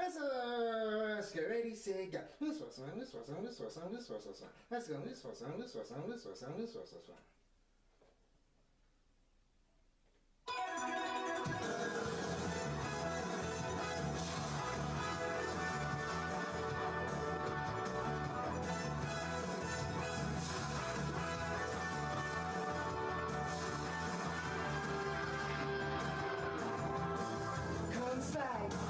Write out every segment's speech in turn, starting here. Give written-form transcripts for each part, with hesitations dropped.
Let's get ready, say go. Let's go.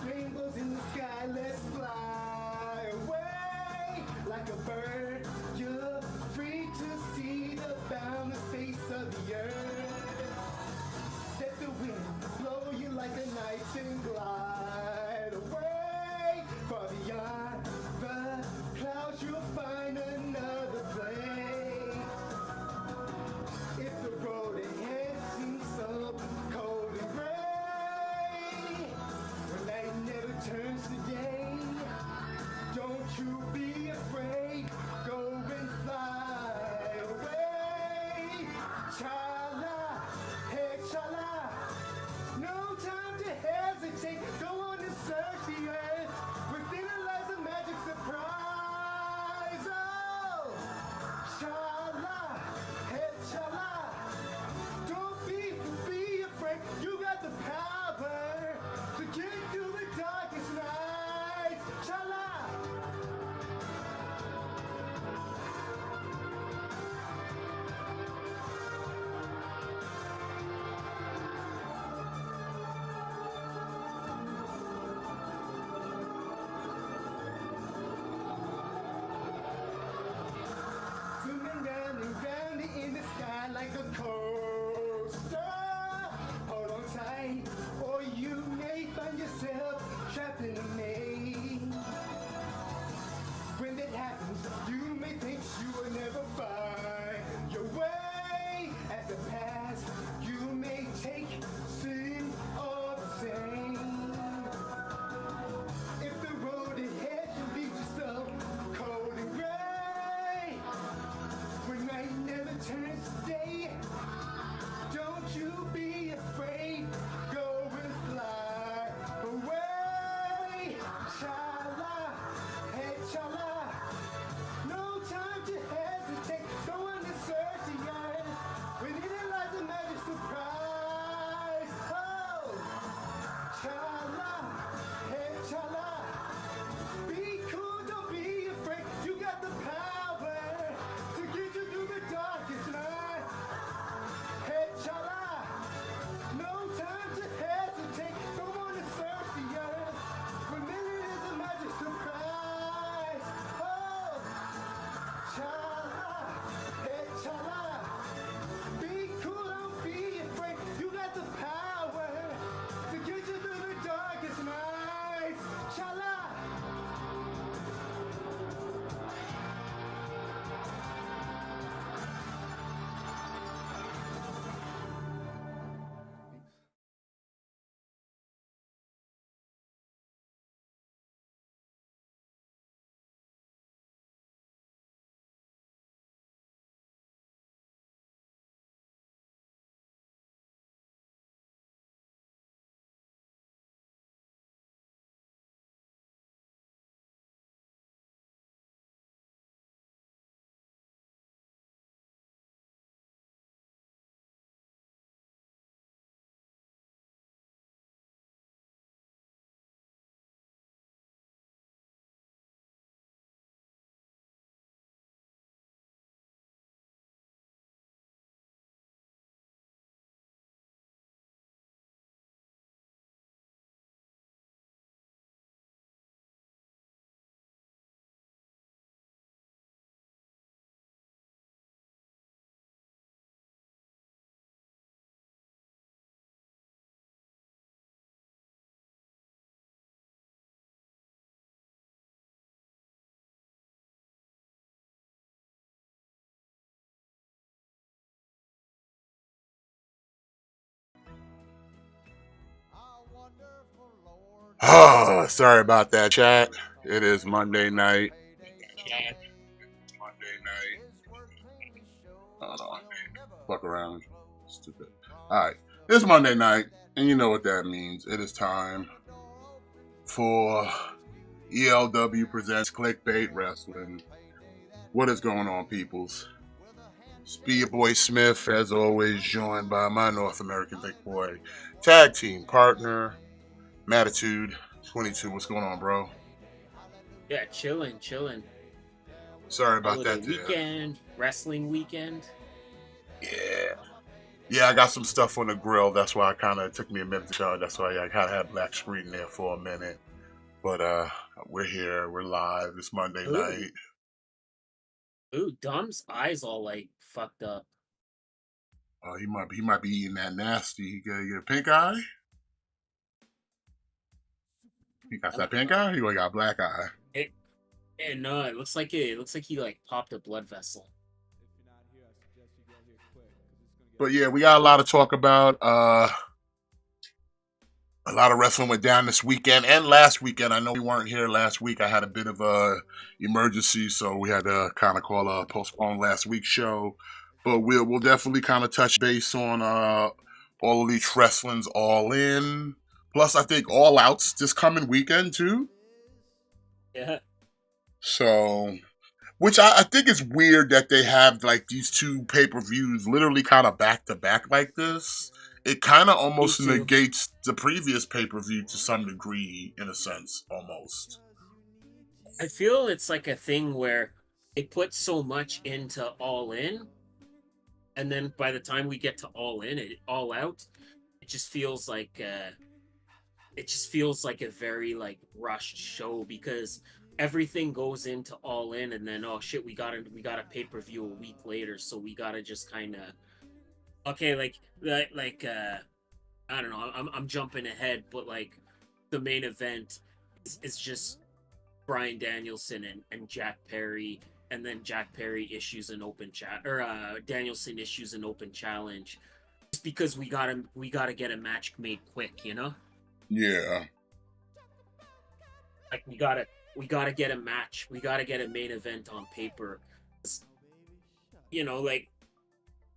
Rainbows in the sky, let's fly away like a bird. You're free to see the boundless face of the earth. Let the wind blow you like a knife and glide away. Far beyond the clouds, you'll find another place. If the road ahead seems so cold and gray, turns today, don't you be afraid, go and fly away. Chala, hey chala, no time to hesitate, go on and search the earth, within it lies a magic surprise. Oh, chala, hey chala, don't be afraid, you got the power to get through the darkest nights. Chala! Zooming round and round in the sky like a coaster. Hold on tight, or you may find yourself trapped in a maze. When that happens, you may think you will never find your way. As the past, you may take sin or the same. If the road ahead should lead you so cold and gray, when night never turns to day, don't you be afraid, go and fly away. Chala, hey chala, no time to hesitate, go on and search the earth, within it lies a magic surprise. Oh, chala, hey chala, be cool, don't be afraid, you got the power to get you through the darkest night. Hey chala, no time to hesitate, go on and search the earth, within it is a magic surprise. Oh, chala, hey chala, be cool, don't be afraid, you got the power to get you through the darkest nights. Chala. Oh, sorry about that, chat. It is Monday night. Hold on. Fuck around. Stupid. Alright. It's Monday night, and you know what that means. It is time for ELW presents KliqBait Wrestling. What is going on, peoples? Be your boy Smith, as always, joined by my North American big boy tag team partner, Mattitude 22. What's going on, bro? Yeah, chilling. Sorry about Holiday that, there. weekend, wrestling weekend. Yeah, I got some stuff on the grill. That's why it took me a minute to charge. That's why I kind of had black screen there for a minute. But we're here. We're live. It's Monday Ooh, night. Dom's eyes all like fucked up. He might be eating that nasty. He got a pink eye. He got that pink eye. He got a black eye. And no, it looks like he like popped a blood vessel. But yeah, we got a lot to talk about. A lot of wrestling went down this weekend and last weekend. I know we weren't here last week. I had a bit of a emergency, so we had to kind of postpone last week's show. But we'll definitely kind of touch base on all Elite Wrestling's All In. Plus, I think All Out's this coming weekend too. Yeah. So, which I think is weird that they have like these two pay-per-views literally kind of back to back like this. It kind of almost negates the previous pay-per-view to some degree, in a sense, almost. I feel it's like a thing where they put so much into All In, and then by the time we get to All Out, it just feels like a very like rushed show because everything goes into All In, and then oh shit, we got a pay-per-view a week later, so we gotta just kind of okay, I don't know, I'm jumping ahead, but like the main event is just Bryan Danielson and Jack Perry, and then Jack Perry issues an open chat, or Danielson issues an open challenge, just because we gotta get a match made quick, you know? Yeah. Like we gotta get a match, we gotta get a main event on paper. You know, like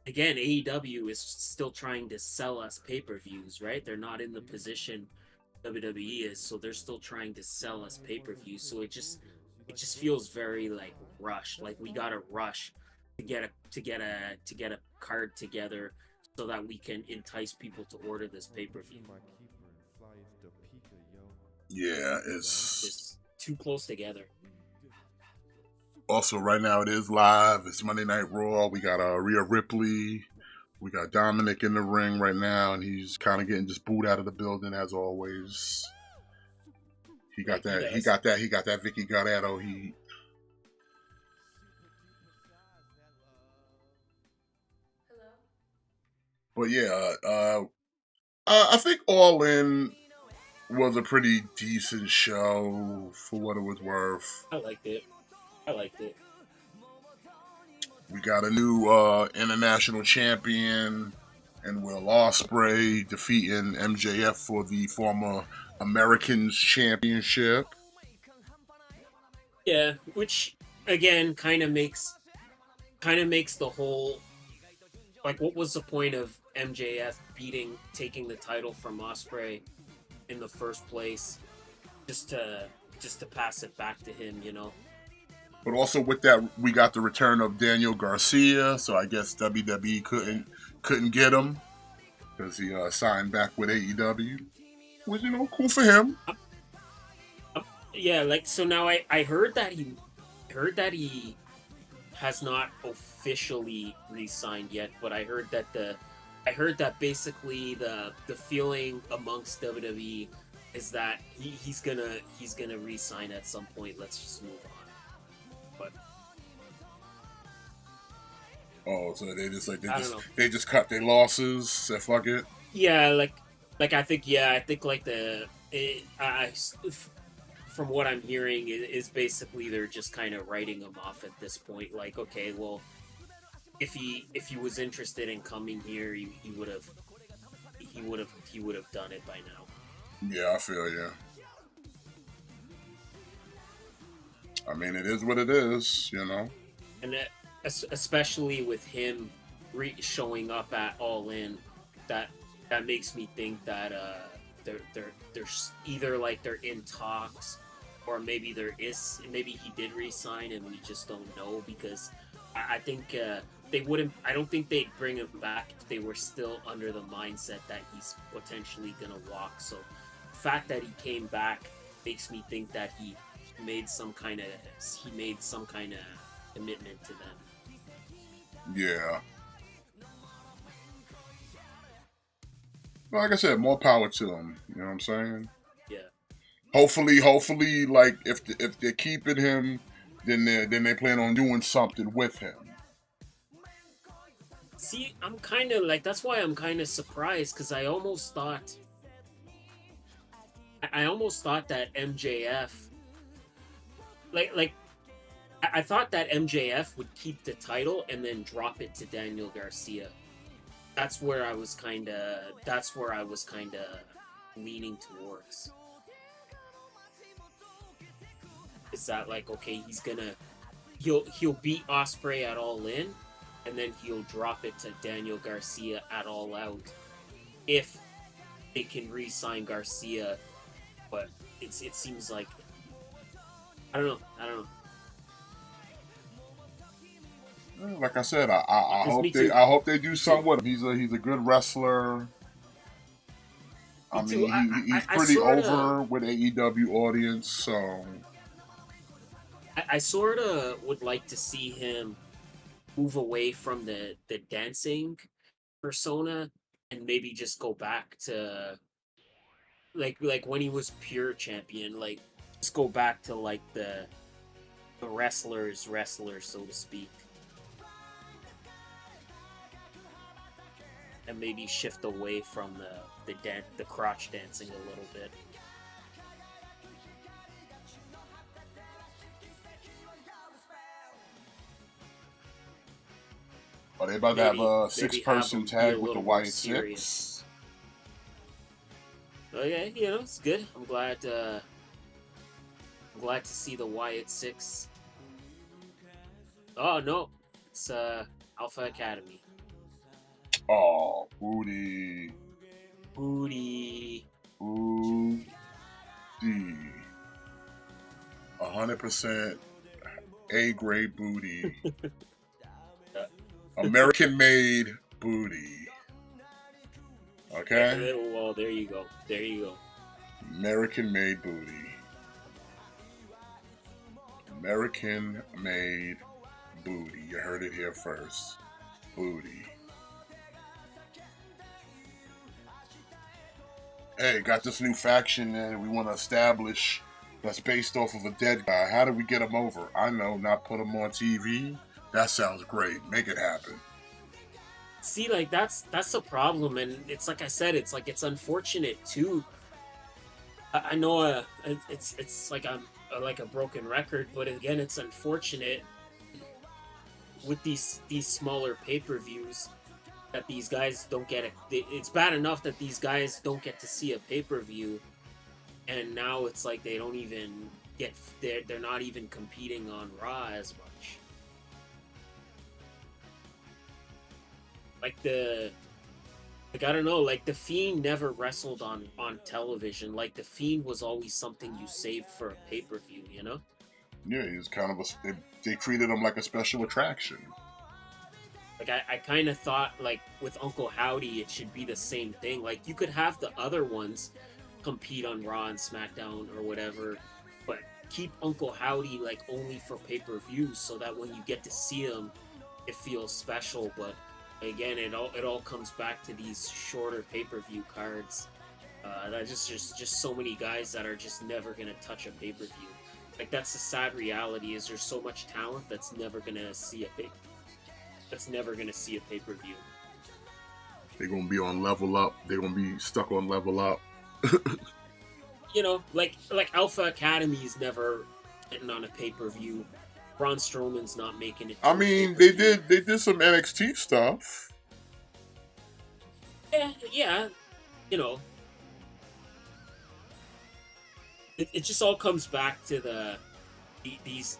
again, AEW is still trying to sell us pay-per-views, right? They're not in the position WWE is, so they're still trying to sell us pay-per-views. So it just feels very like rushed. Like we gotta rush to get a card together so that we can entice people to order this pay-per-view. Yeah, it's too close together. Also, right now it is live. It's Monday Night Raw. We got Rhea Ripley. We got Dominic in the ring right now, and he's kind of getting just booed out of the building as always. He got that Vicky Guerrero heat. But yeah, I think All In was a pretty decent show for what it was worth. I liked it. We got a new international champion and Will Ospreay defeating MJF for the former Americans Championship. Yeah, which again kind of makes the whole, like, what was the point of MJF taking the title from Ospreay in the first place, just to pass it back to him, you know? But also with that, we got the return of Daniel Garcia, so I guess WWE couldn't get him because he signed back with AEW, which, you know, cool for him. Yeah, like, so now I heard that he has not officially re-signed yet, but I heard that basically the feeling amongst WWE is that he's gonna re-sign at some point. Let's just move on. But so they just cut their losses. Said fuck it. Yeah, I think from what I'm hearing is basically they're just kind of writing him off at this point. Like, okay, well, if he was interested in coming here, he would have done it by now. Yeah, I feel you. I mean, it is what it is, you know. And especially with him showing up at All In, that makes me think that they're either like they're in talks or maybe maybe he did resign and we just don't know, because I think they wouldn't. I don't think they'd bring him back if they were still under the mindset that he's potentially gonna walk. So, the fact that he came back makes me think that he made some kind of commitment to them. Yeah. Well, like I said, more power to him. You know what I'm saying? Yeah. Hopefully, like if they're keeping him, then they plan on doing something with him. See, I'm kind of like, that's why I'm kind of surprised, because I almost thought that MJF, I thought that MJF would keep the title and then drop it to Daniel Garcia. That's where I was kind of leaning towards. Is that like, okay, he'll beat Ospreay at All In, and then he'll drop it to Daniel Garcia at All Out if they can re-sign Garcia. But it seems like, I don't know. Like I said, I hope they do something with him. He's a good wrestler. I mean, he's pretty over with AEW audience, so I sort of would like to see him move away from the dancing persona and maybe just go back to like when he was pure champion, like just go back to like the wrestler's wrestler, so to speak. And maybe shift away from the crotch dancing a little bit. Are they about to have a 6-person tag with the Wyatt Six? Okay, it's good. I'm glad to see the Wyatt Six. Oh no, it's Alpha Academy. Oh, booty. 100% A-grade booty. American-made booty. Okay? Well, there you go. American-made booty. American-made booty. You heard it here first. Booty. Hey, got this new faction and we want to establish that's based off of a dead guy. How do we get him over? I know, not put him on TV. That sounds great. Make it happen. See, like that's the problem, and it's like I said, it's unfortunate too. I know it's like I'm like a broken record, but again, it's unfortunate with these smaller pay-per-views that these guys don't get it. It's bad enough that these guys don't get to see a pay-per-view, and now it's like they don't even get, they're not even competing on Raw as much. I don't know, like the Fiend never wrestled on television. Like the Fiend was always something you saved for a pay-per-view, Yeah, he was kind of they treated him like a special attraction. Like I kind of thought, like with Uncle Howdy, it should be the same thing. Like you could have the other ones compete on Raw and SmackDown or whatever, but keep Uncle Howdy like only for pay-per-views, so that when you get to see him, it feels special. But again, it all comes back to these shorter pay-per-view cards. That just so many guys that are just never gonna touch a pay-per-view. Like that's the sad reality. Is there's so much talent that's never gonna see a pay-per-view. They're gonna be on Level Up. They're gonna be stuck on Level Up. Like Alpha Academy's never getting on a pay-per-view. Braun Strowman's not making it. I mean, they did some NXT stuff. Yeah. It just all comes back to these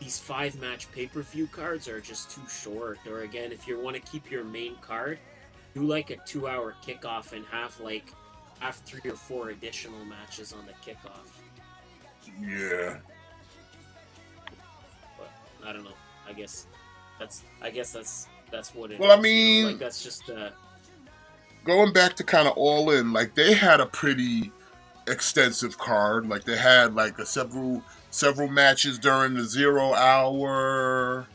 5-match pay-per-view cards are just too short. Or again, if you want to keep your main card, do like a 2-hour kickoff and have 3 or 4 additional matches on the kickoff. Yeah. But I don't know. I guess that's what it Well, I is. You know, like mean, that's just going back to kind of All In, like they had a pretty extensive card. Like they had like several matches during the 0 hour.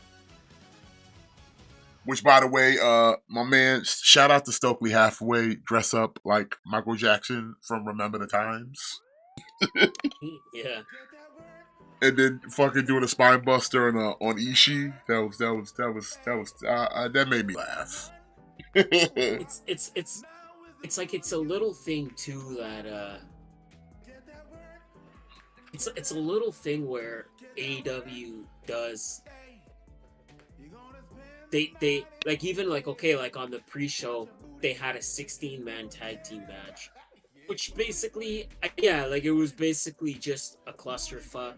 Which, by the way, my man, shout out to Stokely Halfway, dress up like Michael Jackson from Remember the Times, yeah. and then fucking doing a spine buster on Ishii. That made me laugh. It's like it's a little thing too that it's a little thing where AEW does they like even like okay like on the pre-show they had a 16-man tag team match, which basically yeah like it was basically just a clusterfuck.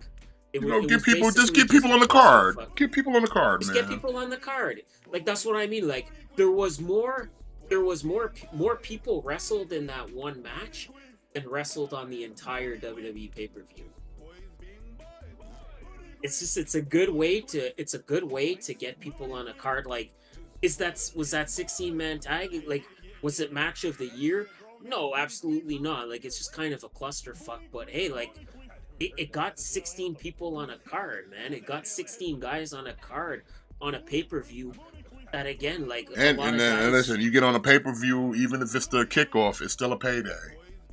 It Get was people, just basically get just people a on the card. clusterfuck. Get people on the card, Just get man. people on the card. Like that's what I mean. Like there was more people wrestled in that one match than wrestled on the entire WWE pay-per-view. It's a good way to get people on a card. Like was that 16-man tag? Like was it match of the year? No, absolutely not. Like it's just kind of a clusterfuck. But hey, like it got 16 people on a card, man. It got 16 guys on a card on a pay-per-view. That again, like a lot And of then and guys, listen, you get on a pay per view, even if it's the kickoff, it's still a payday.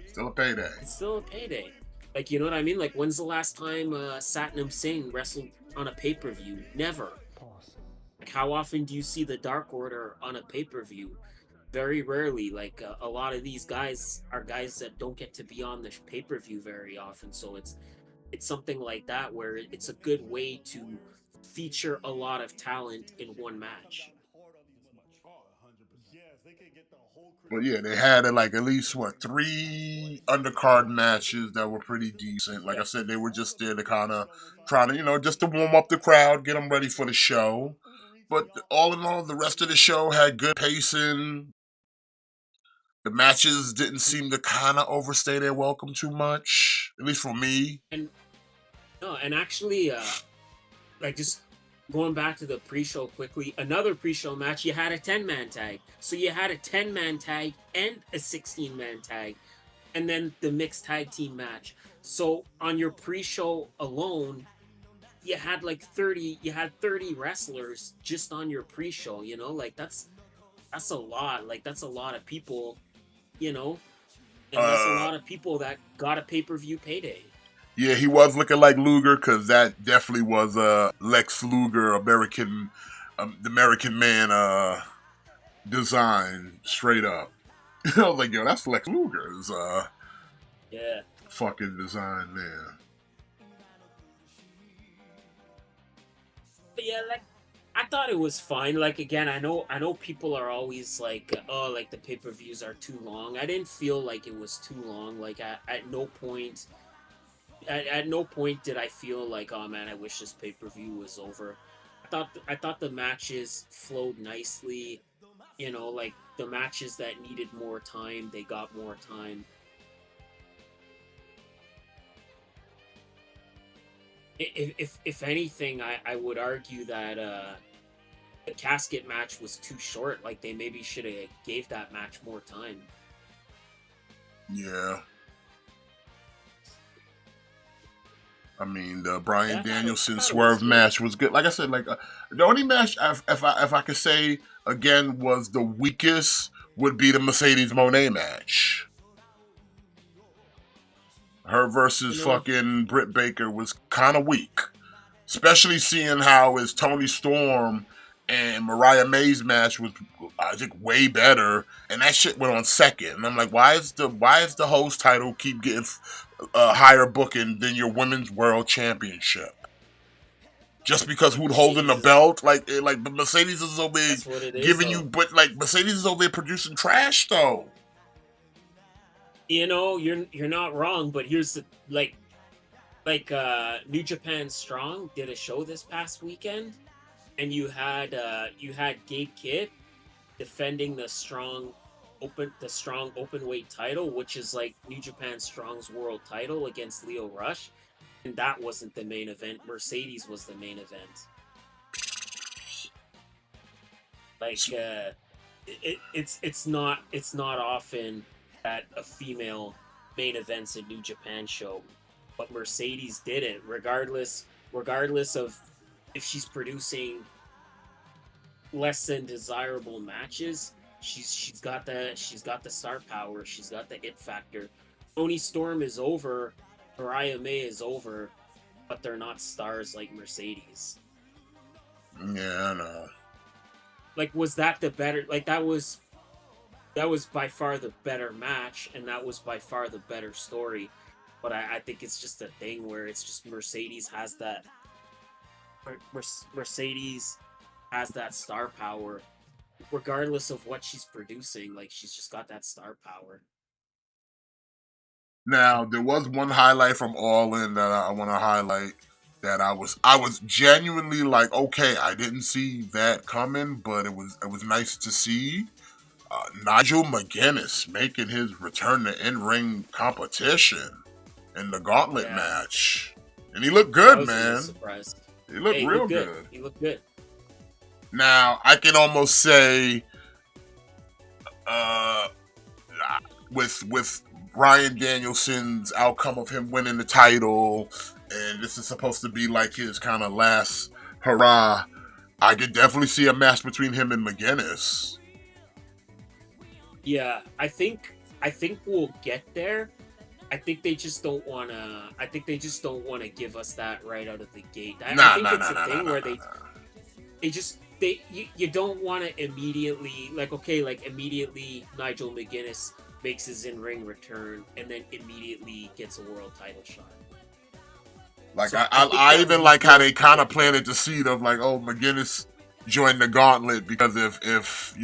Still a payday. it's still a payday. Like you know what I mean? Like when's the last time Satnam Singh wrestled on a pay-per-view? Never. Like how often do you see the Dark Order on a pay-per-view? Very rarely. Like a lot of these guys are guys that don't get to be on the pay-per-view very often. So it's something like that where it's a good way to feature a lot of talent in one match. But yeah, they had like at least what 3 undercard matches that were pretty decent. Like I Yep. said, they were just there to kind of try to just to warm up the crowd, get them ready for the show. But all in all, the rest of the show had good pacing. The matches didn't seem to kind of overstay their welcome too much, at least for me. And no, and actually, like just going back to the pre-show quickly, another pre-show match, you had a 10-man tag. So you had a 10-man tag and a 16-man tag, and then the mixed tag team match. So on your pre-show alone, you had 30 wrestlers just on your pre-show, you know? Like that's a lot. Like that's a lot of people, you know? And that's a Uh, lot of people that got a pay-per-view payday. yeah, he was looking like Luger because that definitely was Lex Luger, the American man design straight up. I was like, yo, that's Lex Luger's Yeah. fucking design there. But yeah, like I thought it was fine. Like again, I know people are always like, oh, like the pay-per-views are too long. I didn't feel like it was too long. Like at no point did I feel like, oh man, I wish this pay-per-view was over. I thought the matches flowed nicely. You know, like the matches that needed more time, they got more time. If anything, I would argue that the casket match was too short. Like they maybe should have gave that match more time. Yeah. I mean, the Bryan Yeah, Danielson I thought it was Swerve good. match was good. Like I said, like the only match if I could say again was the weakest would be the Mercedes Monet match. Her versus You know, fucking Britt Baker was kind of weak, especially seeing how his Tony Storm and Mariah May's match was, I think, way better, and that shit went on second. And I'm like, why is the host title keep getting higher booking than your Women's World Championship? Just because who's holding the Jesus, belt, but Mercedes is over there that's what it is giving you, though. but like Mercedes is over there producing trash though. You know, you're not wrong, but here's the New Japan Strong did a show this past weekend, and you had Gabe Kidd defending the strong open weight title, which is like New Japan Strong's world title against Leo Rush. and that wasn't the main event. Mercedes was the main event. Like it's not often that a female main events a New Japan show, but Mercedes did it regardless of if she's producing less than desirable matches. She's got the star power. She's got the it factor. Toni Storm is over, Mariah May is over, but they're not stars like Mercedes. Yeah, I know. Like, was that the better? Like, that was by far the better match, and that was by far the better story. But I think it's just a thing where it's just Mercedes has that. Mercedes has that star power, regardless of what she's producing. Like, she's just got that star power. Now, there was one highlight from All In that I want to highlight that I was genuinely like, okay, I didn't see that coming, but it was nice to see Nigel McGuinness making his return to in-ring competition in the gauntlet match. And he looked good, man. He looked real good. He looked good. Now, I can almost say with Bryan Danielson's outcome of him winning the title, and this is supposed to be like his kind of last hurrah, I could definitely see a match between him and McGuinness. Yeah, I think we'll get there. I think they just don't wanna give us that right out of the gate. I think it's a thing where you don't want to immediately immediately Nigel McGuinness makes his in-ring return and then immediately gets a world title shot. Like, so I even like how they kind of planted the seed of like, oh, McGuinness joined the gauntlet because if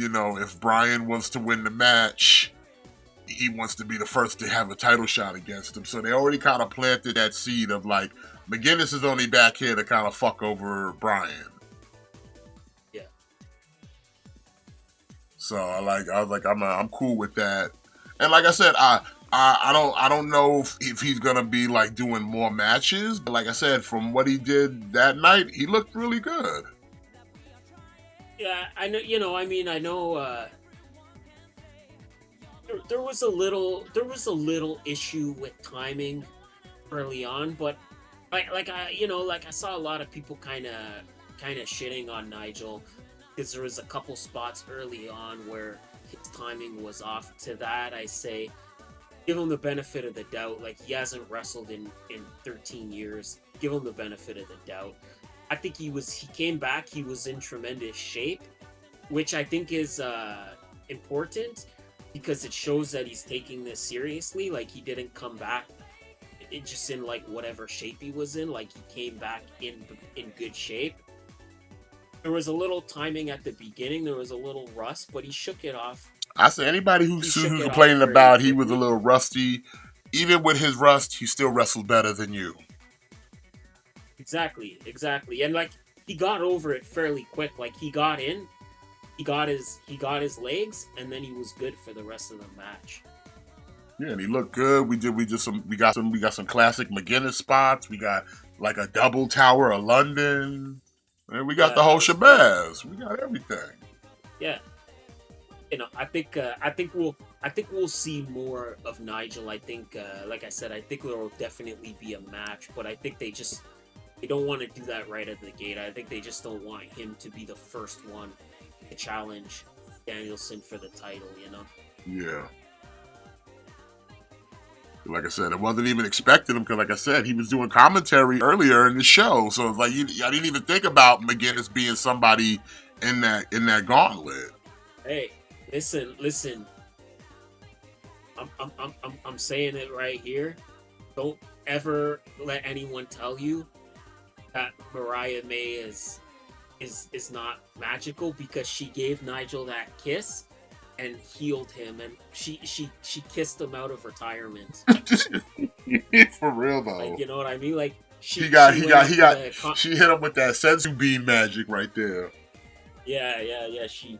Bryan wants to win the match, he wants to be the first to have a title shot against him. So they already kind of planted that seed of like, McGuinness is only back here to kind of fuck over Bryan. Yeah. So I was like, I'm cool with that. And like I said, I don't know if he's gonna be like doing more matches, but like I said, from what he did that night, he looked really good. Yeah, I know. I know. There was a little issue with timing early on, but I saw a lot of people kind of shitting on Nigel because there was a couple spots early on where his timing was off. To that, I say, give him the benefit of the doubt. Like, he hasn't wrestled in 13 years. Give him the benefit of the doubt. I think he came back. He was in tremendous shape, which I think is important because it shows that he's taking this seriously. Like, he didn't come back just in like whatever shape he was in. Like, he came back in good shape. There was a little timing at the beginning. There was a little rust, but he shook it off. I said anybody who's complaining about he was a little rusty, even with his rust, he still wrestled better than you. Exactly. And like, he got over it fairly quick. Like, he got in, he got his legs, and then he was good for the rest of the match. Yeah, and he looked good. We got some classic McGuinness spots. We got like a double Tower of London. And we got the whole shabazz. We got everything. Yeah. I think we'll see more of Nigel. I think, like I said, I think there will definitely be a match, but I think they don't want to do that right at the gate. I think they just don't want him to be the first one to challenge Danielson for the title, Yeah. Like I said, I wasn't even expecting him because, like I said, he was doing commentary earlier in the show. So it's like I didn't even think about McGuinness being somebody in that gauntlet. Hey, listen. I'm saying it right here. Don't ever let anyone tell you that Mariah May is not magical, because she gave Nigel that kiss and healed him, and she kissed him out of retirement. For real though. Like, you know what I mean? Like, she hit him with that sensu bean magic right there. Yeah. She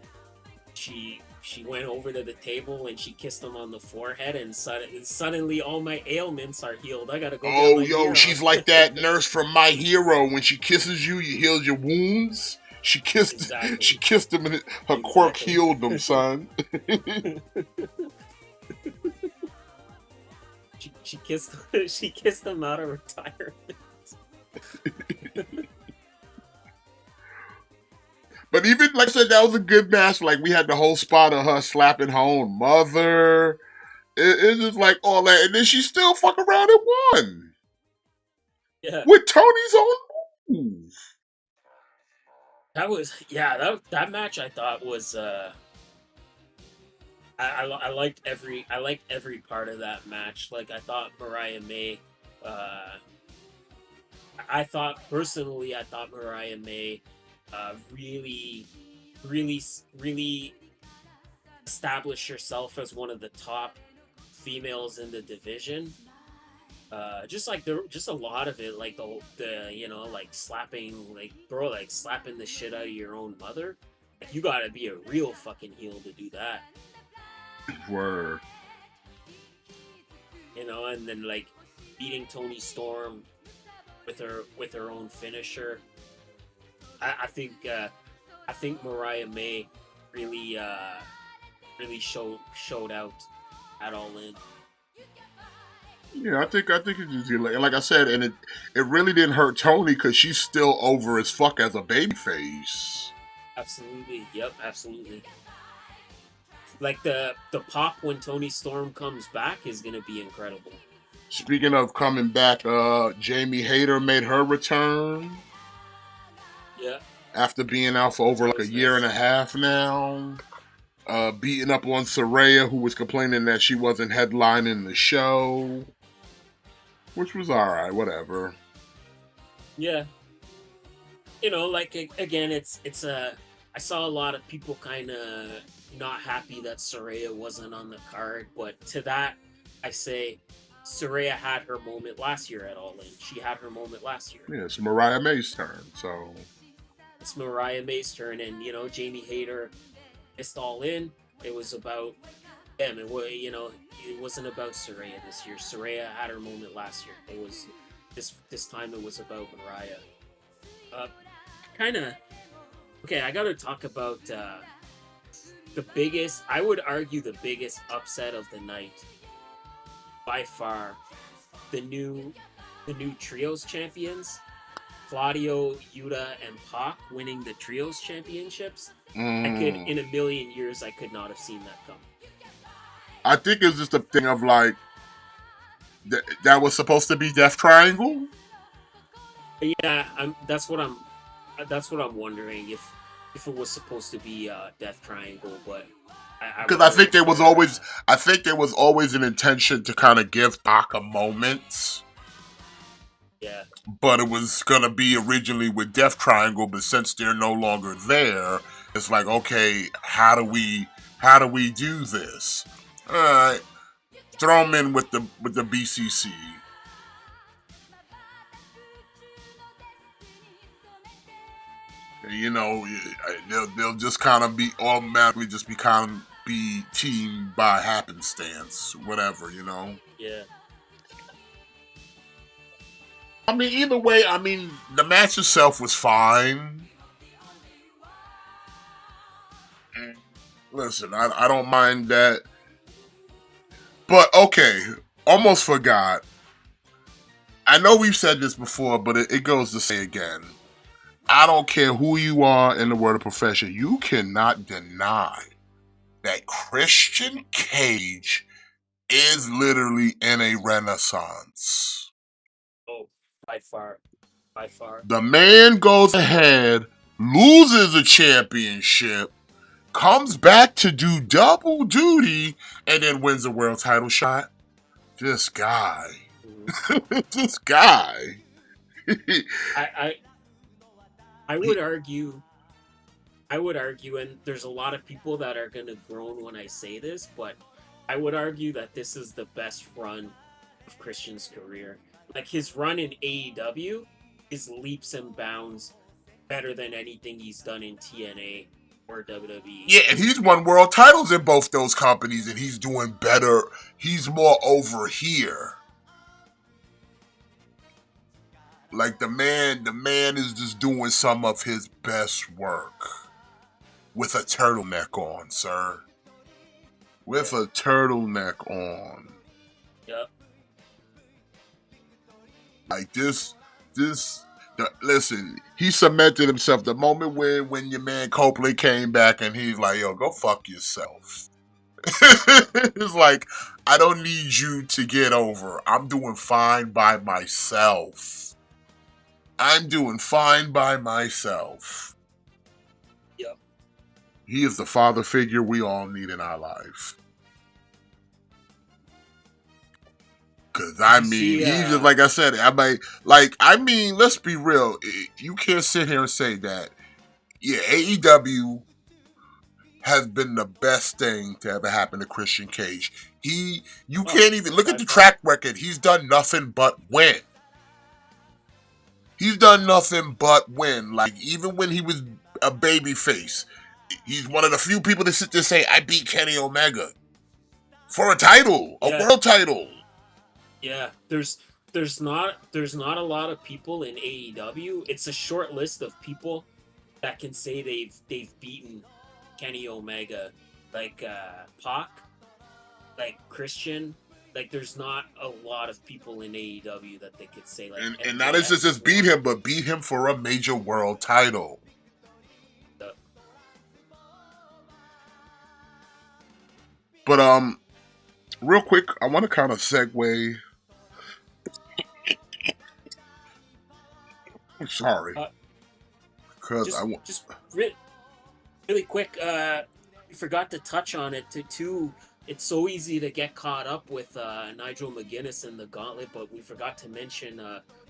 she went over to the table and she kissed him on the forehead, and suddenly all my ailments are healed. I gotta go get Oh, my yo, gear she's on. like that nurse from My Hero. When she kisses you, you heal your wounds. She kissed Exactly. him, and her quirk Exactly. healed them, son. She kissed she kissed him out of retirement. But even like I said, that was a good match. Like we had the whole spot of her slapping her own mother. It's just like all that, and then she still fuck around and won Yeah. with Tony's own move. That was that match I thought was I liked every part of that match. Like I thought Mariah May I thought Mariah May really really established herself as one of the top females in the division. Just a lot of it, like the like slapping, like bro, like slapping the shit out of your own mother. Like you gotta be a real fucking heel to do that. Word. And then like beating Toni Storm with her own finisher. I think Mariah May really showed out at All In. Yeah, I think it's just like I said, and it really didn't hurt Tony because she's still over as fuck as a babyface. Absolutely, yep, absolutely. Like the pop when Toni Storm comes back is gonna be incredible. Speaking of coming back, Jamie Hayter made her return. Yeah. After being out for over like a year and a half now. Beating up on Saraya, who was complaining that she wasn't headlining the show. Which was alright, whatever. Yeah. Like again, it's I saw a lot of people kind of not happy that Saraya wasn't on the card, but to that I say Saraya had her moment last year at All In. She had her moment last year. Yeah, it's Mariah May's turn, so it's Mariah May's turn, and Jamie Hayter missed All In. It was about them. It wasn't about Saraya this year. Saraya had her moment last year. It was this time it was about Mariah. Kind of okay. I got to talk about the biggest. I would argue the biggest upset of the night, by far, the new trios champions, Claudio, Yuta, and Pac winning the trios championships. In a million years, I could not have seen that coming. I think it's just a thing of like that was supposed to be Death Triangle. Yeah, that's what I'm wondering if it was supposed to be Death Triangle, but because I think there was always an intention to kind of give Pac a moment. Yeah. But it was gonna be originally with Death Triangle, but since they're no longer there, it's like, okay, how do we do this? All right, throw them in with the BCC. They'll just kind of be automatically just be teamed by happenstance, whatever, Yeah. I mean, either way, the match itself was fine. Listen, I don't mind that. But, okay, almost forgot. I know we've said this before, but it goes to say again. I don't care who you are in the world of profession. You cannot deny that Christian Cage is literally in a renaissance. Oh, by far. The man goes ahead, loses a championship, comes back to do double duty, and then wins a world title shot. This guy. Mm-hmm. This guy. I would argue, and there's a lot of people that are going to groan when I say this, but I would argue that this is the best run of Christian's career. Like, his run in AEW is leaps and bounds better than anything he's done in TNA. or WWE. Yeah, and he's won world titles in both those companies, and he's doing better. He's more over here. Like the man is just doing some of his best work with a turtleneck on, sir. With a turtleneck on. Yep. Like listen, he cemented himself. The moment when your man Copley came back and he's like, yo, go fuck yourself. It's like, I don't need you to get over. I'm doing fine by myself. I'm doing fine by myself. Yep. He is the father figure we all need in our life. Cause I mean, he's just like I said. I mean, let's be real. You can't sit here and say that. Yeah, AEW has been the best thing to ever happen to Christian Cage. You can't even look at the track record. He's done nothing but win. He's done nothing but win. Like, even when he was a babyface, he's one of the few people that sit there and say, I beat Kenny Omega for a title, a world title. Yeah, there's not a lot of people in AEW. It's a short list of people that can say they've beaten Kenny Omega, like Pac, like Christian. Like, there's not a lot of people in AEW that they could say, like, and not just beat him, but beat him for a major world title. But real quick, I want to kind of segue. I'm sorry, because just really quick. We forgot to touch on it too. It's so easy to get caught up with Nigel McGuinness in the Gauntlet, but we forgot to mention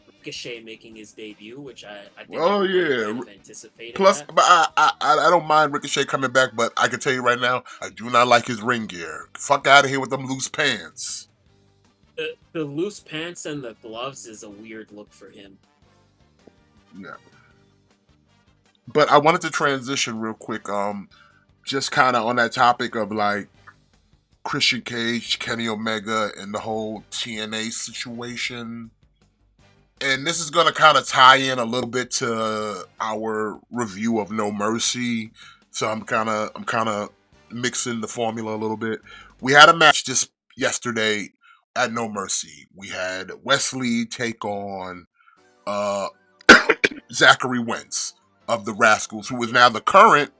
Ricochet making his debut, which I think kind of anticipated. Plus, that. But I don't mind Ricochet coming back, but I can tell you right now, I do not like his ring gear. Fuck out of here with them loose pants. The loose pants and the gloves is a weird look for him. Yeah. But I wanted to transition real quick, just kind of on that topic of like Christian Cage, Kenny Omega, and the whole TNA situation. And this is going to kind of tie in a little bit to our review of No Mercy. So I'm kind of mixing the formula a little bit. We had a match just yesterday at No Mercy. We had Wesley take on Zachary Wentz of the Rascals, who is now the current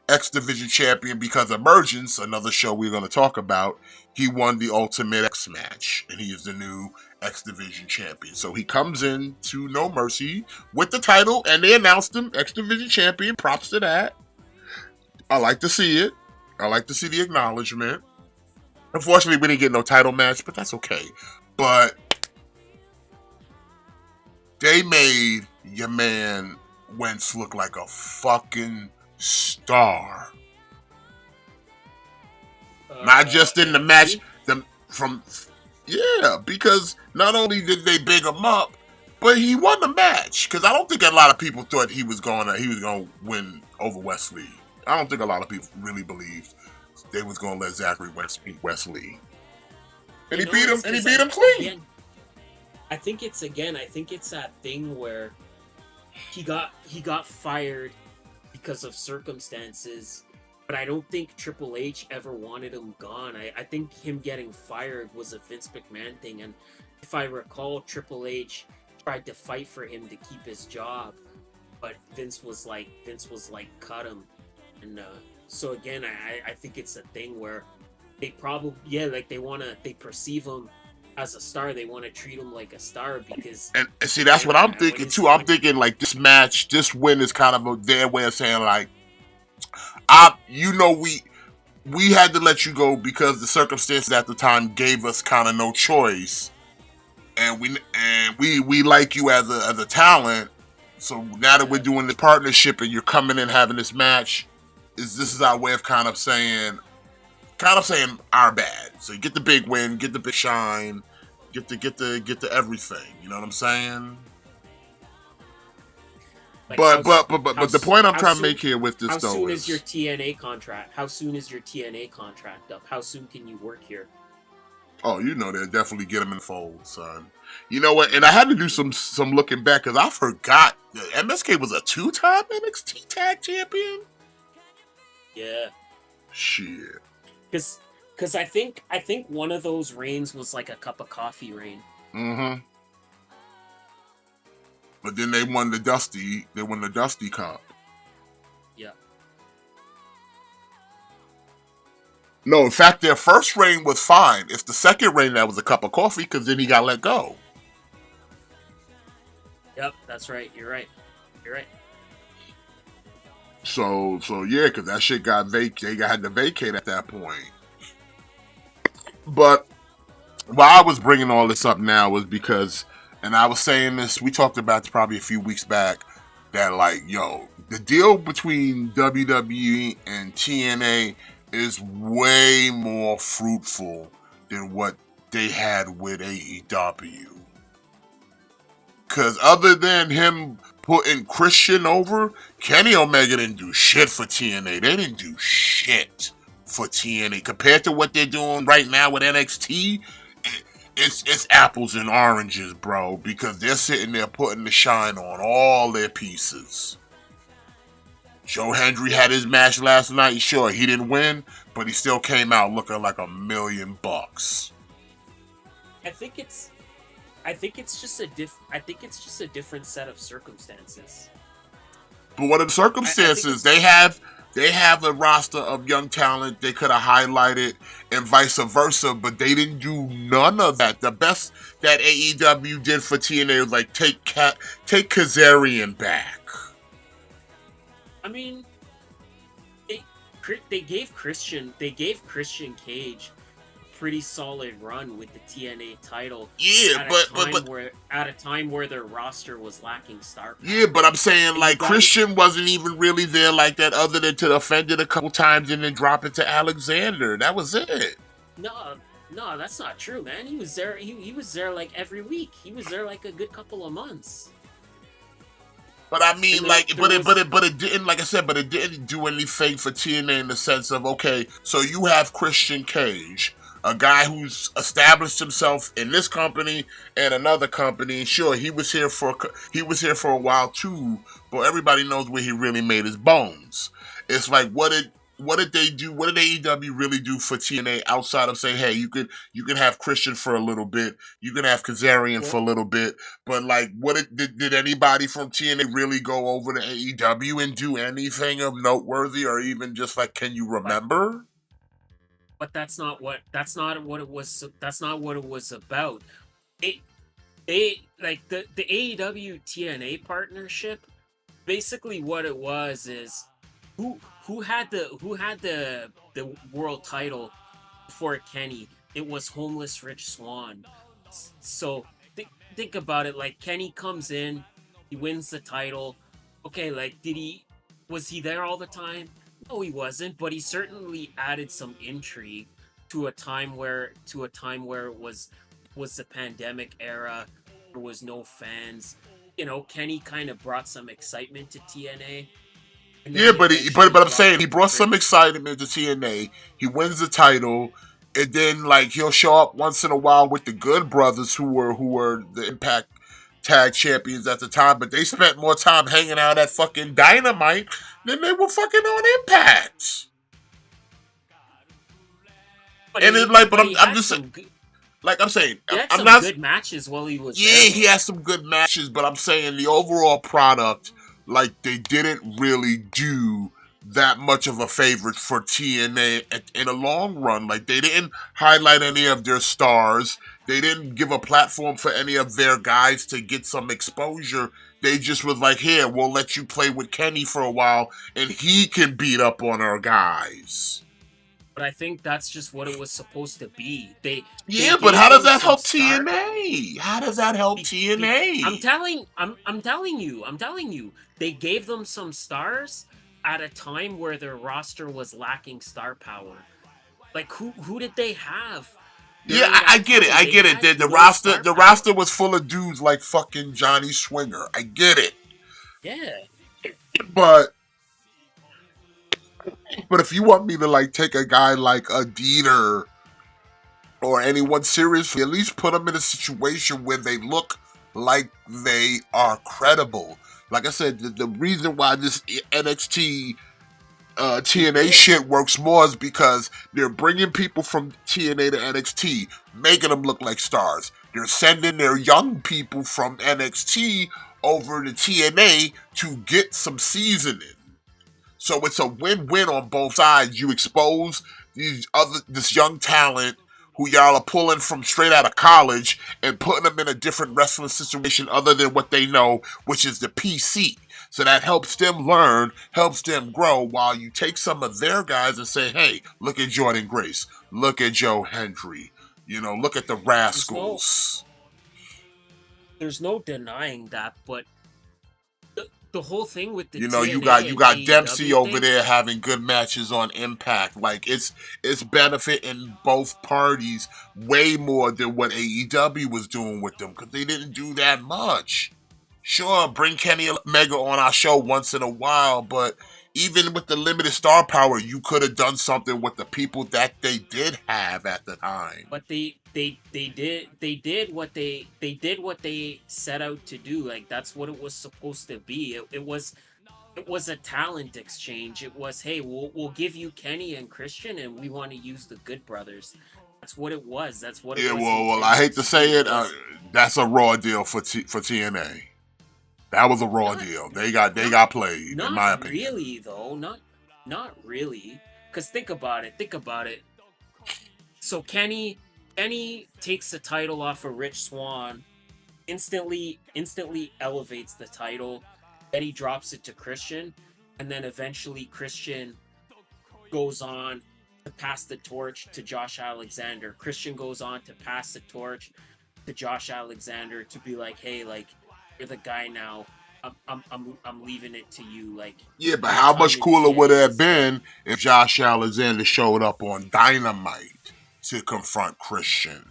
X Division champion because Emergence, another show we're going to talk about, he won the Ultimate X match, and he is the new X Division champion. So he comes in to No Mercy with the title, and they announced him X Division champion. Props to that. I like to see it. I like to see the acknowledgement. Unfortunately, we didn't get no title match, but that's okay. But they made your man Wentz look like a fucking star. Not just in the match, because not only did they big him up, but he won the match. Because I don't think a lot of people thought he was gonna win over Wesley. I don't think a lot of people really believed they was gonna let Zachary Wentz beat Wesley, and he beat him clean. I think it's that thing where he got fired because of circumstances, but I don't think Triple H ever wanted him gone. I think him getting fired was a Vince McMahon thing, and if I recall, Triple H tried to fight for him to keep his job, but Vince was like cut him, and so again, I think it's a thing where they probably they perceive him as a star. They want to treat him like a star because and see that's what I'm thinking too. I'm thinking like this match, this win is kind of their way of saying like, we had to let you go because the circumstances at the time gave us kind of no choice, and we like you as a talent. So now that we're doing the partnership and you're coming in having this match, this is our way of kind of saying our bad. So you get the big win, get the big shine, get the everything. You know what I'm saying? Like but the point I'm trying to make here with this how though soon is is your TNA contract? How soon is your TNA contract up? How soon can you work here? oh, you know, they'll definitely get him in the fold, son. You know what? And I had to do some looking back because I forgot that MSK was a 2-time NXT Tag Champion. Yeah, Shit. because I think one of those reigns was like a cup of coffee reign. Mm-hmm. But then they won the Dusty. They won the Dusty Cup. Yeah. No, in fact, their first reign was fine. It's the second reign that was a cup of coffee because then he got let go. Yep, that's right. You're right. So yeah, because that shit got vacated. They had to vacate at that point. But why I was bringing all this up now was because, and I was saying this, we talked about this probably a few weeks back, that like, yo, the deal between WWE and TNA is way more fruitful than what they had with AEW. Because other than him putting Christian over, Kenny Omega didn't do shit for TNA. They didn't do shit for TNA. Compared to what they're doing right now with NXT, it's apples and oranges, bro. Because they're sitting there putting the shine on all their pieces. Joe Hendry had his match last night. Sure, he didn't win, but he still came out looking like $1 million. I think it's just a different set of circumstances. But what are the circumstances? They have a roster of young talent they could have highlighted and vice versa, but they didn't do none of that. The best that AEW did for TNA was like take Kazarian back. I mean, they gave Christian Cage a pretty solid run with the TNA title. Yeah, at a time where their roster was lacking star power. Yeah, but I'm saying like Christian wasn't even really there like that, other than to offend it a couple times and then drop it to Alexander. That was it. No, that's not true, man. He was there. He was there like every week. He was there like a good couple of months. But I mean, it didn't, like I said, but it didn't do anything for TNA in the sense of, okay, so you have Christian Cage, a guy who's established himself in this company and another company. Sure, he was here for a while too, but everybody knows where he really made his bones. It's like, what did they do? What did AEW really do for TNA outside of saying, hey, you can have Christian for a little bit, you can have Kazarian for a little bit, but like, did anybody from TNA really go over to AEW and do anything of noteworthy, or even just like, can you remember? But that's not what it was about. They like the AEW TNA partnership. Basically, what it was is who had the world title before Kenny. It was Homeless Rich Swann. So think about it. Like, Kenny comes in, he wins the title. Okay, like, was he there all the time? No, he wasn't, but he certainly added some intrigue to a time where it was the pandemic era. There was no fans. You know, Kenny kind of brought some excitement to TNA. Yeah, but I'm saying he brought some excitement to TNA. He wins the title, and then like he'll show up once in a while with the Good Brothers, who were the Impact Tag Champions at the time, but they spent more time hanging out at fucking Dynamite than they were fucking on Impact. And it's like, but I'm just saying, like I'm saying, he had I'm some not good matches while he was yeah, there. he had some good matches, but I'm saying the overall product, like, they didn't really do that much of a favor for TNA in a long run. Like, they didn't highlight any of their stars. They didn't give a platform for any of their guys to get some exposure. They just was like, here, we'll let you play with Kenny for a while, and he can beat up on our guys. But I think that's just what it was supposed to be. But how does that help TNA? How does that help TNA? I'm telling you. They gave them some stars at a time where their roster was lacking star power. Like, who did they have? Yeah, I get it. The roster was full of dudes like fucking Johnny Swinger. I get it. Yeah. But if you want me to like take a guy like a Dieter or anyone seriously, at least put them in a situation where they look like they are credible. Like I said, the reason why this NXT TNA shit works more is because they're bringing people from TNA to NXT, making them look like stars. They're sending their young people from NXT over to TNA to get some seasoning. So it's a win-win on both sides. You expose this young talent who y'all are pulling from straight out of college and putting them in a different wrestling situation other than what they know, which is the PC. So that helps them learn, helps them grow, while you take some of their guys and say, hey, look at Jordan Grace, look at Joe Hendry, look at the Rascals. There's no denying that, but the whole thing with the you TNA got Dempsey AEW over thing, there having good matches on Impact. Like it's benefiting both parties way more than what AEW was doing with them, because they didn't do that much. Sure, bring Kenny Omega on our show once in a while, but even with the limited star power, you could have done something with the people that they did have at the time. But they did what they set out to do. Like, that's what it was supposed to be. It was a talent exchange. It was, hey, we'll give you Kenny and Christian, and we want to use the Good Brothers. That's what it was. That's what it was. Well, I hate to say it, that's a raw deal for TNA. That was a raw deal. They got played, in my opinion. Not really, though. Not really. Because think about it. So Kenny takes the title off of Rich Swann, instantly elevates the title. Then he drops it to Christian, and then eventually Christian goes on to pass the torch to Josh Alexander. Christian goes on to pass the torch to Josh Alexander to be like, hey, like, you're the guy now. I'm leaving it to you. Like, yeah, but how much cooler would it have been if Josh Alexander showed up on Dynamite to confront Christian,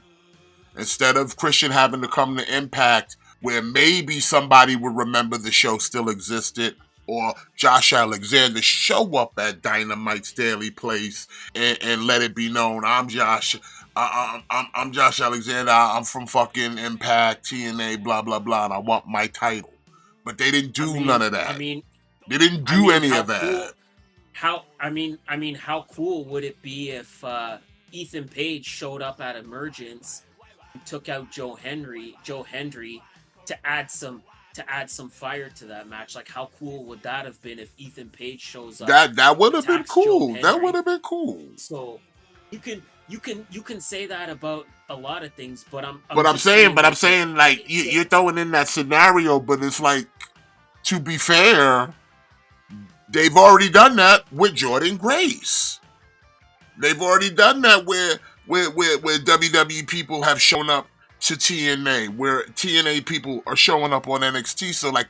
instead of Christian having to come to Impact, where maybe somebody would remember the show still existed, or Josh Alexander show up at Dynamite's daily place and let it be known, I'm Josh Alexander, I'm from fucking Impact, TNA, blah blah blah, and I want my title. But they didn't do none of that. They didn't do any of that. How cool would it be if Ethan Page showed up at Emergence and took out Joe Hendry to add some fire to that match? Like, how cool would that have been if Ethan Page shows up? That would have been cool. That would have been cool. So you can say that about a lot of things, but I'm saying like you're throwing in that scenario, but it's like, to be fair, they've already done that with Jordan Grace. They've already done that where WWE people have shown up to TNA, where TNA people are showing up on NXT. So like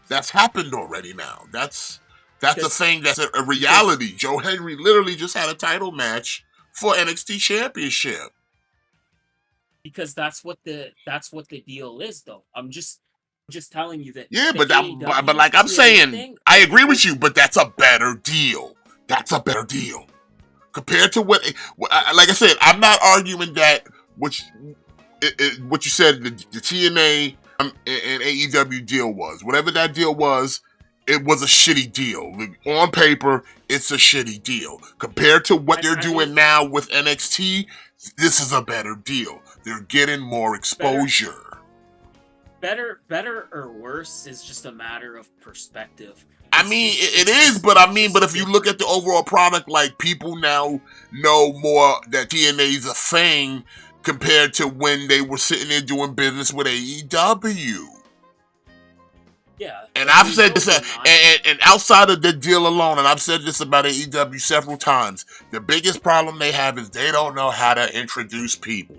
that's happened already now. That's a thing. That's a reality. Joe Hendry literally just had a title match for NXT Championship. Because that's what the deal is, though. I'm just telling you that. Yeah, but like I'm saying, I agree with you, but that's a better deal. That's a better deal compared to what. Like I said, I'm not arguing that what you said the TNA and AEW deal was. Whatever that deal was, it was a shitty deal. On paper, it's a shitty deal compared to what they're doing now with NXT. This is a better deal. They're getting more exposure. Better or worse is just a matter of perspective. It is, but if you look at the overall product, like, people now know more that TNA is a thing compared to when they were sitting there doing business with AEW. Yeah. And I've said this, and outside of the deal alone, and I've said this about AEW several times, the biggest problem they have is they don't know how to introduce people.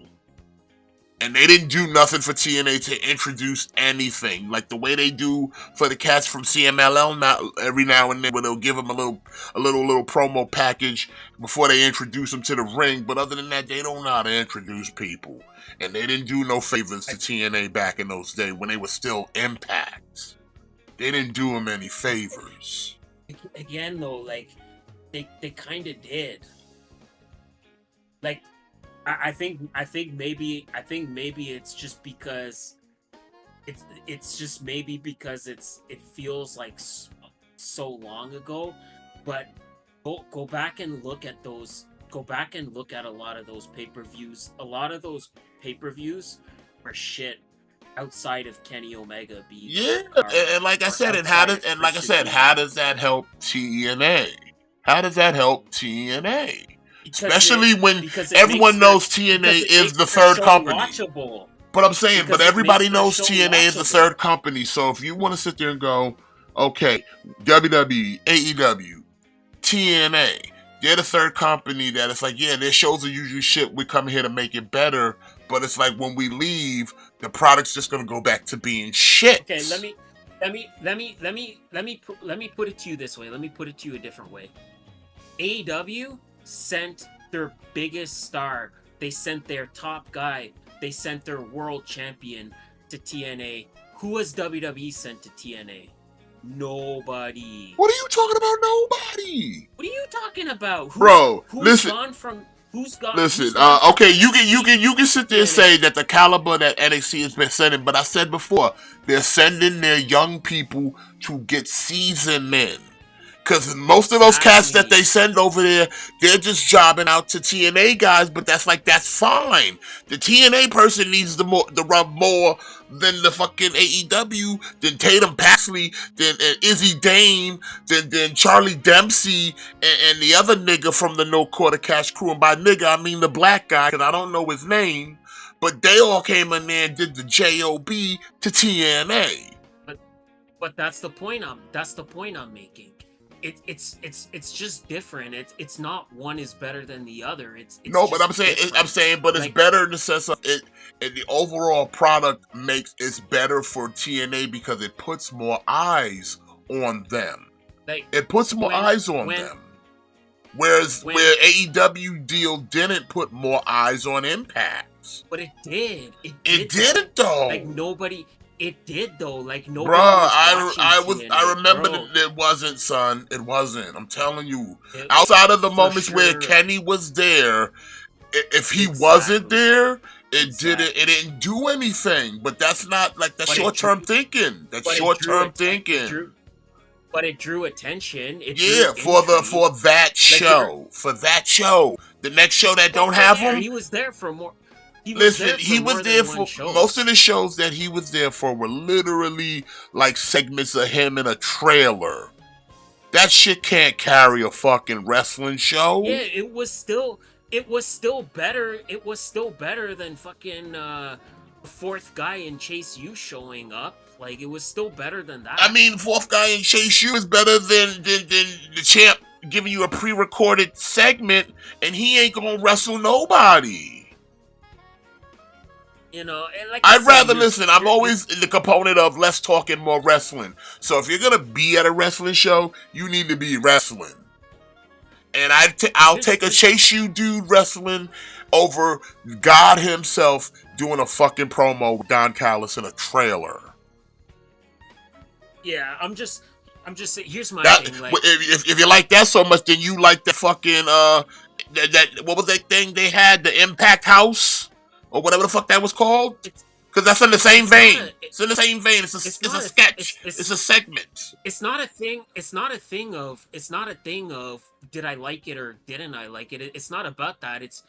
And they didn't do nothing for TNA to introduce anything. Like the way they do for the cats from CMLL every now and then, where they'll give them a little promo package before they introduce them to the ring. But other than that, they don't know how to introduce people. And they didn't do no favors to TNA back in those days when they were still Impact. They didn't do him any favors. Again, though, like they kind of did. Like, I think maybe it's just because it's just maybe because it feels like so long ago, but go back and look at those. Go back and look at a lot of those pay-per-views. A lot of those pay-per-views were shit outside of Kenny Omega being and like I said, how does that help TNA? How does that help TNA? Especially when everyone knows TNA is the third company. Watchable. But I'm saying, but everybody knows TNA is the third company. So if you want to sit there and go, okay, WWE, AEW, TNA, they're the third company that it's like, yeah, their shows are usually shit. We come here to make it better. But it's like when we leave, the product's just gonna go back to being shit. Okay, let me put it to you this way. Let me put it to you a different way. AEW sent their biggest star. They sent their top guy. They sent their world champion to TNA. Who has WWE sent to TNA? Nobody. What are you talking about? Nobody. What are you talking about? Listen. Okay, you can sit there and say that the caliber that NXT has been sending, but I said before, they're sending their young people to get seasoned men. Because most of those cats that they send over there, they're just jobbing out to TNA guys, but that's fine. The TNA person needs to rub more than the fucking AEW, than Tatum Paxley, than Izzy Dane, than Charlie Dempsey, and the other nigga from the No Quarter Cash crew. And by nigga, I mean the black guy, because I don't know his name. But they all came in there and did the JOB to TNA. But that's the point I'm making. It's just different. It's not one is better than the other. It's better in the sense of it. And the overall product it's better for TNA because it puts more eyes on them. It puts more eyes on them. Whereas where AEW deal didn't put more eyes on Impact. But it did. It did though. Like nobody. It did though, like nobody. Bruh, I remember that it wasn't, son. It wasn't. I'm telling you. Outside of the moments where Kenny was there, if he wasn't there, it didn't do anything. But that's not that's short-term thinking. That's short-term thinking. But it drew attention. For that show. For that show. The next show that don't have him. He was there for more. He was there for most of the shows that he was there for were literally like segments of him in a trailer. That shit can't carry a fucking wrestling show. Yeah, it was still better. It was still better than fucking the fourth guy in Chase U showing up. Like it was still better than that. I mean, fourth guy in Chase U is better than the champ giving you a pre-recorded segment and he ain't gonna wrestle nobody. You know, and like I'd rather listen. I'm always the component of less talking, more wrestling. So if you're gonna be at a wrestling show, you need to be wrestling. And I'll take a Chase U dude wrestling over God himself doing a fucking promo with Don Callis in a trailer. Yeah, I'm just saying. Here's my thing. Like, if you like that so much, then you like the fucking that what was that thing they had, the Impact House? Or whatever the fuck that was called, because that's in the same vein. It's in the same vein. It's a sketch. It's a segment. It's not a thing. It's not a thing of. Did I like it or didn't I like it? It's not about that. It's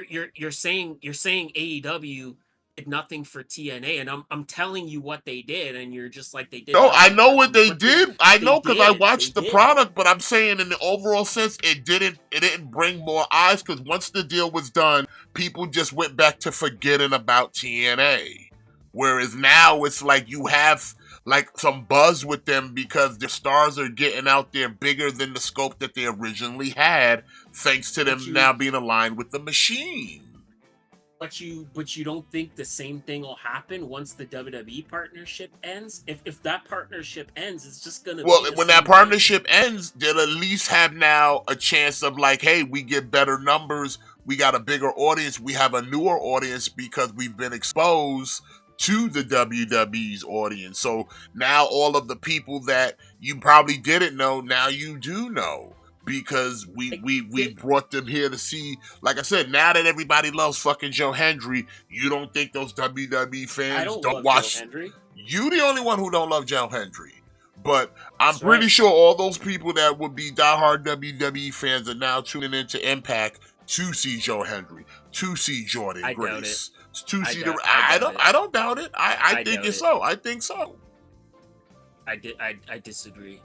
you're saying AEW did nothing for TNA, and I'm telling you what they did, and you're just like they did. No, I know what they did. I know because I watched the product, but I'm saying in the overall sense, it didn't bring more eyes because once the deal was done, people just went back to forgetting about TNA. Whereas now it's like you have like some buzz with them because the stars are getting out there bigger than the scope that they originally had, thanks to them now being aligned with the machine. But you don't think the same thing will happen once the WWE partnership ends? If that partnership ends, it's just gonna when that partnership ends, they'll at least have now a chance of like, hey, we get better numbers, we got a bigger audience, we have a newer audience because we've been exposed to the WWE's audience. So now all of the people that you probably didn't know, now you do know. Because we brought them here to see, like I said, now that everybody loves fucking Joe Hendry, you don't think those WWE I fans don't don't love watch? Joe Hendry. You the only one who don't love Joe Hendry. But I'm That's pretty right. sure all those people that would be diehard WWE fans are now tuning into Impact to see Joe Hendry, to see Jordan I doubt it. Grace, to see the. I doubt it. I don't doubt it. I I think doubt it's it. so. I think so. I disagree.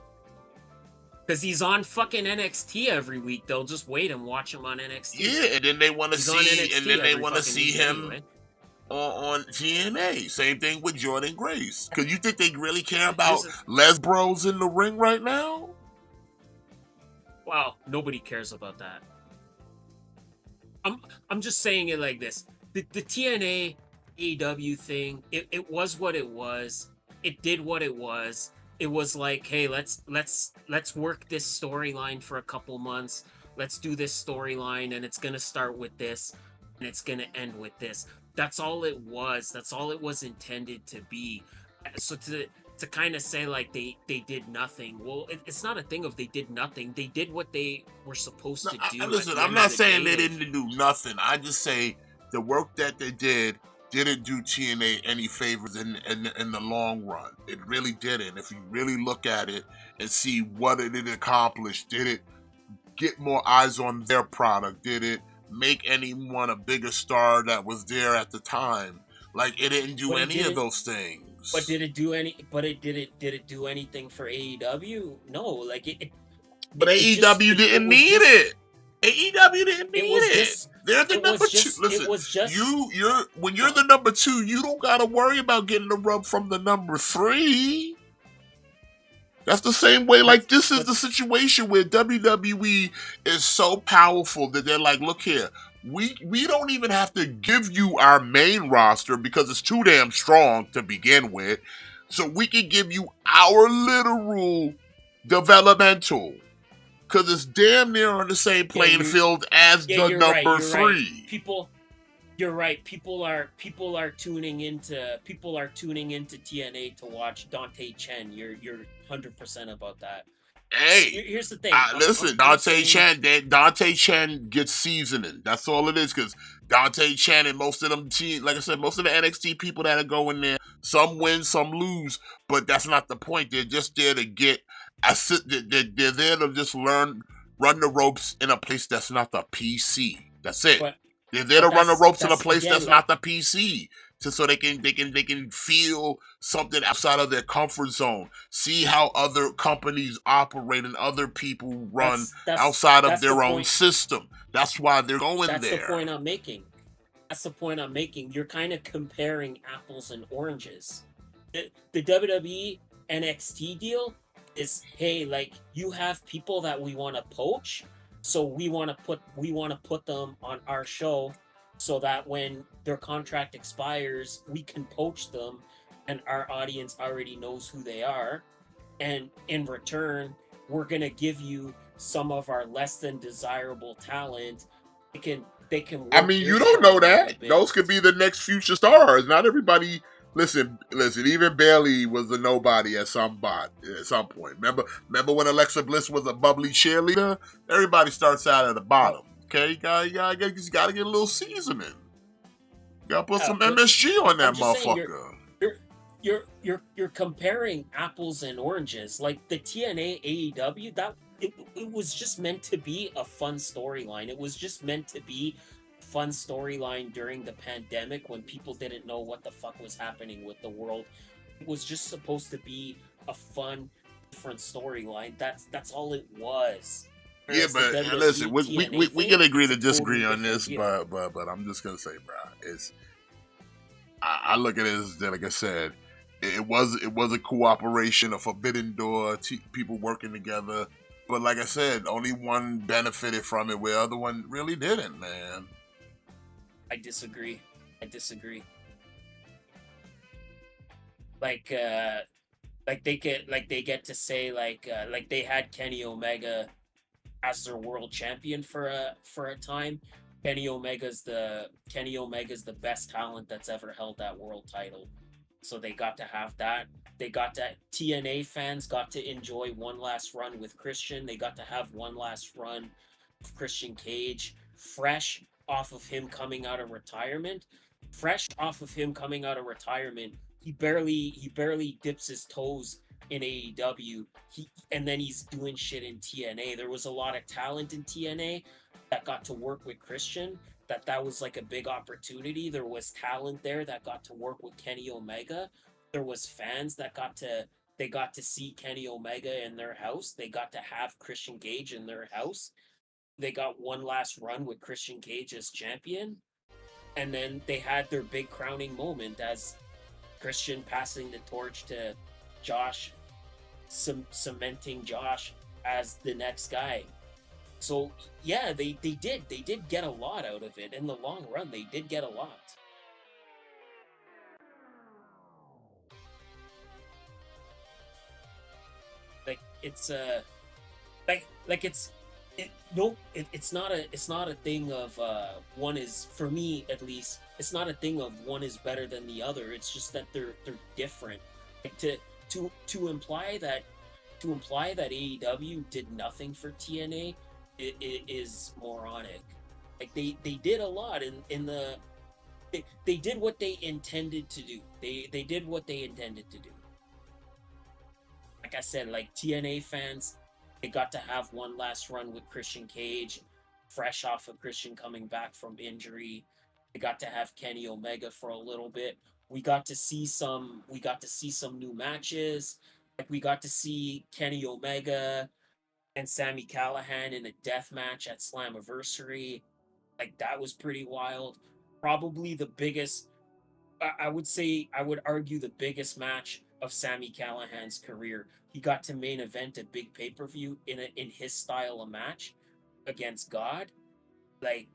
Because he's on fucking NXT every week. They'll just wait and watch him on NXT. Yeah, and then they want to He's on see, NXT and then they every want to fucking see week him anyway. on TNA. Same thing with Jordan Grace. Because you think they really care Here's about Les Bros in the ring right now? Wow, nobody cares about that. I'm just saying it like this. The TNA AEW thing, it was what it was. It did what it was. It was like, hey, let's work this storyline for a couple months. Let's do this storyline, and it's gonna start with this, and it's gonna end with this. That's all it was. That's all it was intended to be. So to kind of say like they did nothing. Well, it's not a thing of they did nothing. They did what they were supposed to do. Listen, I'm not saying they didn't do nothing. I just say the work that they didn't do TNA any favors in the long run. It really didn't. If you really look at it and see what it accomplished, did it get more eyes on their product? Did it make anyone a bigger star that was there at the time? Like, it didn't do any of those things. But did it do any? But did it do anything for AEW? No, like it. But AEW didn't need it. AEW didn't need it. They're the number two. Listen, when you're the number two, you don't gotta worry about getting the rub from the number three. That's the same way. Like, this is the situation where WWE is so powerful that they're like, look here, we don't even have to give you our main roster because it's too damn strong to begin with. So we can give you our literal developmental. Because it's damn near on the same playing field as the number three. Right. You're right. People are tuning into TNA to watch Dante Chen. You're 100% about that. Hey, here's the thing. Listen, Dante Chen gets seasoning. That's all it is. Because Dante Chen and most of them, like I said, most of the NXT people that are going there, some win, some lose, but that's not the point. They're just there to get. They're there to just run the ropes in a place that's not the PC. That's it. They're there to run the ropes in a place that's not the PC, so they can feel something outside of their comfort zone, see how other companies operate and other people run outside of their own system. That's why they're going there. That's the point I'm making. You're kind of comparing apples and oranges. The WWE NXT deal is, hey, like, you have people that we want to poach, so we want to put them on our show so that when their contract expires, we can poach them and our audience already knows who they are, and in return we're going to give you some of our less than desirable talent. They can I mean, you don't know that. Those could be the next future stars. Not everybody. Listen. Even Bailey was a nobody at some point. Remember when Alexa Bliss was a bubbly cheerleader? Everybody starts out at the bottom. Okay, you gotta get a little seasoning. You gotta put some MSG on that motherfucker. You're comparing apples and oranges. Like the TNA AEW, that it was just meant to be a fun storyline. It was just meant to be fun storyline during the pandemic when people didn't know what the fuck was happening with the world. It was just supposed to be a fun, different storyline. That's all it was. Yeah, but listen, we can agree to disagree on this, but I'm just gonna say, bro, I look at it as, like I said, it was a cooperation, a forbidden door, people working together. But like I said, only one benefited from it, where the other one really didn't, man. I disagree. Like they get to say like they had Kenny Omega as their world champion for a time. Kenny Omega's the best talent that's ever held that world title. So they got to have that. They got to TNA fans got to enjoy one last run with Christian. They got to have one last run of Christian Cage, fresh off of him coming out of retirement. Fresh off of him coming out of retirement, he barely dips his toes in AEW. And then he's doing shit in TNA. There was a lot of talent in TNA that got to work with Christian. That was like a big opportunity. There was talent there that got to work with Kenny Omega. There was fans that got to see Kenny Omega in their house. They got to have Christian Cage in their house. They got one last run with Christian Cage as champion. And then they had their big crowning moment as Christian passing the torch to Josh, cementing Josh as the next guy. So yeah, they did get a lot out of it. In the long run, they did get a lot. Like it's like it's it no it, it's not a thing of one is, for me at least, it's not a thing of one is better than the other. It's just that they're different. Like to imply that AEW did nothing for TNA, it is moronic. Like they did a lot in the they did what they intended to do. They did what they intended to do. Like I said, like TNA fans, they got to have one last run with Christian Cage, fresh off of Christian coming back from injury. They got to have Kenny Omega for a little bit. We got to see some new matches. Like we got to see Kenny Omega and Sammy Callahan in a death match at Slammiversary. Like that was pretty wild. Probably the biggest, I would argue the biggest match of Sammy Callahan's career. He got to main event a big pay-per-view in his style of match against God. Like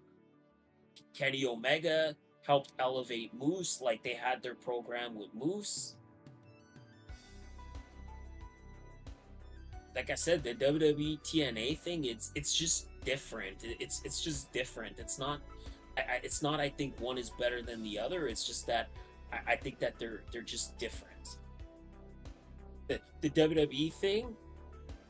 Kenny Omega helped elevate Moose, like they had their program with Moose. Like I said, the WWE TNA thing, it's just different. It's just different. It's not I think one is better than the other. It's just that I think that they're just different. The WWE thing,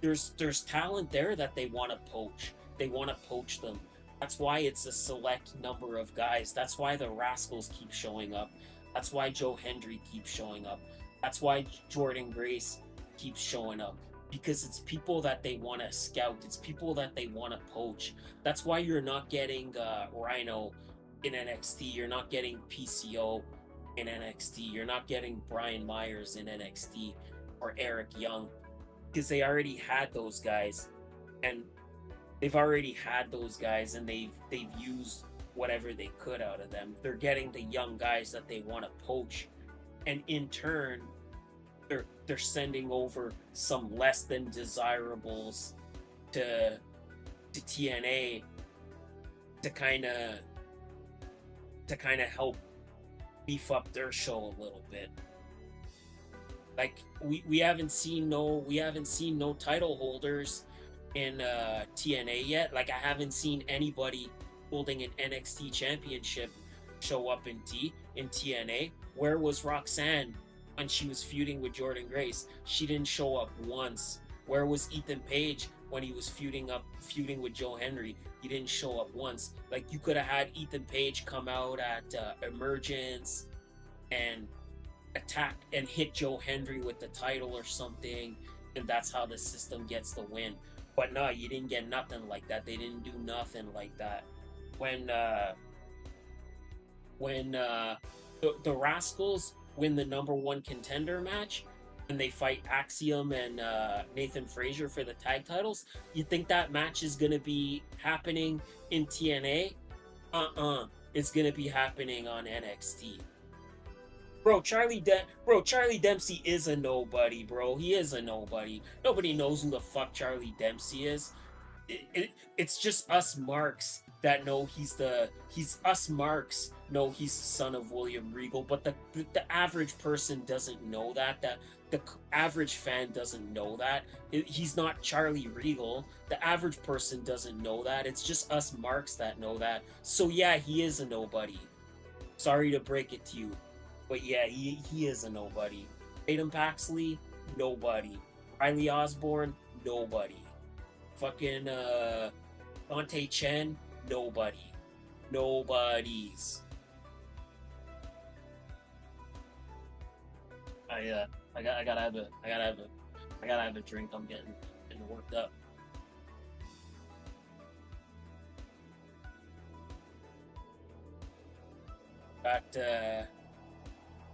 there's talent there that they want to poach. They want to poach them. That's why it's a select number of guys. That's why the Rascals keep showing up. That's why Joe Hendry keeps showing up. That's why Jordan Grace keeps showing up. Because it's people that they want to scout. It's people that they want to poach. That's why you're not getting Rhino in NXT. You're not getting PCO in NXT. You're not getting Brian Myers in NXT or Eric Young, because they already had those guys, and they've used whatever they could out of them. They're getting the young guys that they want to poach, and in turn, they're sending over some less than desirables to TNA to kind of help beef up their show a little bit. Like we haven't seen no title holders in TNA yet. Like I haven't seen anybody holding an NXT championship show up in TNA. Where was Roxanne when she was feuding with Jordan Grace? She didn't show up once. Where was Ethan Page when he was feuding with Joe Hendry? He didn't show up once. Like you could have had Ethan Page come out at Emergence and attack and hit Joe Hendry with the title or something, and that's how the system gets the win. But no, you didn't get nothing like that. They didn't do nothing like that. When the Rascals win the number one contender match and they fight Axiom and Nathan Frazier for the tag titles, you think that match is gonna be happening in TNA? It's gonna be happening on NXT. Bro, Charlie Dempsey is a nobody, bro. He is a nobody. Nobody knows who the fuck Charlie Dempsey is. It's just us marks that know he's the son of William Regal, but the average person doesn't know that. The average fan doesn't know that. He's not Charlie Regal. The average person doesn't know that. It's just us marks that know that. So yeah, he is a nobody. Sorry to break it to you. But yeah, he is a nobody. Tatum Paxley, nobody. Riley Osborne, nobody. Fucking Dante Chen, nobody. Nobodies. I gotta have a drink. I'm getting worked up.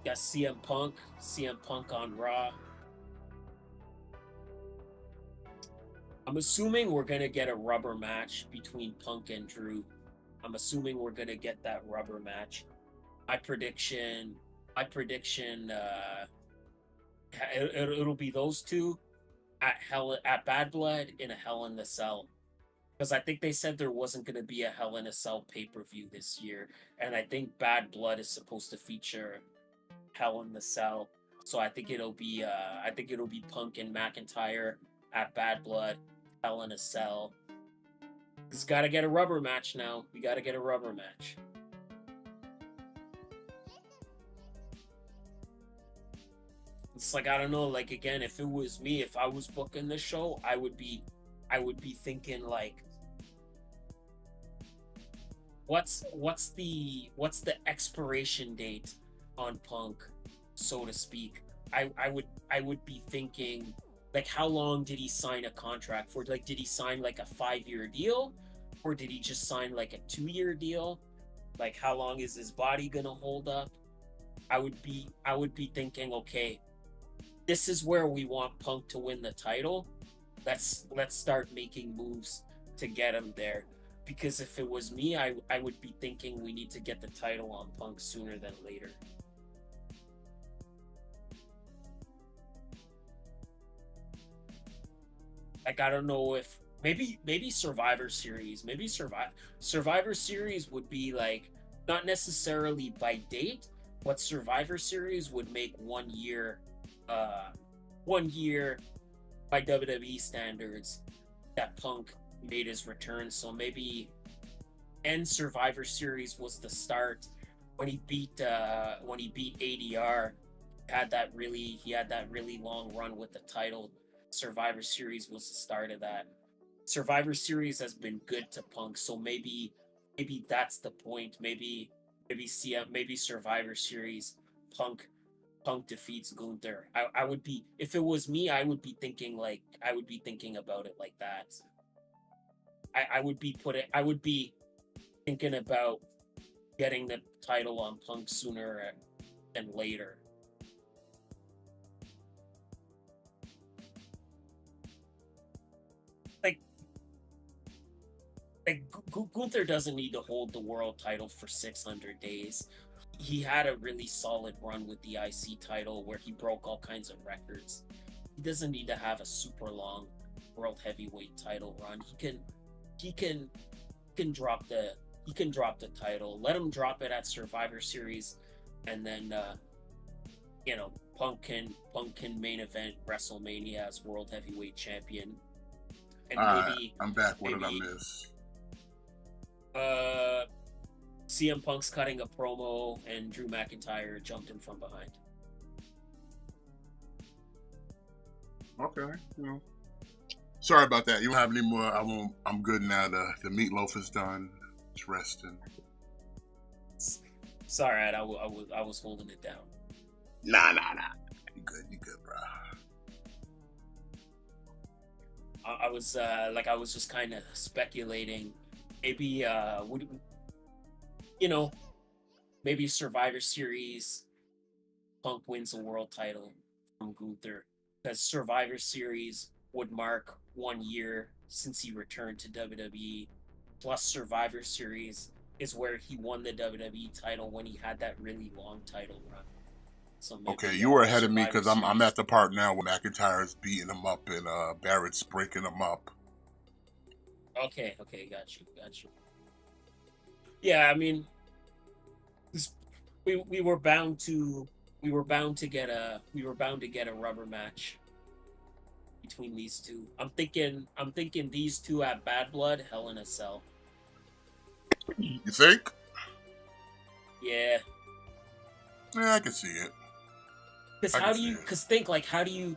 Got CM Punk on Raw. I'm assuming we're gonna get a rubber match between Punk and Drew. I'm assuming we're gonna get that rubber match. My prediction, it'll be those two at Bad Blood in a Hell in a Cell. Because I think they said there wasn't going to be a Hell in a Cell pay-per-view this year, and I think Bad Blood is supposed to feature Hell in the Cell. So I think it'll be Punk and McIntyre at Bad Blood, Hell in a Cell. It's got to get a rubber match now. We got to get a rubber match. It's like, I don't know, like, again, if it was me, if I was booking the show, I would be thinking like, what's the expiration date on Punk, so to speak. I would be thinking, like, how long did he sign a contract for? Like, did he sign like a 5-year deal, or did he just sign like a 2-year deal? Like, how long is his body gonna hold up? I would be thinking, okay, this is where we want Punk to win the title. Let's start making moves to get him there. Because if it was me, I would be thinking we need to get the title on Punk sooner than later. Like, I don't know if maybe Survivor Series, Survivor Series would be like, not necessarily by date, but Survivor Series would make 1 year by WWE standards that Punk made his return. So maybe end Survivor Series was the start when he beat ADR. He had that really long run with the title. Survivor Series was the start of that. Survivor Series has been good to Punk, so maybe that's the point. Maybe Survivor Series, Punk defeats Gunther. I would be, if it was me, I would be thinking about it like that. I would be thinking about getting the title on Punk sooner than later. Like Gunther doesn't need to hold the world title for 600 days. He had a really solid run with the IC title where he broke all kinds of records. He doesn't need to have a super long world heavyweight title run. He can drop the title. Let him drop it at Survivor Series, and then Punk can main event WrestleMania as world heavyweight champion. And I'm back. What did I miss? CM Punk's cutting a promo and Drew McIntyre jumped in from behind. Okay, sorry about that. You don't have any more? I'm good now. The meatloaf is done. It's resting. Sorry, I was holding it down. Nah. You good, bro. I was just kind of speculating. Maybe maybe Survivor Series, Punk wins the world title from Gunther, because Survivor Series would mark 1 year since he returned to WWE. Plus, Survivor Series is where he won the WWE title when he had that really long title run. So maybe, okay, you were ahead of me Survivor because I'm Series. at the part now where McIntyre's beating him up and Barrett's breaking him up. Okay, got you. Yeah, I mean, we were bound to get a rubber match between these two. I'm thinking these two at Bad Blood, Hell in a Cell. You think? Yeah. Yeah, I can see it. Because I how can do see you? it. Because think like how do you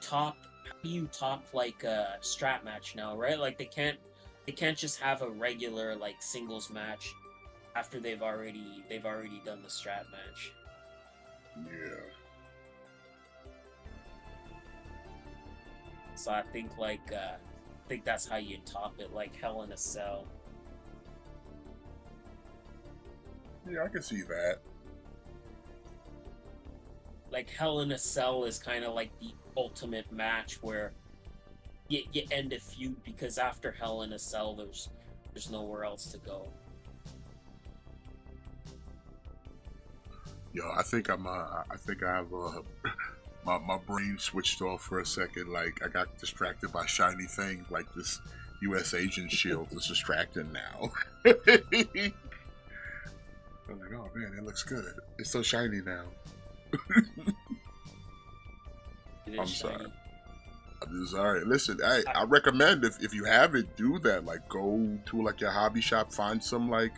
top like a strap match now, right? Like they can't just have a regular like singles match after they've already done the strap match. Yeah. So I think that's how you top it, like Hell in a Cell. Yeah, I can see that. Like Hell in a Cell is kind of like the ultimate match where you end a feud because after Hell in a Cell, there's nowhere else to go. Yo, I think I have my brain switched off for a second. Like I got distracted by shiny things like this U.S. Agent shield is distracting now. I'm like, oh man, it looks good. It's so shiny now. It is I'm shiny. sorry. I'm sorry. Listen, I recommend if you have it, do that. Like go to like your hobby shop, find some like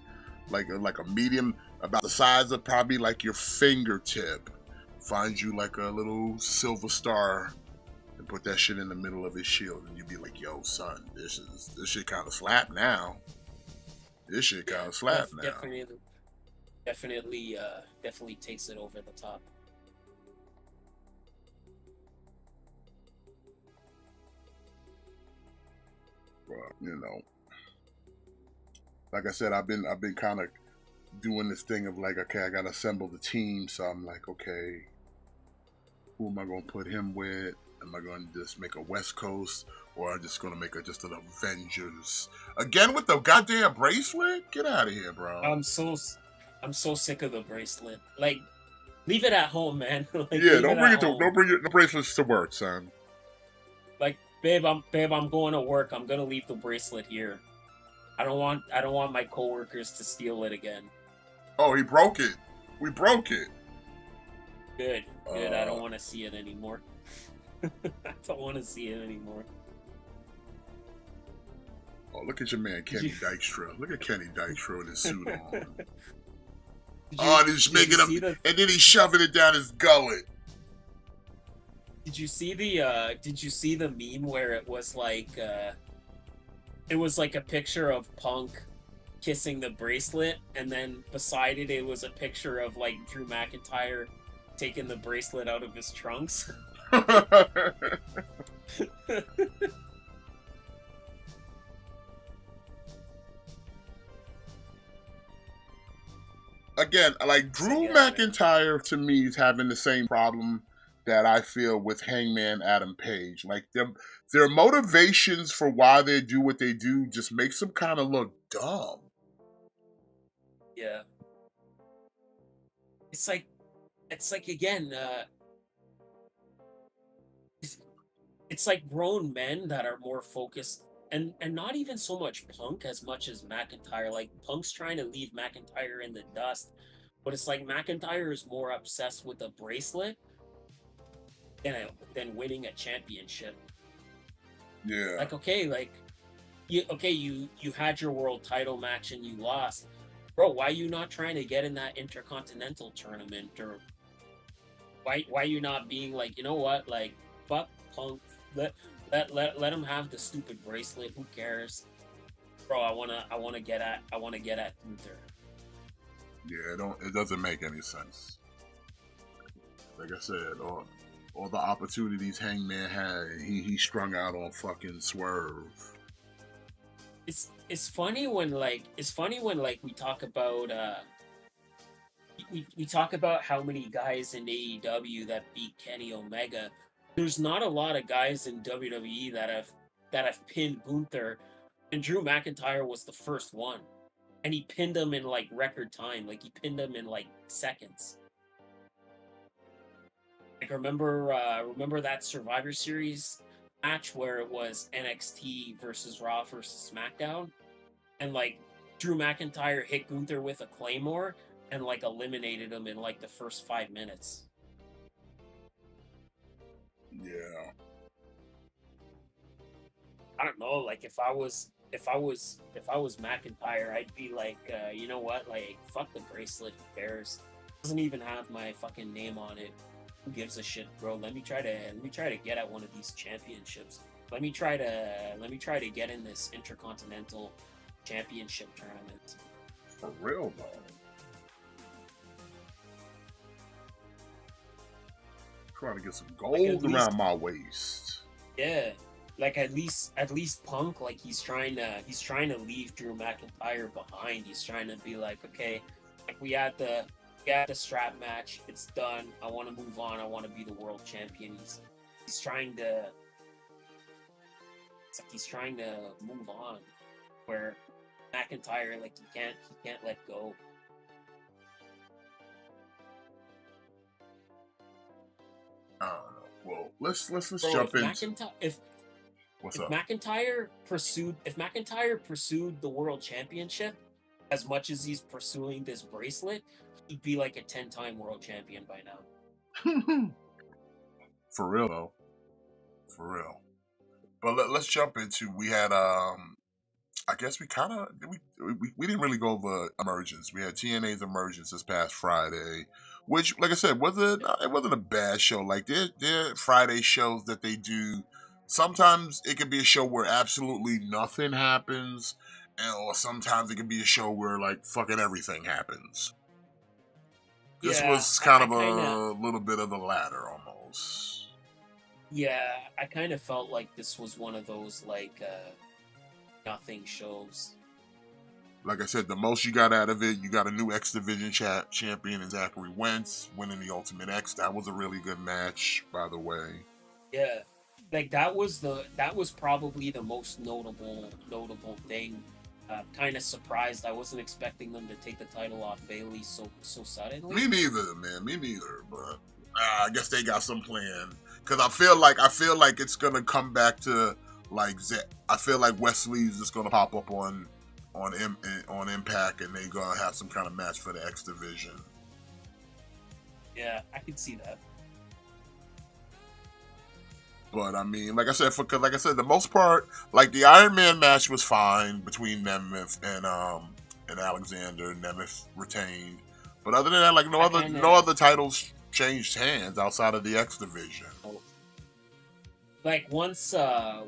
a medium about the size of probably like your fingertip. Find you like a little silver star and put that shit in the middle of his shield, and you'd be like, yo, son, this shit kind of slap now. This shit kind of slap now. Definitely takes it over the top. Well, you know, like I said, I've been kind of doing this thing of like, okay, I gotta assemble the team. So I'm like, okay, who am I gonna put him with? Am I gonna just make a West Coast, or am I just gonna make just an Avengers again with the goddamn bracelet? Get out of here, bro. I'm so sick of the bracelet. Like, leave it at home, man. Like, Yeah, don't bring the bracelets to work, son. Like, babe, I'm going to work. I'm gonna leave the bracelet here. I don't want my coworkers to steal it again. Oh, he broke it. We broke it. Good. I don't want to see it anymore. I don't want to see it anymore. Oh, look at your man, Kenny Dykstra. Look at Kenny Dykstra with his suit on. And he's making him, and then he's shoving it down his gullet. Did you see the meme where it was like a picture of Punk kissing the bracelet, and then beside it was a picture of like Drew McIntyre taking the bracelet out of his trunks? Again, like Drew McIntyre to me is having the same problem that I feel with Hangman Adam Page. Like their motivations for why they do what they do just makes them kind of look dumb. Yeah. It's like again, it's like grown men that are more focused, and not even so much Punk as much as McIntyre. Like, Punk's trying to leave McIntyre in the dust, but it's like McIntyre is more obsessed with a bracelet than winning a championship. Yeah. Like, okay, you had your world title match and you lost. Bro, why are you not trying to get in that Intercontinental tournament? Or why are you not being like, you know what, like, fuck Punk, let him have the stupid bracelet. Who cares, bro? I wanna get at Gunther. Yeah, it doesn't make any sense. Like I said, all the opportunities Hangman had, he strung out on fucking Swerve. It's funny when we talk about we talk about how many guys in AEW that beat Kenny Omega. There's not a lot of guys in WWE that have pinned Gunther, and Drew McIntyre was the first one, and he pinned him in like record time. Like, he pinned him in like seconds. Like, remember that Survivor Series match where it was NXT versus Raw versus SmackDown, and like Drew McIntyre hit Gunther with a Claymore and like eliminated him in like the first 5 minutes. Yeah. I don't know. Like, if I was McIntyre, I'd be like, you know what? Like, fuck the bracelet. Who cares? Doesn't even have my fucking name on it. Who gives a shit, bro? Let me try to get at one of these championships. Let me try to get in this Intercontinental Championship tournament. For real though. Trying to get some gold around my waist. Yeah, like at least Punk, like he's trying to leave Drew McIntyre behind. He's trying to be like, okay, like we had the strap match, it's done. I want to move on. I want to be the world champion. He's trying to. It's like he's trying to move on, where McIntyre, like he can't let go. I don't know. Well, let's Bro, jump in. If McIntyre pursued the world championship as much as he's pursuing this bracelet, he'd be like a 10-time world champion by now. For real though. For real. But let's jump into, we had I guess we kind of we didn't really go over emergence. We had TNA's emergence this past Friday, which, like I said, it wasn't a bad show. Like their Friday shows that they do, sometimes it could be a show where absolutely nothing happens, or sometimes it could be a show where like fucking everything happens. This was kind of a little bit of the latter almost. Yeah, I kind of felt like this was one of those like nothing shows. Like I said, the most you got out of it, you got a new X Division champion in Zachary Wentz winning the Ultimate X. That was a really good match, by the way. Yeah, like that was probably the most notable thing. Kind of surprised. I wasn't expecting them to take the title off Bayley so suddenly. Me neither, man. Me neither. But I guess they got some plan. Because I feel like it's gonna come back to like I feel like Wesley's just gonna pop up on Impact, and they gonna have some kind of match for the X Division. Yeah, I could see that. But I mean, like I said, the most part, like the Iron Man match was fine between Nemeth and Alexander. Nemeth retained, but other than that, like no other titles changed hands outside of the X Division. Like once I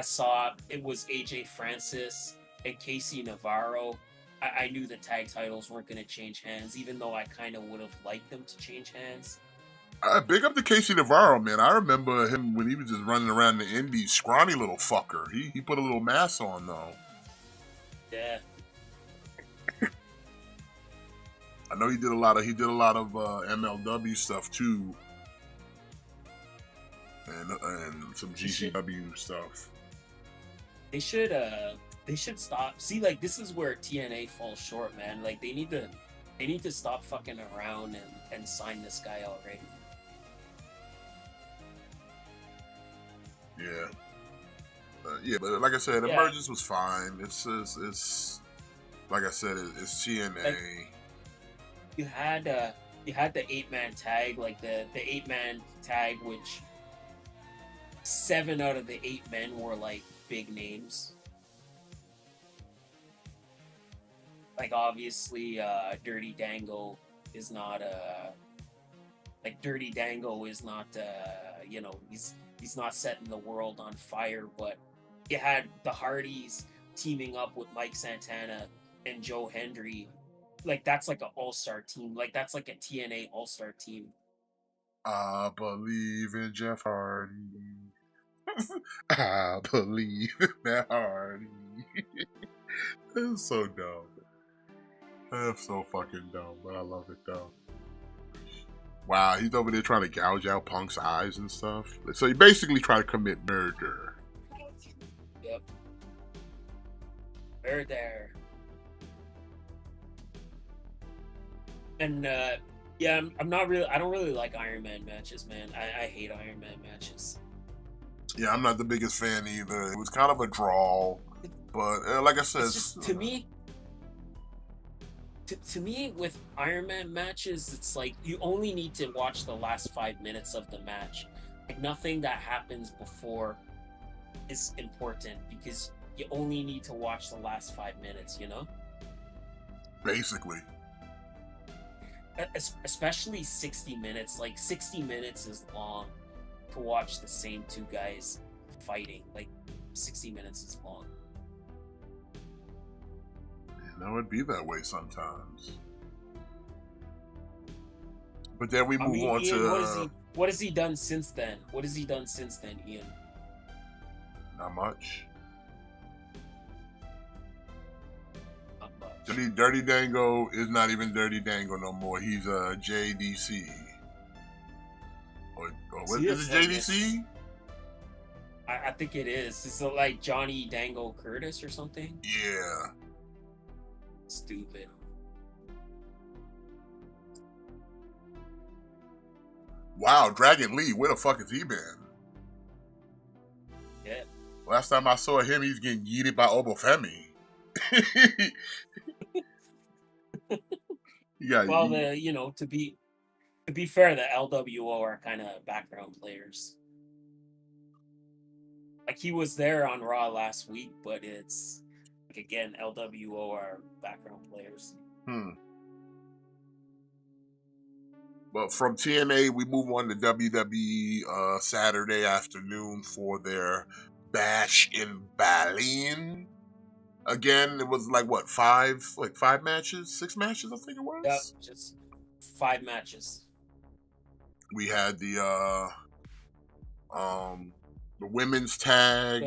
saw it was AJ Francis and Casey Navarro, I knew the tag titles weren't going to change hands, even though I kind of would have liked them to change hands. Big up to Casey Navarro, man. I remember him when he was just running around the indies, scrawny little fucker. He put a little mass on though. Yeah. I know he did a lot of MLW stuff too, and some GCW stuff. They should stop. See, like this is where TNA falls short, man. Like they need to stop fucking around and sign this guy already. Yeah. But like I said, Emergence was fine. It's like I said, it's TNA. Like, you had the 8-man tag, like the 8-man tag, which 7 out of the 8 men were like big names. Like obviously, Dirty Dango is not he's not setting the world on fire, but you had the Hardys teaming up with Mike Santana and Joe Hendry. Like that's like an all-star team. Like that's like a TNA all-star team. I believe in Jeff Hardy. I believe in Matt Hardy. It's so dumb. That's so fucking dumb, but I love it though. Wow, he's over there trying to gouge out Punk's eyes and stuff. So he basically tried to commit murder. Yep. Murder. And yeah, I don't really like Iron Man matches, man. I hate Iron Man matches. Yeah, I'm not the biggest fan either. It was kind of a draw, but like I said, it's just, to me, with Iron Man matches, it's like you only need to watch the last 5 minutes of the match. Like nothing that happens before is important because you only need to watch the last 5 minutes. You know. Basically. especially 60 minutes. Like 60 minutes is long to watch the same two guys fighting. Like 60 minutes is long. You know, it'd be that way sometimes. But then we move on Ian, to what has he done since then? What has he done since then, Ian? not much. Not much. Dirty Dango is not even Dirty Dango no more. He's a JDC. Or what is it, JDC? I think it is. Is it like Johnny Dango Curtis or something? Yeah. Stupid. Wow, Dragon Lee, where the fuck has he been? Yeah. Last time I saw him, he's getting yeeted by Obafemi. Well, to be fair, the LWO are kind of background players. Like he was there on Raw last week, but it's like again, LWO are background players. But from TNA, we move on to WWE Saturday afternoon for their Bash in Berlin. Again, it was like what, five matches, 6 matches, I think it was. Yep, just 5 matches. We had the women's tag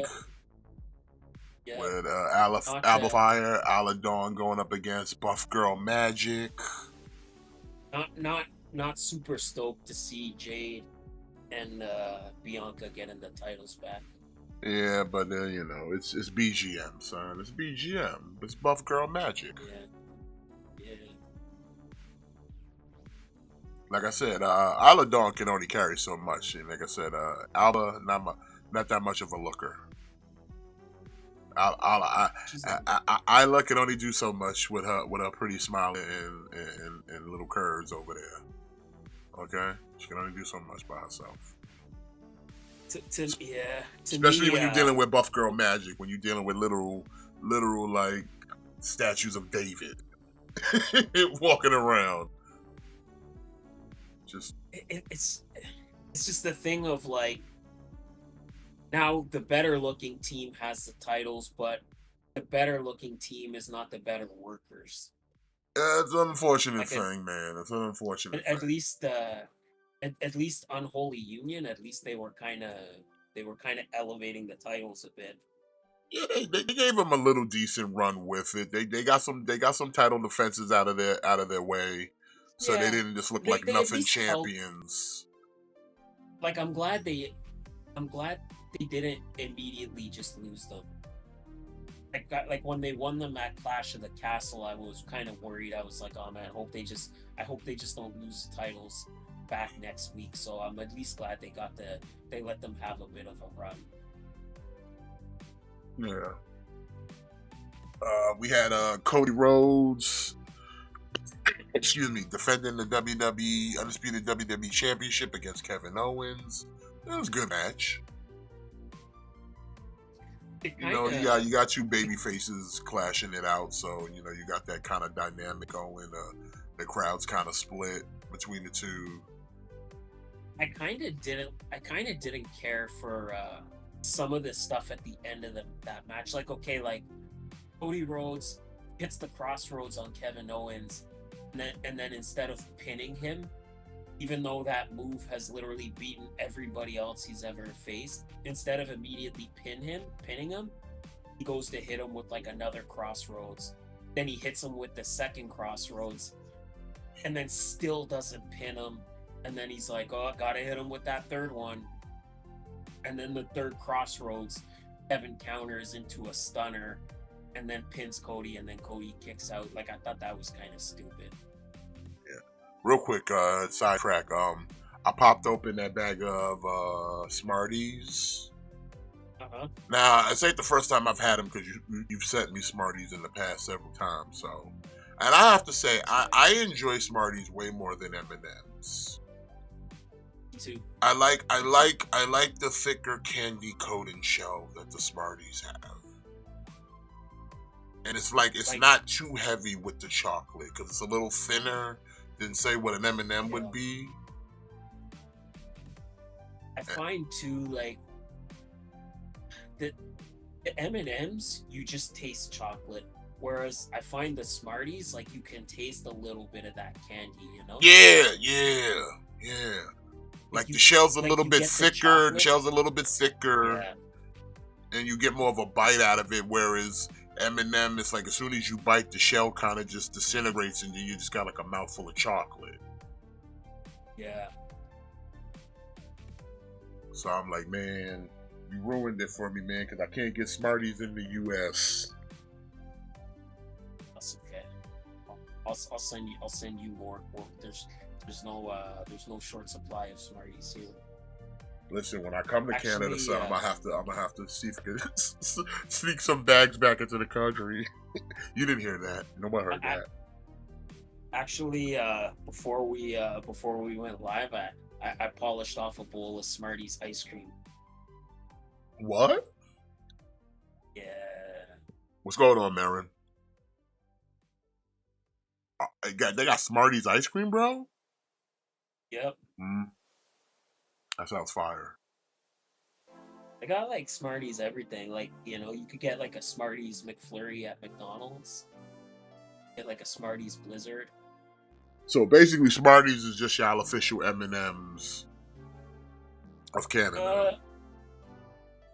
with Alba Fire, Ala Dawn going up against Buff Girl Magic. Not super stoked to see Jade and Bianca getting the titles back. Yeah, but it's BGM, son. It's BGM. It's Buff Girl Magic. Yeah. Like I said, Ala Dawn can only carry so much, and like I said, Alba not that much of a looker. Isla can only do so much with her pretty smile and little curves over there. Okay, she can only do so much by herself. Especially when you're dealing with Buff Girl Magic, when you're dealing with literal like statues of David walking around. It's just the thing of like, now the better looking team has the titles, but the better looking team is not the better workers. It's an unfortunate thing, man. It's an unfortunate thing. At least Unholy Union, at least they were kind of elevating the titles a bit. Yeah, they gave them a little decent run with it. They got some title defenses out of their way, so they didn't just look like nothing champions. Like I'm glad they didn't immediately just lose them. Like when they won them at Clash of the Castle, I was kind of worried. I was like, oh man, I hope they just don't lose the titles back next week. So I'm at least glad they let them have a bit of a run. Yeah. We had Cody Rhodes, defending the undisputed WWE Championship against Kevin Owens. It was a good match. You got two baby faces clashing it out, so you got that kind of dynamic going. The crowd's kind of split between the two. I kind of didn't care for some of the stuff at the end of that match. Like, okay, like Cody Rhodes hits the crossroads on Kevin Owens, and then instead of pinning him, even though that move has literally beaten everybody else he's ever faced, instead of immediately pinning him, he goes to hit him with like another crossroads. Then he hits him with the second crossroads, and then still doesn't pin him. And then he's like, oh, I gotta hit him with that third one. And then the third crossroads, Kevin counters into a stunner and then pins Cody, and then Cody kicks out. Like, I thought that was kind of stupid. Real quick, sidetrack. I popped open that bag of Smarties. Now, this ain't the first time I've had them because you've sent me Smarties in the past several times. So, and I have to say, I enjoy Smarties way more than M&Ms. Me too. I like the thicker candy coating shell that the Smarties have. And it's like not too heavy with the chocolate because it's a little thinner than say what an M&M Yeah. would be. I find too, like, the M&Ms, you just taste chocolate. Whereas I find the Smarties, like, you can taste a little bit of that candy, you know? Yeah. Like you- the shell's a like, little you bit get the thicker. The chocolate. shell's a little bit thicker, Yeah. and you get more of a bite out of it. Whereas M&M, it's like as soon as you bite, the shell kind of just disintegrates, and you just got like a mouthful of chocolate. Yeah. So I'm like, man, you ruined it for me, man, because I can't get Smarties in the U.S. That's okay. I'll send you more. There's no short supply of Smarties here. Listen, when I come to Canada, Actually, son, I'm gonna have to see if I can sneak some bags back into the country. You didn't hear that. Nobody heard that. Actually, before we went live, I polished off a bowl of Smarties ice cream. What? Yeah. What's going on, Marin? They got Smarties ice cream, bro? Yep. That sounds fire. I got like Smarties everything. Like, you know, you could get like a Smarties McFlurry at McDonald's. Get like a Smarties Blizzard. So basically, Smarties is just y'all official M&Ms of Canada.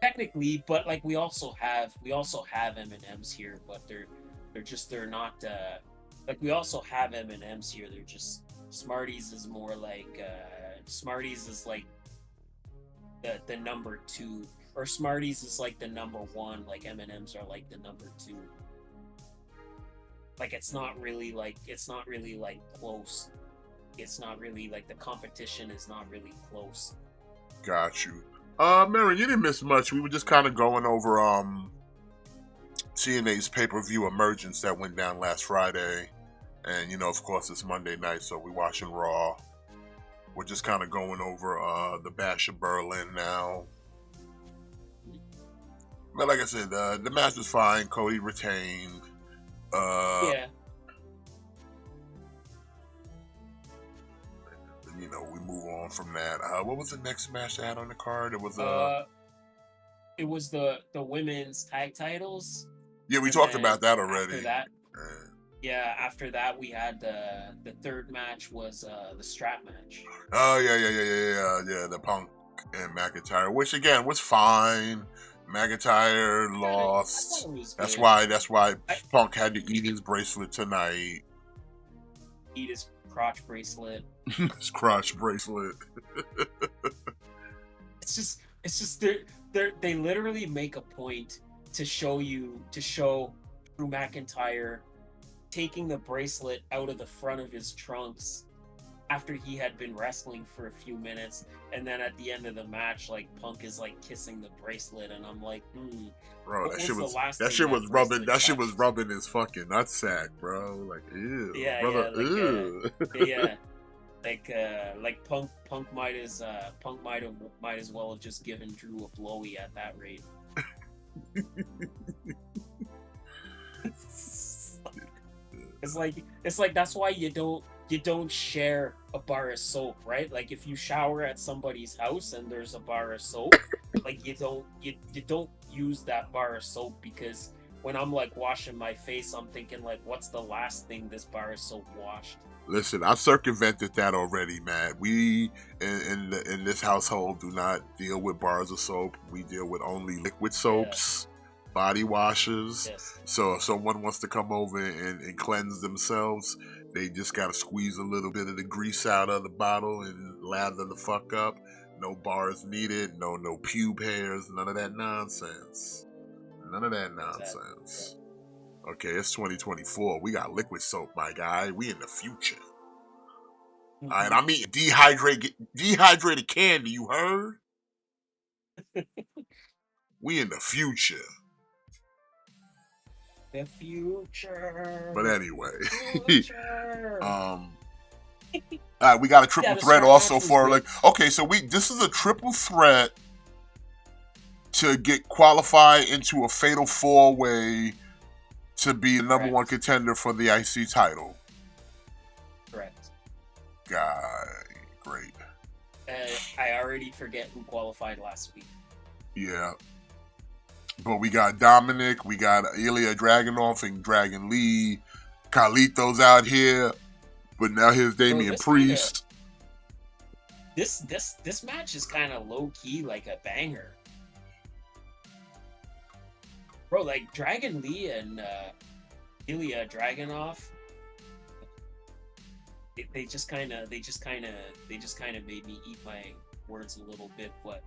Technically, but like we also have M&Ms here, but they're not like we also have M&Ms here. They're just Smarties is more like Smarties is like the number 2, or Smarties is like the number 1. Like M&Ms are like the number 2. Like it's not really like close. It's not really like the competition is not really close. Got you. Marin, you didn't miss much. We were just kind of going over TNA's pay-per-view Emergence that went down last Friday. And, you know, of course, it's Monday night, so we're watching Raw. We're just kind of going over the Bash in Berlin now. But like I said, the match was fine. Cody retained. Yeah. You know, we move on from that. What was the next match they had on the card? It was the women's tag titles. Yeah, we talked about that already. After that we had the third match was the strap match. Oh yeah, the Punk and McIntyre, which again was fine. McIntyre lost. That's why Punk had to eat his bracelet tonight. Eat his crotch bracelet. His crotch bracelet. It's just they literally make a point to show Drew McIntyre taking the bracelet out of the front of his trunks after he had been wrestling for a few minutes, and then at the end of the match, like Punk is like kissing the bracelet, and I'm like, bro, that shit was rubbing his fucking nutsack, bro. Like, ew, yeah, brother, ew. Yeah. Like Punk might as well have just given Drew a blowy at that rate. It's like that's why you don't share a bar of soap, right? Like if you shower at somebody's house and there's a bar of soap, like you don't use that bar of soap, because when I'm like washing my face, I'm thinking like, what's the last thing this bar of soap washed? Listen, I've circumvented that already, Matt. We in this household do not deal with bars of soap. We deal with only liquid soaps, body washes. Yes. So if someone wants to come over and cleanse themselves, they just gotta squeeze a little bit of the grease out of the bottle and lather the fuck up. No bars needed. No pube hairs. None of that nonsense. Exactly. Okay, it's 2024. We got liquid soap, my guy. We in the future. Mm-hmm. All right, I'm eating dehydrated candy. You heard? We in the future. The future. But anyway, Future. all right, we got a triple threat also for good. Okay, so this is a triple threat to get qualified into a fatal 4-way to be the number 1 contender for the IC title. Correct. guy. Great. I already forget who qualified last week. Yeah. But we got Dominic, we got Ilya Dragunov and Dragon Lee. Carlito's out here. But now here's Damian Priest. This match is kind of low key like a banger, bro. Like Dragon Lee and Ilya Dragunov, they just kind of made me eat my words a little bit, but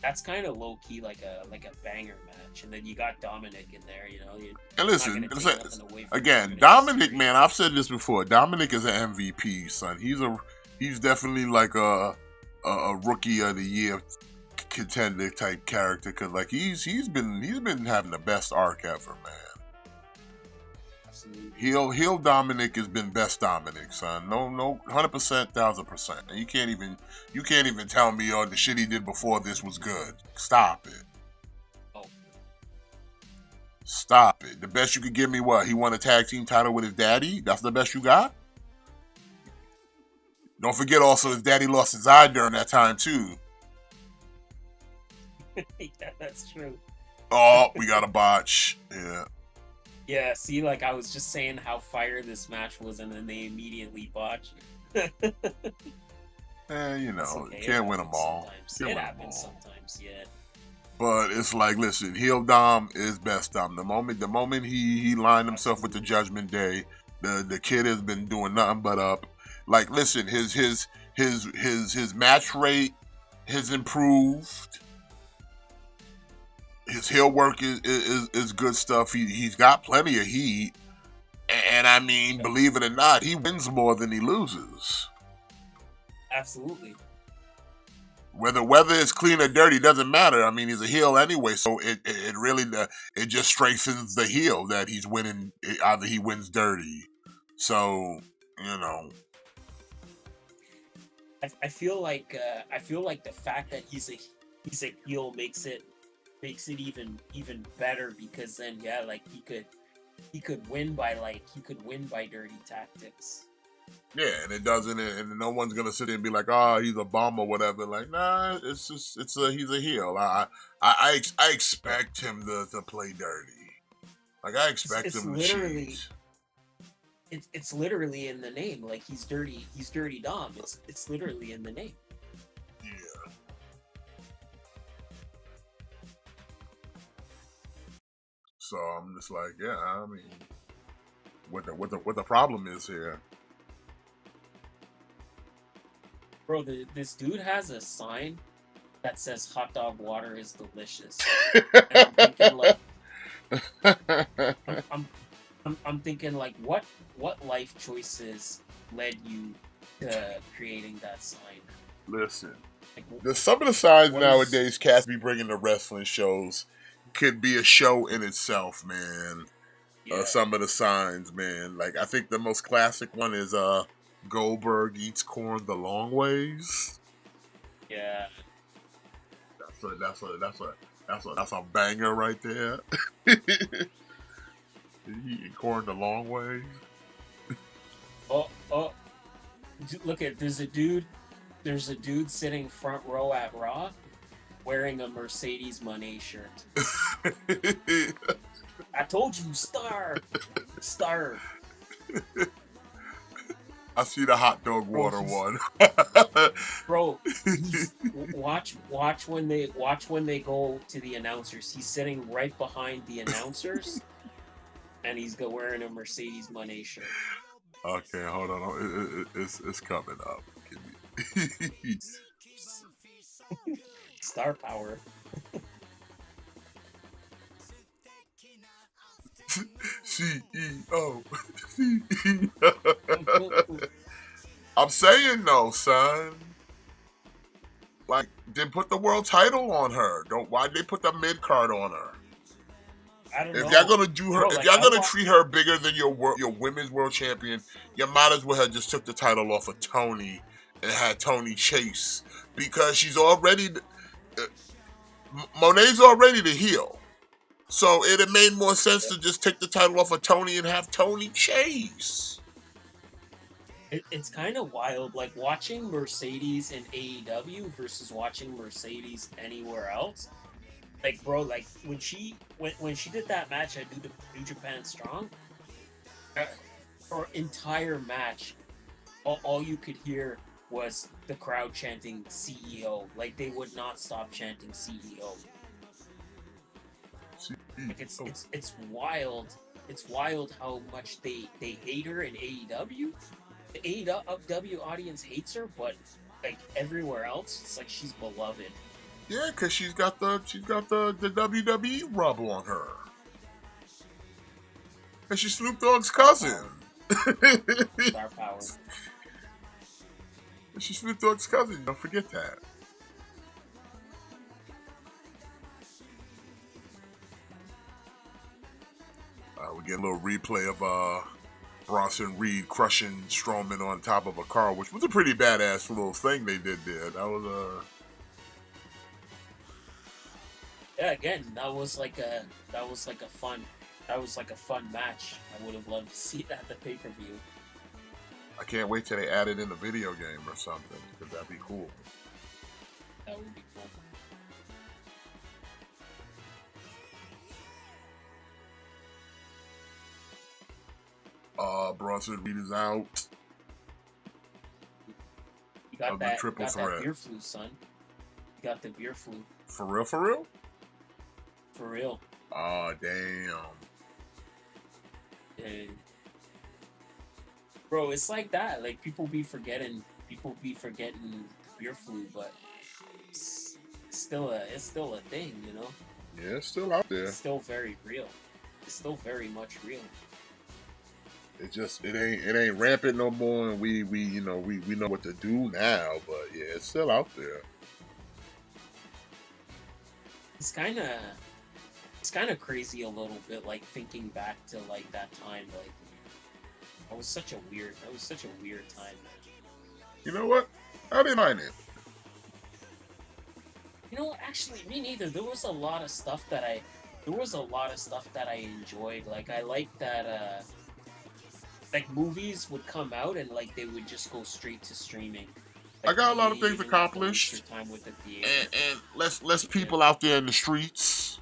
that's kind of low key like a banger match. And then you got Dominic in there, you know. And listen, again, Dominic, man, I've said this before. Dominic is an MVP, son. He's definitely like a rookie of the year contender type character, because like he's been having the best arc ever, man. Absolutely. Heel Dominic has been best Dominic, son. No, 100%, 1000%. And you can't even tell me, the shit he did before this was good. Stop it. Oh. Stop it. The best you could give me, what? He won a tag team title with his daddy? That's the best you got? Don't forget also his daddy lost his eye during that time too. Yeah, that's true. Oh, we got a botch. Yeah. Yeah, see, like I was just saying how fire this match was, and then they immediately botched. You know, okay. You can't win them all. It happens sometimes, yeah. But it's like, listen, heel Dom is best Dom. The moment he lined himself with the Judgment Day, the kid has been doing nothing but up. Like, listen, his match rate has improved. His heel work is good stuff. He's got plenty of heat, and I mean, believe it or not, he wins more than he loses. Absolutely. Whether it's clean or dirty doesn't matter. I mean, he's a heel anyway, so it really it just strengthens the heel that he's winning. Either he wins dirty, so you know. I feel like the fact that he's a heel makes it even better, because then like he could win by dirty tactics. Yeah, and it doesn't, and no one's gonna sit there and be like, "Oh, he's a bum" or whatever. Like, nah, he's a heel. I expect him to play dirty. Like, I expect him to cheat. It's literally in the name. Like, he's dirty Dom. It's literally in the name. Yeah. So I'm just like, yeah. I mean, what the problem is here? Bro, this dude has a sign that says "hot dog water is delicious." And I'm thinking like, I'm thinking like, what life choices led you to creating that sign? Listen, some of the signs nowadays cats be bringing to wrestling shows could be a show in itself, man. Yeah. Some of the signs, man. Like, I think the most classic one is Goldberg eats corn the long ways. Yeah. That's a banger right there. Eating corn the long way. Oh! Look at there's a dude sitting front row at Raw, wearing a Mercedes Money shirt. I told you, star. I see the hot dog water one. Bro, watch when they go to the announcers. He's sitting right behind the announcers, and he's wearing a Mercedes Money shirt. Okay, hold on. It's coming up. Star power. CEO. I'm saying though, son. Like, then put the world title on her. Why'd they put the mid card on her? I don't know. If y'all gonna do her, if y'all gonna treat her bigger than your women's world champion, you might as well have just took the title off of Tony and had Tony chase, because she's already Monet's already the heel. So it'd have made more sense to just take the title off of Tony and have Tony chase. It's kind of wild, like watching Mercedes in AEW versus watching Mercedes anywhere else. Like, bro, like when she did that match at New Japan Strong, uh, her entire match, all you could hear was the crowd chanting CEO. Like they would not stop chanting CEO. Like it's wild. It's wild how much they hate her in AEW. The AEW audience hates her, but like everywhere else, it's like she's beloved. Yeah, because she's got the WWE rub on her. And she's Snoop Dogg's cousin. Star power. She's Snoop Dogg's cousin. Don't forget that. We get a little replay of Bronson Reed crushing Strowman on top of a car, which was a pretty badass little thing they did there. That was Yeah, again, that was like a fun match. I would have loved to see that at the pay-per-view. I can't wait till they add it in the video game or something, because that'd be cool. That would be cool. Bronson Reed is out. You got the that triple threat. beer flu, son. You got the beer flu. For real, for real? For real. Oh, damn. Yeah. Bro, it's like that. Like people be forgetting beer flu, but it's still a thing, you know? Yeah, it's still out there. It's still very real. It's still very much real. It ain't rampant no more, and we know what to do now, but yeah, it's still out there. It's kind of crazy a little bit, like thinking back to like that time. Like that was such a weird time, man. You know what? I didn't mind it. You know what? Actually, me neither. There was a lot of stuff that I enjoyed. Like I liked that. Like movies would come out and like they would just go straight to streaming. Like, I got a lot of things accomplished, time with the and less people out there in the streets.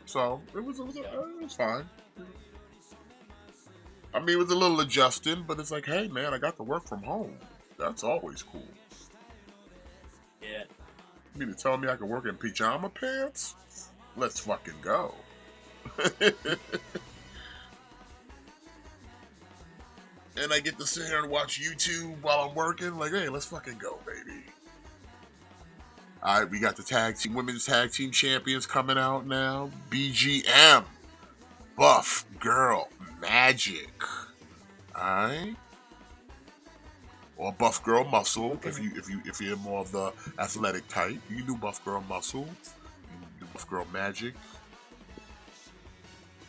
So it was fine. I mean, it was a little adjusting, but it's like, hey man, I got to work from home. That's always cool. Yeah. You mean to tell me I can work in pajama pants? Let's fucking go. And I get to sit here and watch YouTube while I'm working. Like, hey, let's fucking go, baby. All right, we got the women's tag team champions coming out now. BGM, Buff Girl Magic. All right, or Buff Girl Muscle. If you're more of the athletic type, you can do Buff Girl Muscle. You can do Buff Girl Magic.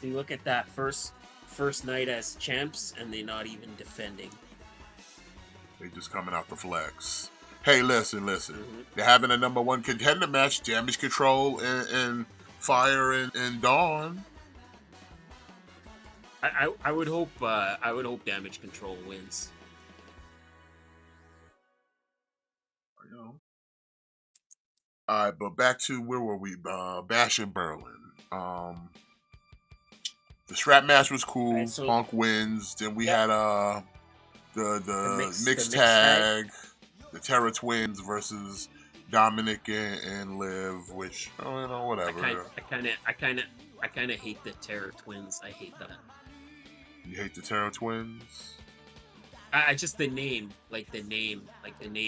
You look at that first night as champs, and they're not even defending. They just coming out to flex. Hey, listen. Mm-hmm. They're having a number one contender match: Damage Control and Fire and Dawn. I would hope Damage Control wins. You know. All right, but back to where were we? Bash in Berlin. The strap match was cool. Right, so, Punk wins. Then we had the mixed tag, the Terra Twins versus Dominic and Liv, which whatever. I kind of hate the Terra Twins. I hate that. You hate the Terra Twins? I just the name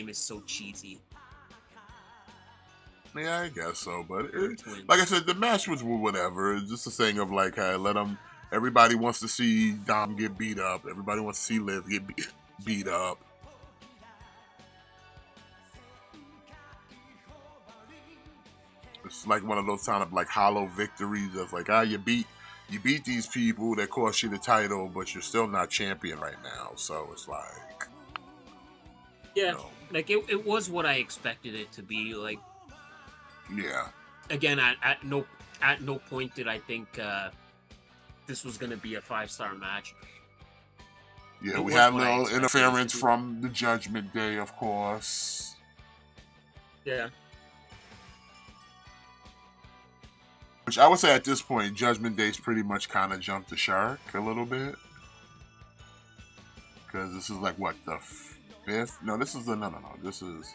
is so cheesy. Yeah, I guess so, but like I said, the match was whatever. It's just a thing of like, hey, let them. Everybody wants to see Dom get beat up. Everybody wants to see Liv get beat up. It's like one of those kind of like hollow victories of like, you beat these people that cost you the title, but you're still not champion right now. So it's like, yeah, like it was what I expected it to be. Like, yeah. Again, at no point did I think this was going to be a 5-star match. Yeah, It we was had a what I little expected it to interference be. from the Judgment Day, of course. Yeah. Which I would say at this point, Judgment Day's pretty much kind of jumped the shark a little bit. Because this is like, what, the fifth? No, this is the, no. This is,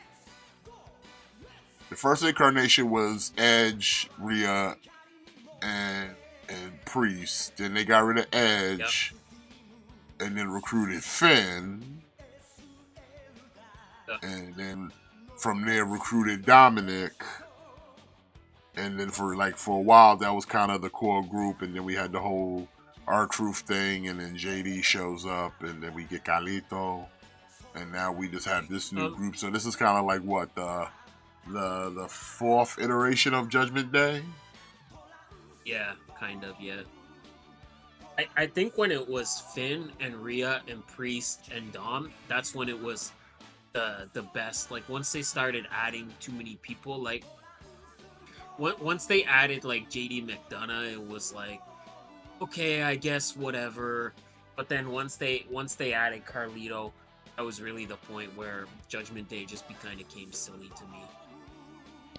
the first incarnation was Edge, Rhea, and Priest. Then they got rid of Edge. Yep. And then recruited Finn. Yep. And then from there recruited Dominic. And then for a while, that was kind of the core group. And then we had the whole R-Truth thing. And then JD shows up. And then we get Carlito. And now we just have this new group. So this is kind of like what, the fourth iteration of Judgment Day? Yeah, kind of, yeah. I think when it was Finn and Rhea and Priest and Dom, that's when it was the best. Like, once they started adding too many people, like, once they added, like, JD McDonough, it was like, okay, I guess, whatever. But then once they added Carlito, that was really the point where Judgment Day just kind of came silly to me.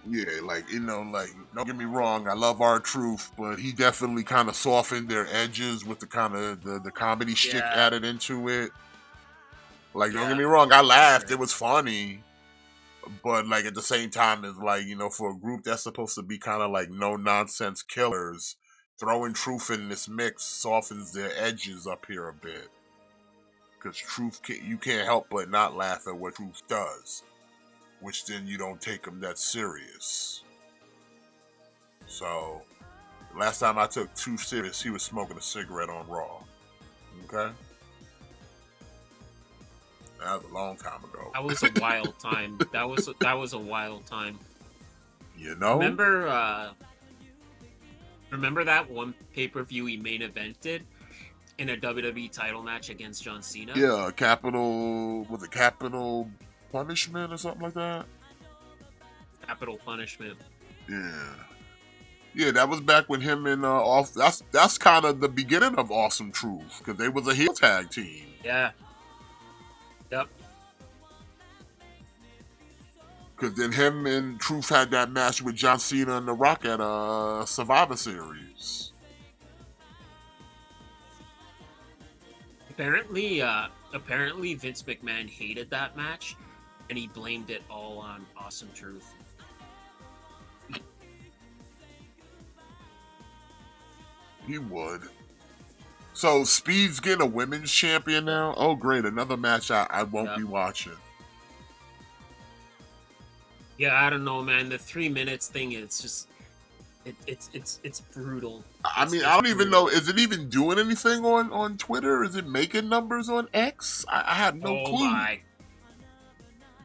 Yeah, like, you know, like, don't get me wrong, I love R-Truth, but he definitely kind of softened their edges with the kind of the comedy shtick added into it. Like, don't get me wrong, I laughed, it was funny, but, like, at the same time, it's like, you know, for a group that's supposed to be kind of like no-nonsense killers, throwing Truth in this mix softens their edges up here a bit. Because Truth, you can't help but not laugh at what Truth does. Which then you don't take him that serious. So, last time I took Truth serious, he was smoking a cigarette on Raw. Okay? That was a long time ago. That was a wild time. That was a wild time. You know? Remember that one pay-per-view he main evented in a WWE title match against John Cena? Yeah, Capital Punishment or something like that? Capital Punishment. Yeah, that was back when him and that's kind of the beginning of Awesome Truth, because they was a heel tag team. Yeah. Yep. Because then him and Truth had that match with John Cena and The Rock at Survivor Series. Apparently Vince McMahon hated that match, and he blamed it all on Awesome Truth. He would. So Speed's getting a women's champion now? Oh great, another match I won't be watching. Yeah, I don't know, man. The 3 minutes thing, it's just it's brutal. I mean, I don't even know. Is it even doing anything on Twitter? Is it making numbers on X? I have no clue. My.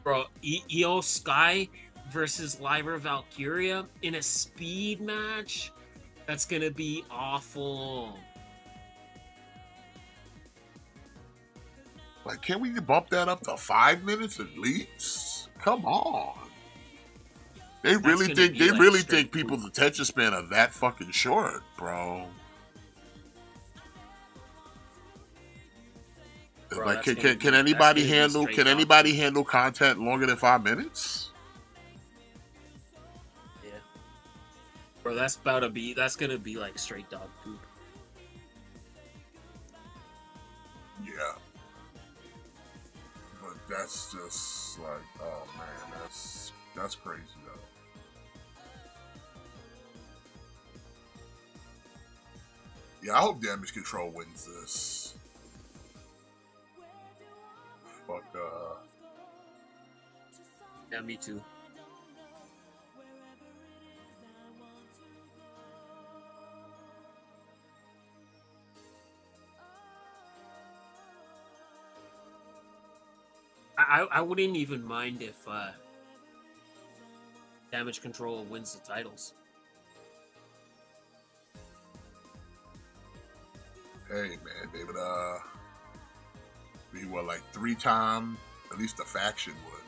Bro, Io Sky versus Lyra Valkyria in a speed match? That's gonna be awful. Like, can we bump that up to 5 minutes at least? Come on. They really think people's attention span are that fucking short, bro. Like, can anybody handle content longer than 5 minutes? Yeah, bro, that's gonna be like straight dog poop. Yeah, but that's just like, oh man, that's crazy though. Yeah, I hope Damage Control wins this. Fuck, Yeah, me too. I wouldn't even mind if Damage Control wins the titles. Hey man, they would be what, like 3-time, at least the faction would be.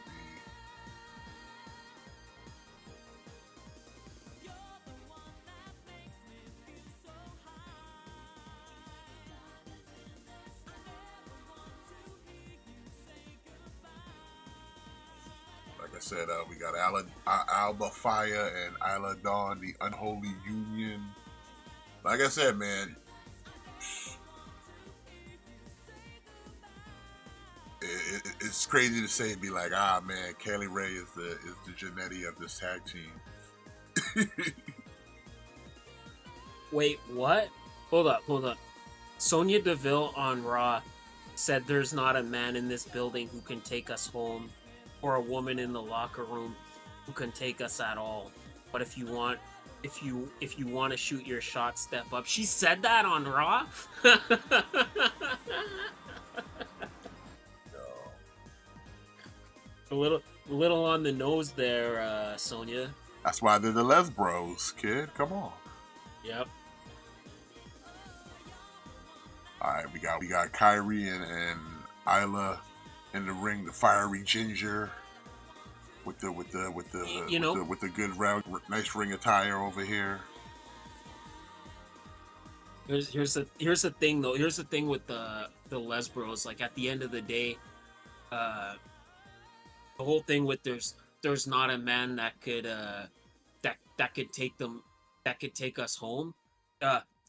I said, we got Alba Fire and Isla Dawn, the Unholy Union. Like I said, man, it's crazy to say, be like, man, Kaylee Ray is the Janetti of this tag team. Wait, what? Hold up. Sonya Deville on Raw said there's not a man in this building who can take us home, or a woman in the locker room who can take us at all. But if you want to shoot your shot, step up. She said that on Raw? A little on the nose there, Sonya. That's why they're the Les Bros, kid. Come on. Yep. All right, we got Kyrie and Isla in the ring, the fiery ginger with the good round, nice ring attire over here. Here's the thing though. Here's the thing with the Les Bros. Like at the end of the day, the whole thing with there's not a man that could take us home.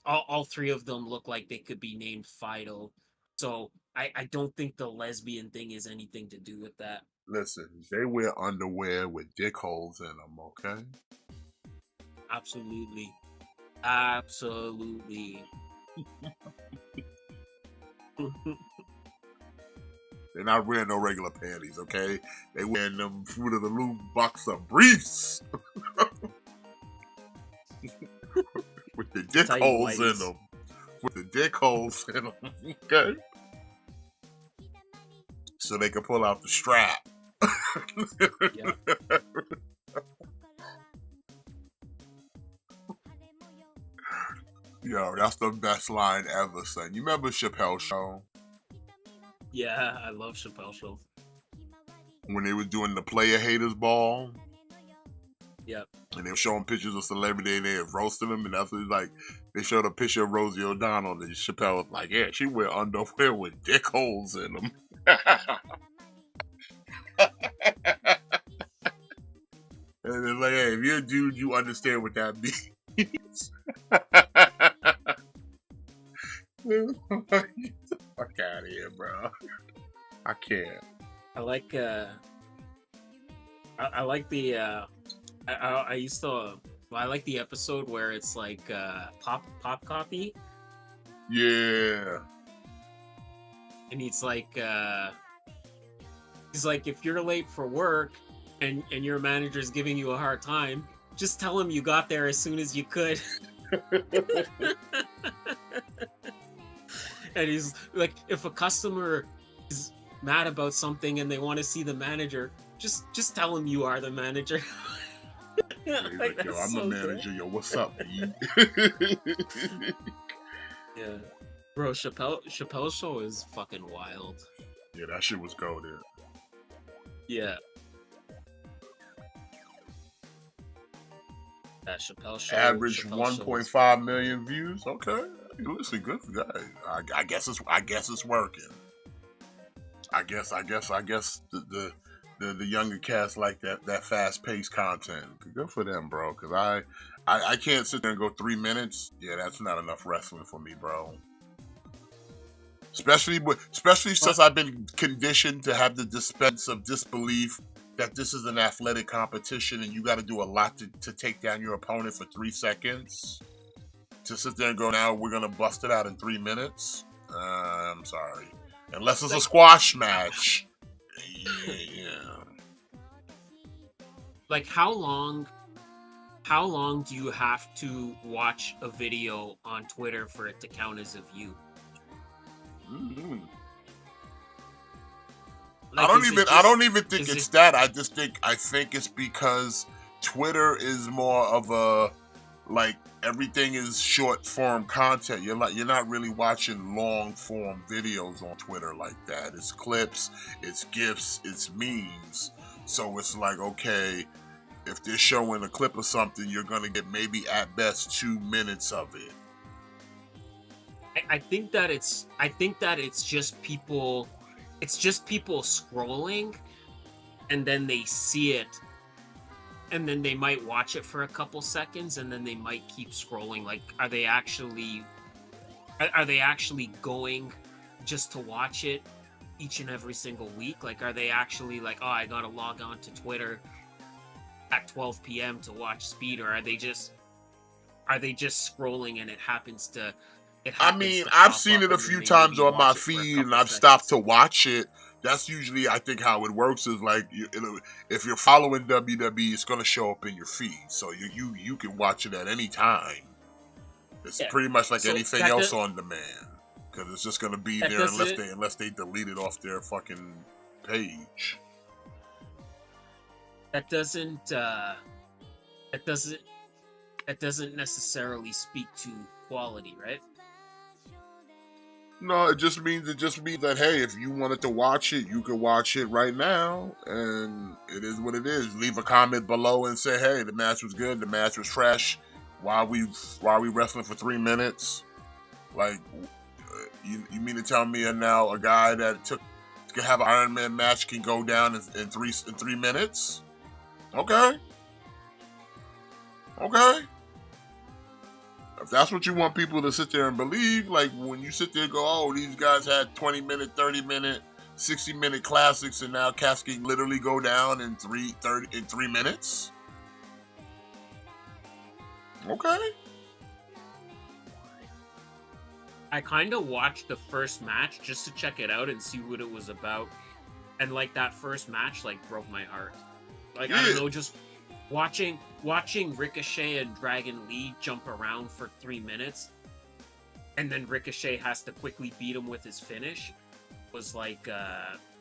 All three of them look like they could be named Fido. So I don't think the lesbian thing is anything to do with that. Listen, they wear underwear with dick holes in them, okay? Absolutely. They're not wearing no regular panties, okay? They wearing them Fruit of the Loom boxer briefs. With the dick holes in them. With the dick holes in them, okay? So they can pull out the strap. Yeah. Yo, that's the best line ever, son. You remember Chappelle's Show? Yeah, I love Chappelle's Show. When they were doing the Player Haters Ball? Yep. And they were showing pictures of celebrity and they were roasting them, and that's like they showed a picture of Rosie O'Donnell and Chappelle was like, yeah, she wear underwear with dick holes in them. And they're like, hey, if you're a dude, you understand what that means. Get the fuck out of here, bro. I can't. I like the I like the episode where it's like pop copy. Yeah. And he's like if you're late for work and your manager's giving you a hard time, just tell him you got there as soon as you could. And he's like, if a customer is mad about something and they want to see the manager, just tell him you are the manager. Like, yo, I'm the manager. Good. Yo, what's up, B? Yeah. Bro, Chappelle's Show is fucking wild. Yeah, that shit was goated. Yeah. That Chappelle Show. Average 1.5 million views. Okay. Listen, good for that. I guess it's working. I guess the younger cast like that fast paced content. Good for them, bro. Cause I can't sit there and go 3 minutes. Yeah, that's not enough wrestling for me, bro. Especially since I've been conditioned to have the dispense of disbelief that this is an athletic competition and you got to do a lot to take down your opponent for 3 seconds. To sit there and go, now we're gonna bust it out in 3 minutes. I'm sorry, unless it's a squash match. Yeah. Like how long do you have to watch a video on Twitter for it to count as a view? Mm-hmm. Like, I don't even think it's that. I think it's because Twitter is more of a like everything is short form content. You're not really watching long form videos on Twitter like that. It's clips, it's GIFs, it's memes. So it's like, okay, if they're showing a clip of something, you're gonna get maybe at best 2 minutes of it. I think that it's just people scrolling and then they see it, and then they might watch it for a couple seconds, and then they might keep scrolling. Like, are they actually going just to watch it each and every single week? Like, are they actually like, oh, I gotta log on to Twitter at 12 p.m. to watch Speed, or are they just scrolling and it happens to I mean, to I've pop seen up it a and then few they times maybe on my watch it for a feed, and couple I've stopped to seconds? watch it. That's usually, I think, how it works. Is like, if you're following WWE, it's gonna show up in your feed, so you can watch it at any time. It's Yeah. pretty much like So anything else on demand, because it's just gonna be that there doesn't unless they delete it off their fucking page. that doesn't uh, that doesn't that doesn't necessarily speak to quality, right? No, it just means that, hey, if you wanted to watch it, you can watch it right now, and it is what it is. Leave a comment below and say, hey, the match was good, the match was fresh. Why we wrestling for 3 minutes? Like, you mean to tell me now a guy that can have an Iron Man match can go down in 3 minutes? Okay. If that's what you want people to sit there and believe, like when you sit there and go, oh, these guys had 20-minute, 30-minute, 60-minute classics, and now cats can literally go down in 3 minutes. Okay. I kind of watched the first match just to check it out and see what it was about, and like that first match like broke my heart. Like, I don't know, just watching Ricochet and Dragon Lee jump around for 3 minutes, and then Ricochet has to quickly beat him with his finish, was like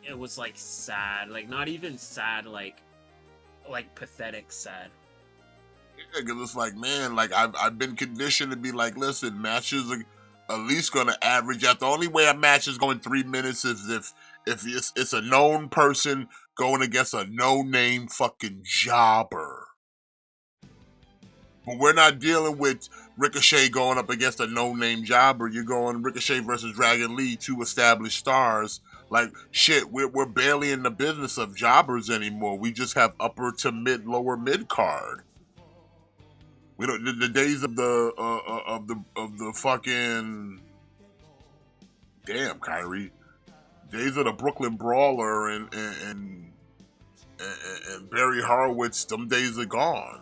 it was like sad. Like, not even sad, like pathetic sad. Yeah, because it's like, man, like I've been conditioned to be like, listen, matches are at least going to average out. The only way a match is going 3 minutes is if it's a known person going against a no-name fucking jobber. But we're not dealing with Ricochet going up against a no-name jobber. You're going Ricochet versus Dragon Lee, 2 established stars. Like, shit, we're barely in the business of jobbers anymore. We just have upper to lower mid card. We don't. The days of the fucking damn Kyrie. Days of the Brooklyn Brawler and Barry Horowitz. Them days are gone.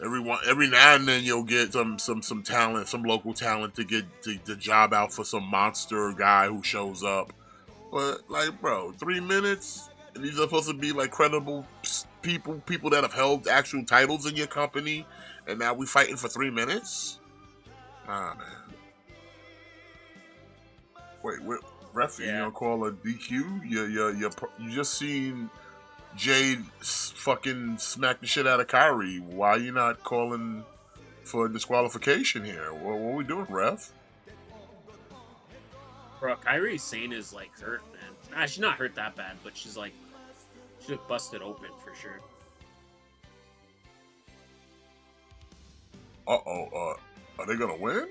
Every now and then you'll get some talent, some local talent to get the job out for some monster guy who shows up. But like, bro, 3 minutes, and these are supposed to be like credible people that have held actual titles in your company, and now we fighting for 3 minutes? Ah, man. Wait, ref, you gonna call a DQ? You just seen Jade fucking smack the shit out of Kyrie. Why are you not calling for disqualification here? What are we doing, ref? Bro, Kairi Sane is like hurt, man. Nah, she's not hurt that bad, but she's like, she looked busted open for sure. Are they gonna win?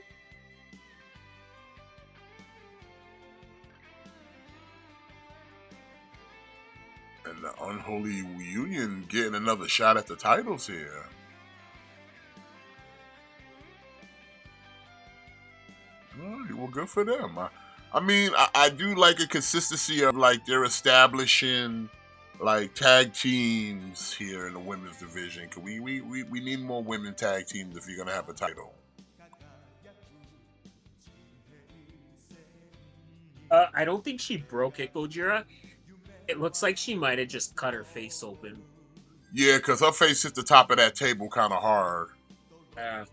And the Unholy Union getting another shot at the titles here. Alright, well, good for them. I mean, I do like a consistency of like they're establishing like tag teams here in the women's division. Cause we need more women tag teams if you're gonna have a title. I don't think she broke it, Gojira. It looks like she might have just cut her face open. Yeah, because her face hit the top of that table kind of hard. Her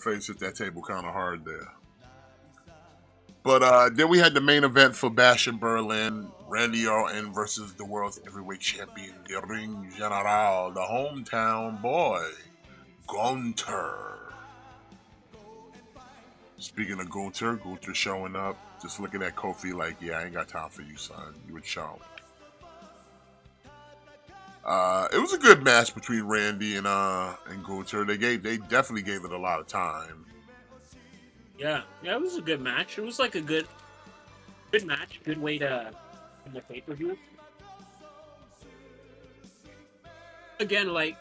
face hit that table kind of hard there. But then we had the main event for Bash in Berlin. Randy Orton versus the World's Heavyweight Champion, the Ring General, the hometown boy, Gunther. Speaking of Gunther showing up, just looking at Kofi like, yeah, I ain't got time for you, son. You would show. It was a good match between Randy and Gunther. They definitely gave it a lot of time. Yeah, it was a good match. It was like a good Good match. Good way to in the pay-per-view. Again, like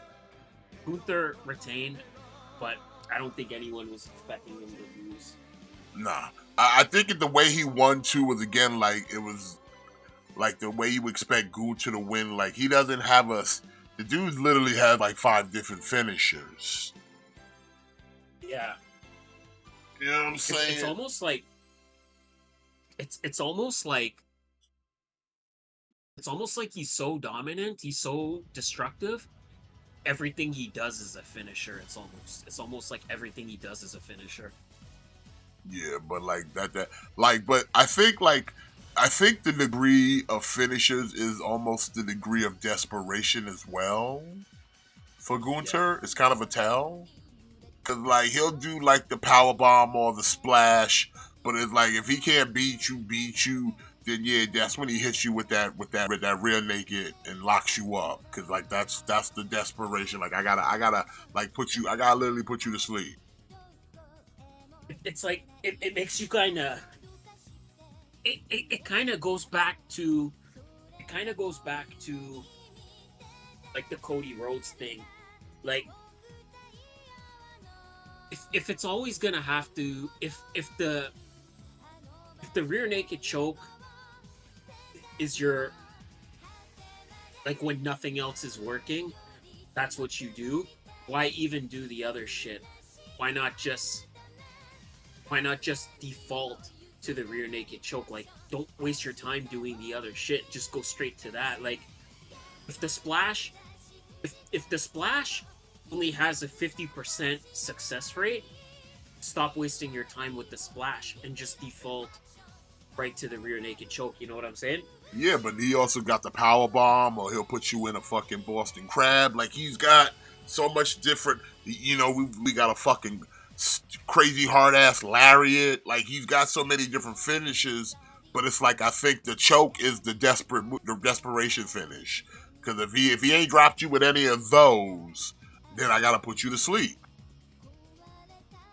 Gunther retained, but I don't think anyone was expecting him to lose. Nah. I think the way he won too was again like it was like the way you expect Gunther to win. Like he doesn't have us. The dude literally has like 5 different finishers. Yeah. You know what I'm saying? It's almost like it's almost like he's so dominant, he's so destructive. Everything he does is a finisher. It's almost like everything he does is a finisher. Yeah, but like but I think the degree of finishers is almost the degree of desperation as well. For Gunther, Yeah. it's kind of a tell. Cause like he'll do like the power bomb or the splash, but it's like if he can't beat you, then yeah, that's when he hits you with that rear naked and locks you up. Cause like that's the desperation. Like I gotta like I gotta literally put you to sleep. It's like it makes you kind of it kind of goes back to like the Cody Rhodes thing. Like if it's always gonna have to if the rear naked choke is your like when nothing else is working, that's what you do. Why even do the other shit? Why not just default to the rear naked choke? Like, don't waste your time doing the other shit. Just go straight to that. Like, if the splash only has a 50% success rate, stop wasting your time with the splash and just default right to the rear naked choke. You know what I'm saying? Yeah, but he also got the power bomb, or he'll put you in a fucking Boston Crab. Like he's got so much different. You know, we got a fucking crazy hard ass lariat. Like he's got so many different finishes. But it's like I think the choke is the desperation finish. Because if he ain't dropped you with any of those, then I gotta put you to sleep.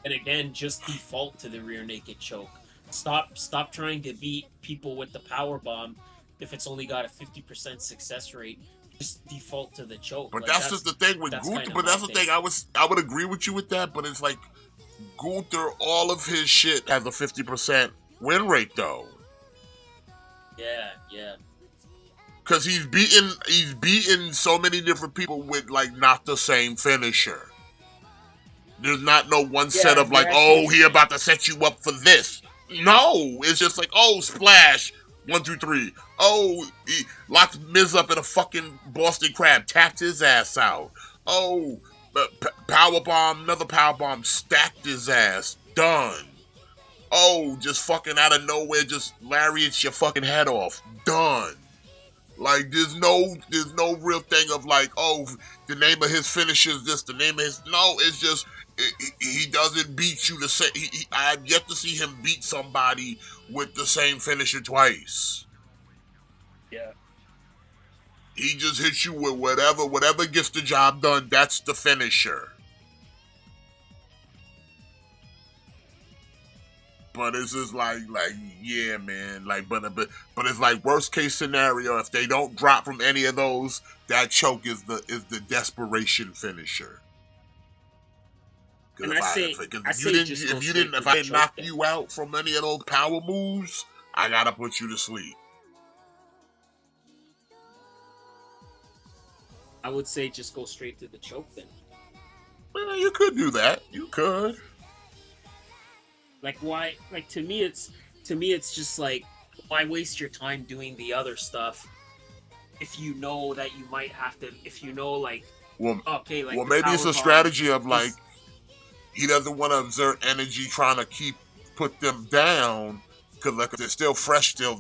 And again, just default to the rear naked choke. Stop trying to beat people with the power bomb if it's only got a 50% success rate. Just default to the choke. But like, that's just the thing with Gunther. But that's the thing. I would agree with you with that. But it's like Gunther, all of his shit has a 50% win rate though. Yeah. Because he's beaten so many different people with like not the same finisher. There's not no one set of like, oh, he about to set you up for this. No, it's just like, oh, splash, 1, 2, 3. Oh, he locked Miz up in a fucking Boston Crab, tapped his ass out. Oh, power bomb, another power bomb, stacked his ass, done. Oh, just fucking out of nowhere, just lariats your fucking head off, done. Like there's no real thing of like, oh, the name of his finisher is this, the name of his no, it's just he doesn't beat you the same. I've yet to see him beat somebody with the same finisher twice. Yeah. He just hits you with whatever gets the job done. That's the finisher. But it's just like yeah, man. Like, but it's like worst case scenario. If they don't drop from any of those, that choke is the desperation finisher. And if I didn't knock you out from any of those power moves, I gotta put you to sleep. I would say just go straight to the choke then. Well, you could do that. You could. Like why? Like to me, it's just like why waste your time doing the other stuff if you know that you might have to. If you know, like, okay, like, well, maybe it's a strategy of like he doesn't want to exert energy trying to put them down because like they're still fresh. They'll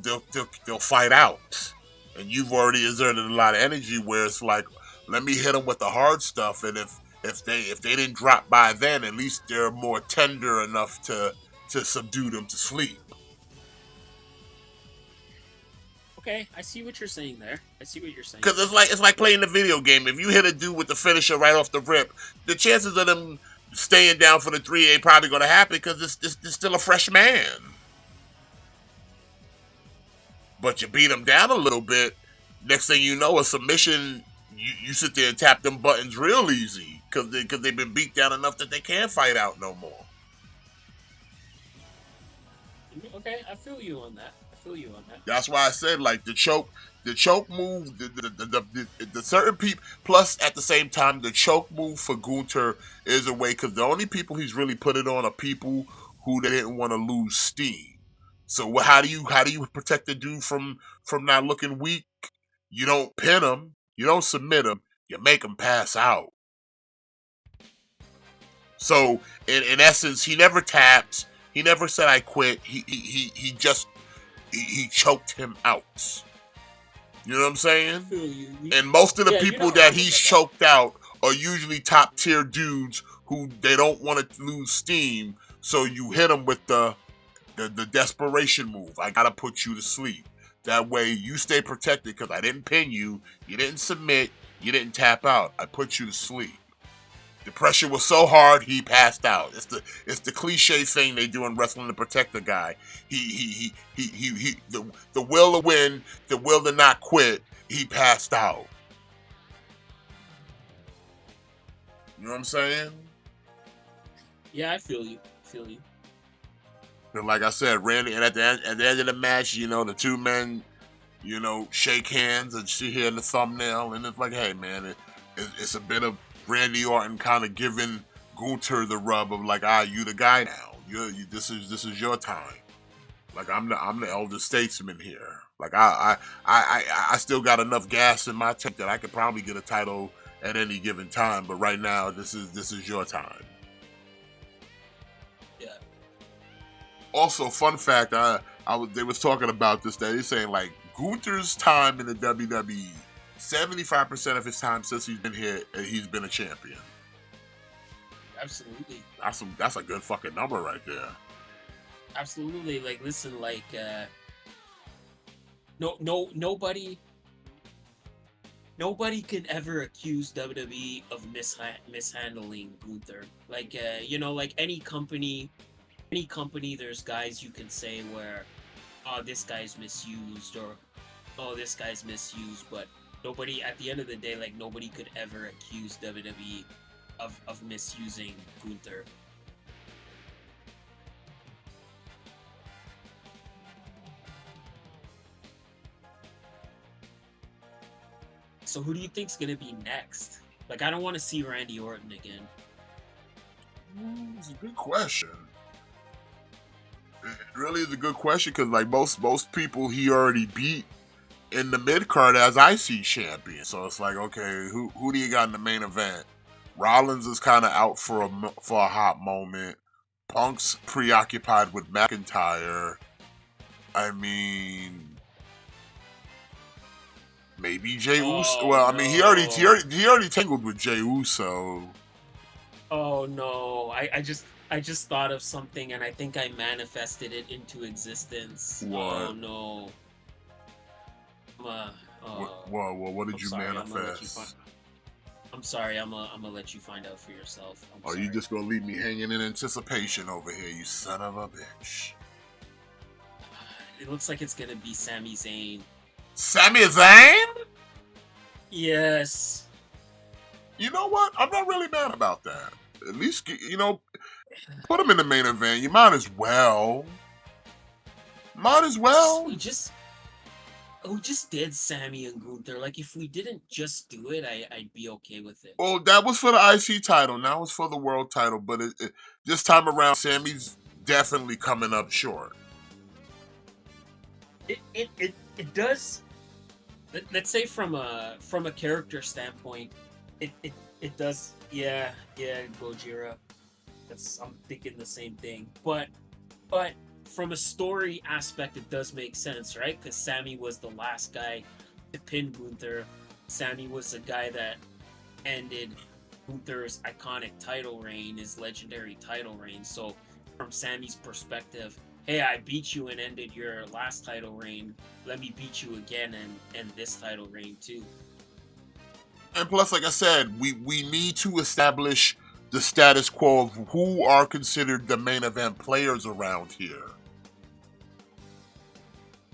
fight out, and you've already exerted a lot of energy. Where it's like, let me hit them with the hard stuff, and if they didn't drop by then, at least they're more tender enough to subdue them to sleep. Okay, I see what you're saying there. Because it's like playing the video game. If you hit a dude with the finisher right off the rip, the chances of them staying down for the 3 ain't probably going to happen because it's still a fresh man. but you beat them down a little bit. Next thing you know, a submission, you sit there and tap them buttons real easy because they've been beat down enough that they can't fight out no more. Okay, I feel you on that. That's why I said like the choke move, the certain people. Plus, at the same time, the choke move for Gunther is a way because the only people he's really put it on are people who they didn't want to lose steam. So how do you protect the dude from not looking weak? You don't pin him, you don't submit him, you make him pass out. So in essence, he never tapped. He never said I quit. He just choked him out. You know what I'm saying? And most of the people that he's choked out are usually top tier dudes who they don't want to lose steam. So you hit them with the desperation move. I gotta put you to sleep. That way you stay protected because I didn't pin you. You didn't submit. You didn't tap out. I put you to sleep. The pressure was so hard he passed out. It's the cliche thing they do in wrestling to protect the guy. The will to win, the will to not quit. He passed out. You know what I'm saying? Yeah, I feel you. And like I said, Randy, and at the end of the match, the two men, shake hands and see here in the thumbnail, and it's like, hey man, it's a bit of Randy Orton kind of giving Gunther the rub of like, you the guy now. This is your time. Like I'm the elder statesman here. Like I still got enough gas in my tank that I could probably get a title at any given time. But right now, this is your time. Yeah. Also, fun fact, they was talking about this. They're saying like Gunther's time in the WWE. 75% of his time since he's been here, he's been a champion. Absolutely. That's a good fucking number right there. Absolutely. Like, listen, like, nobody can ever accuse WWE of mishandling Gunther. Like, like any company, there's guys you can say where, oh, this guy's misused, or, oh, this guy's misused, but nobody, at the end of the day, like, nobody could ever accuse WWE of misusing Gunther. So who do you think's gonna be next? Like, I don't want to see Randy Orton again. It's a good question. It really is a good question because, like, most people he already beat in the mid card as IC champion. So it's like, okay, who do you got in the main event? Rollins is kind of out for a hot moment. Punk's preoccupied with McIntyre. I mean, maybe Jey Uso. Well, I mean, he already tangled with Jey Uso. Oh no! I just thought of something, and I think I manifested it into existence. What? Oh no! What did you manifest? I'm sorry. I'm gonna let you find out for yourself. You just gonna leave me hanging in anticipation over here, you son of a bitch? It looks like it's gonna be Sami Zayn. Sami Zayn? Yes. You know what? I'm not really mad about that. At least, put him in the main event. You might as well. We just did Sami and Gunther. Like, if we didn't just do it, I'd be okay with it. Well, that was for the IC title. Now it's for the world title. But this time around, Sami's definitely coming up short. It does. Let's say from a character standpoint, it does. Yeah, Gojira. I'm thinking the same thing. But from a story aspect, it does make sense, right? Because Sami was the last guy to pin Gunther. Sami was the guy that ended Gunther's iconic title reign, his legendary title reign. So from Sami's perspective, hey, I beat you and ended your last title reign. Let me beat you again and end this title reign too. And plus, like I said, we need to establish the status quo of who are considered the main event players around here.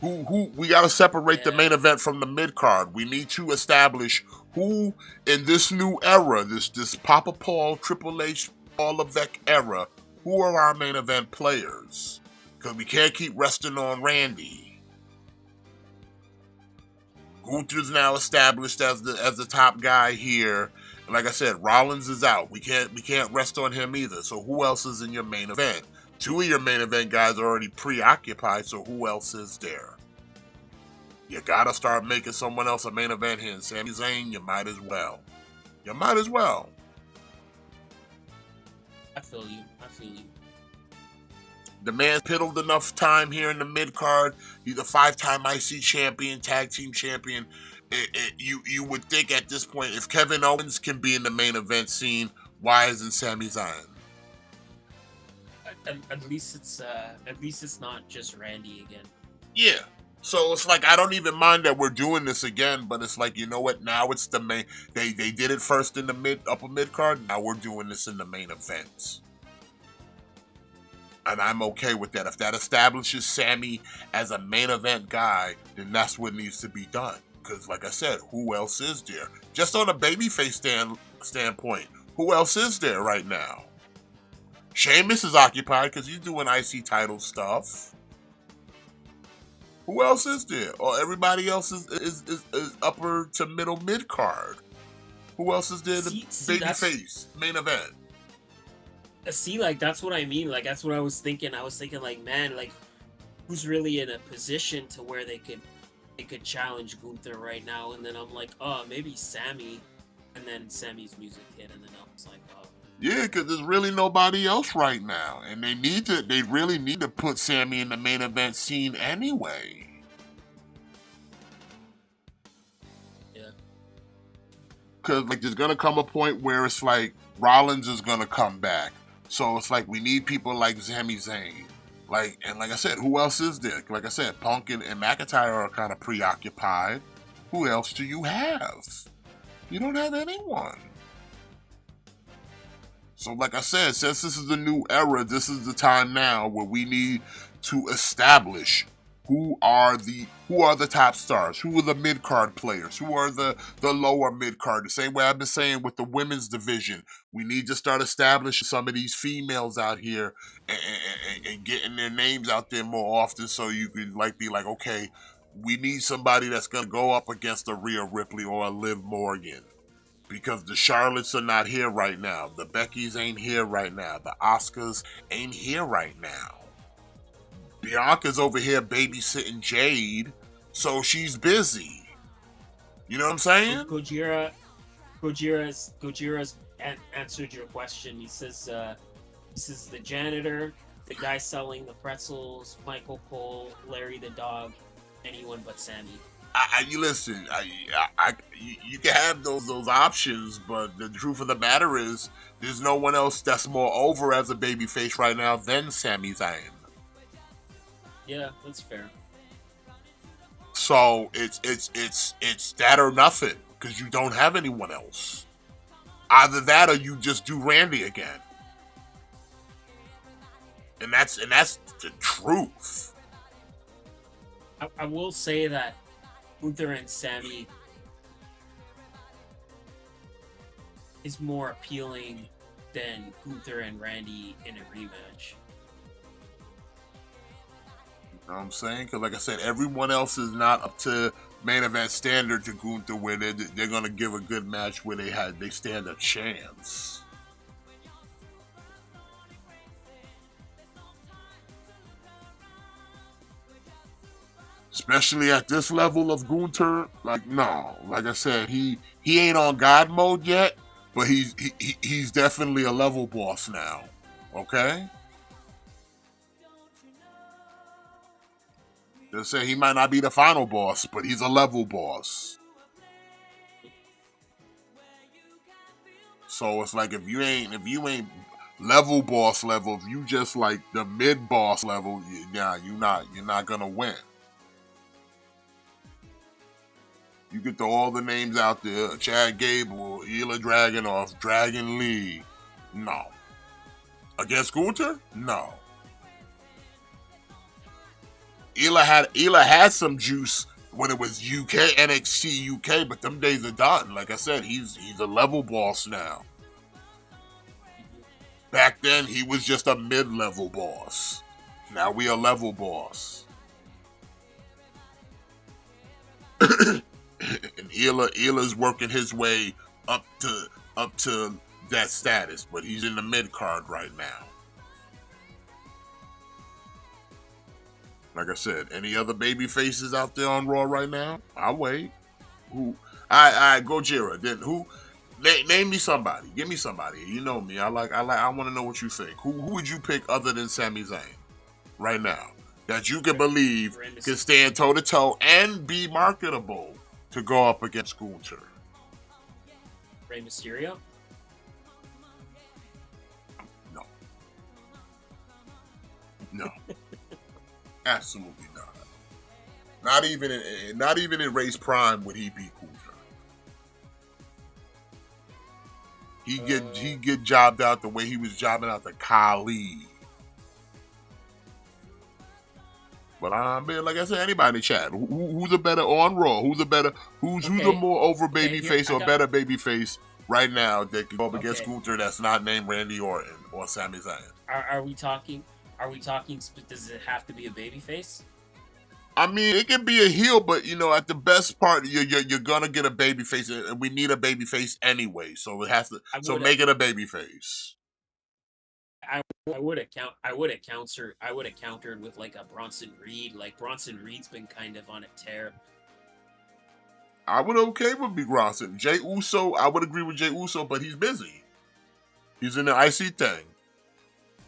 Who we got to separate the Yeah. main event from the mid card. We need to establish who in this new era, this Papa Paul, Triple H, Paul Levesque era, who are our main event players? Because we can't keep resting on Randy. Gunther's now established as the top guy here. And like I said, Rollins is out. We can't rest on him either. So who else is in your main event? Two of your main event guys are already preoccupied, so who else is there? You gotta start making someone else a main event here. And Sami Zayn, you might as well. You might as well. I feel you. The man's piddled enough time here in the mid card. He's a 5-time IC champion, tag team champion. You would think at this point, if Kevin Owens can be in the main event scene, why isn't Sami Zayn? At least it's not just Randy again. Yeah. So it's like, I don't even mind that we're doing this again, but it's like, you know what? Now it's the main. They did it first in the upper mid card. Now we're doing this in the main event. And I'm okay with that. If that establishes Sammy as a main event guy, then that's what needs to be done. Because like I said, who else is there? Just on a babyface standpoint, who else is there right now? Sheamus is occupied because he's doing IC title stuff. Who else is there? Or everybody else is upper to middle mid card. Who else is there? The babyface main event. See, like, that's what I mean. Like, that's what I was thinking. I was thinking, like, man, like, who's really in a position to where they could challenge Gunther right now? And then I'm like, oh, maybe Sammy. And then Sammy's music hit, and then I was like, oh. Yeah, because there's really nobody else right now, and they really need to put Sammy in the main event scene anyway. Yeah. Because like, there's gonna come a point where it's like Rollins is gonna come back. So it's like we need people like Sami Zayn. And like I said, who else is there? Like I said, Punk and McIntyre are kind of preoccupied. Who else do you have? You don't have anyone. So like I said, since this is the new era, this is the time now where we need to establish who are the top stars, who are the mid-card players, who are the lower mid-card. The same way I've been saying with the women's division. We need to start establishing some of these females out here and getting their names out there more often, so you can be like, okay, we need somebody that's going to go up against a Rhea Ripley or a Liv Morgan. Because the Charlottes are not here right now. The Beckys ain't here right now. The Asukas ain't here right now. Bianca's over here babysitting Jade, so she's busy. You know what I'm saying? Gojira's answered your question. He says the janitor, the guy selling the pretzels, Michael Cole, Larry the dog, anyone but Sammy. Listen, you can have those options, but the truth of the matter is, there's no one else that's more over as a babyface right now than Sami Zayn. Yeah, that's fair. So it's that or nothing, because you don't have anyone else. Either that or you just do Randy again, and that's the truth. I will say that Gunther and Sammy is more appealing than Gunther and Randy in a rematch. You know what I'm saying? Because like I said, everyone else is not up to main event standard to Gunther, where they're going to give a good match where they stand a chance. Especially at this level of Gunther, no. Like I said, he ain't on God mode yet, but he's definitely a level boss now. Okay? They'll say he might not be the final boss, but he's a level boss. So it's like if you ain't level boss level, if you just like the mid boss level, you're not gonna win. You get all the names out there: Chad Gable, Ela Dragunov, Dragon Lee. No. Against Gunther? No. Ela had some juice when it was UK NXT UK, but them days are done. Like I said, he's a level boss now. Back then, he was just a mid-level boss. Now we a level boss. And Ela's working his way up to that status, but he's in the mid card right now. Like I said, any other baby faces out there on Raw right now? I'll wait. Who? I Gojira. Then who? Name me somebody. Give me somebody. You know me. I want to know what you think. Who would you pick other than Sami Zayn right now that you can believe can stand toe to toe and be marketable to go up against Gunther? Rey Mysterio? No. Absolutely not. Not even in Ray's prime would he beat Gunther. He get jobbed out the way he was jobbing out the Khali. But like I said, anybody in the chat, who's a better on Raw? Who's the more over baby face or better baby face right now that can go up against Gunther that's not named Randy Orton or Sami Zayn? Are we talking? Does it have to be a baby face? I mean, it can be a heel, but at the best part, you're gonna get a baby face, and we need a baby face anyway. So it has to. So make it a baby face. I would have countered with like a Bronson Reed. Like Bronson Reed's been kind of on a tear. I would okay with Big Bronson. Jey Uso, I would agree with Jey Uso, but he's busy. He's in the IC thing,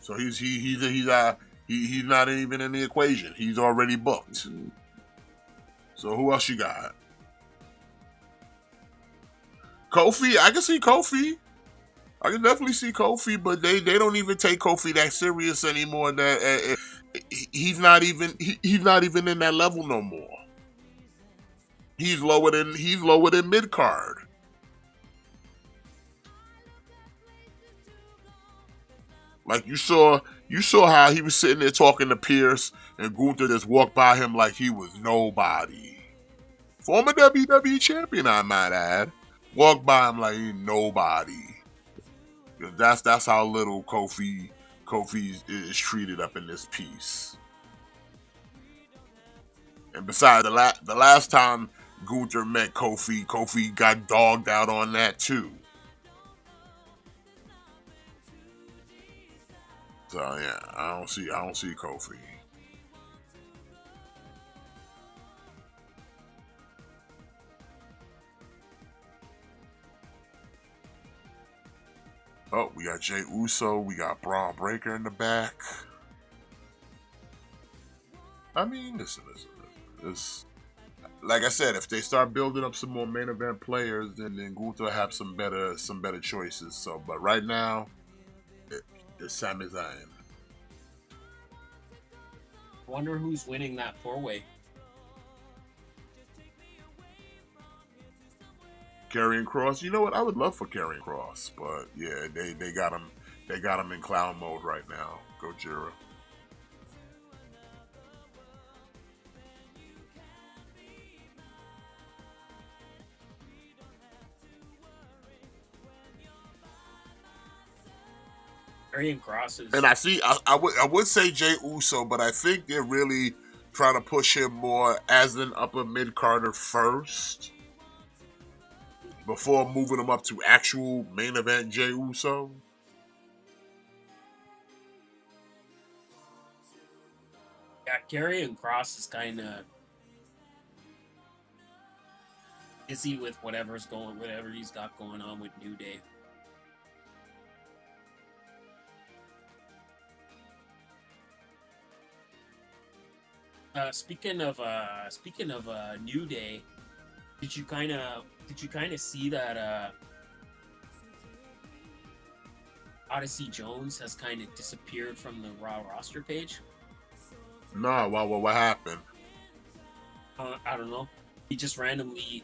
so he's not even in the equation. He's already booked. So who else you got? Kofi, I can see Kofi. I can definitely see Kofi, but they don't even take Kofi that serious anymore. That he's not even in that level no more. He's lower than mid card. Like you saw how he was sitting there talking to Pierce, and Gunther just walked by him like he was nobody. Former WWE champion, I might add, walked by him like he nobody. That's how little Kofi is treated up in this piece. And besides, the last time Gunther met Kofi got dogged out on that too. So yeah, I don't see Kofi. Oh, we got Jey Uso, we got Braun Breaker in the back. I mean, listen. Like I said, if they start building up some more main event players, then Gunther will have some better choices. So, but right now, it's Sami Zayn. Wonder who's winning that 4-way. Karrion Kross. You know what? I would love for Karrion Kross, but yeah, they got him in clown mode right now. Gojira. Karrion Kross is... And I would say Jey Uso, but I think they're really trying to push him more as an upper mid-carder first before moving him up to actual main event Jey Uso. Yeah, Karrion Kross is kind of busy with whatever he's got going on with New Day. Speaking of New Day, did you kind of see that Odyssey Jones has kind of disappeared from the Raw roster page? No, what happened? I don't know. He's just randomly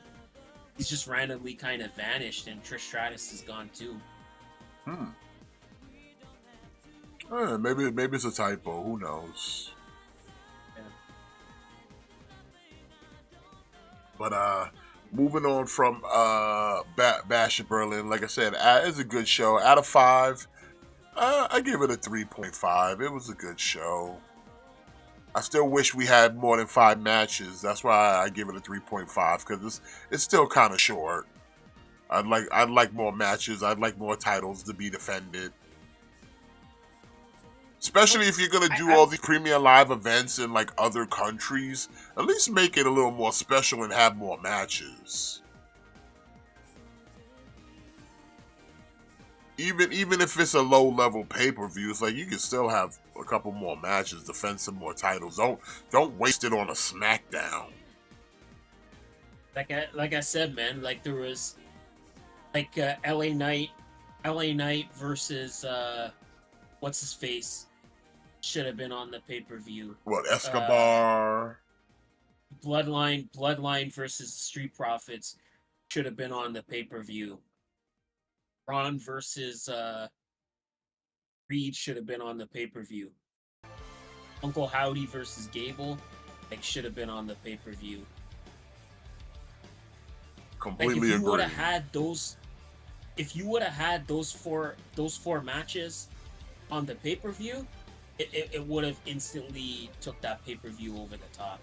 kind of vanished, and Trish Stratus is gone too. Maybe it's a typo. Who knows? But moving on from Bash in Berlin, like I said, it's a good show. Out of 5, I give it a 3.5. It was a good show. I still wish we had more than 5 matches. That's why I give it a 3.5, because it's still kind of short. I'd like more matches. I'd like more titles to be defended. Especially if you're gonna do all these premium live events in like other countries, at least make it a little more special and have more matches. Even if it's a low level pay per view, it's like you can still have a couple more matches, defend some more titles. Don't waste it on a SmackDown. Like I said, man, like there was like LA Knight versus what's his face should have been on the pay-per-view. What, Escobar? Bloodline versus Street Profits should have been on the pay-per-view. Ron versus Reed should have been on the pay-per-view. Uncle Howdy versus Gable should have been on the pay-per-view. Completely if you agree. would have had those four matches on the pay-per-view, it would have instantly took that pay-per-view over the top.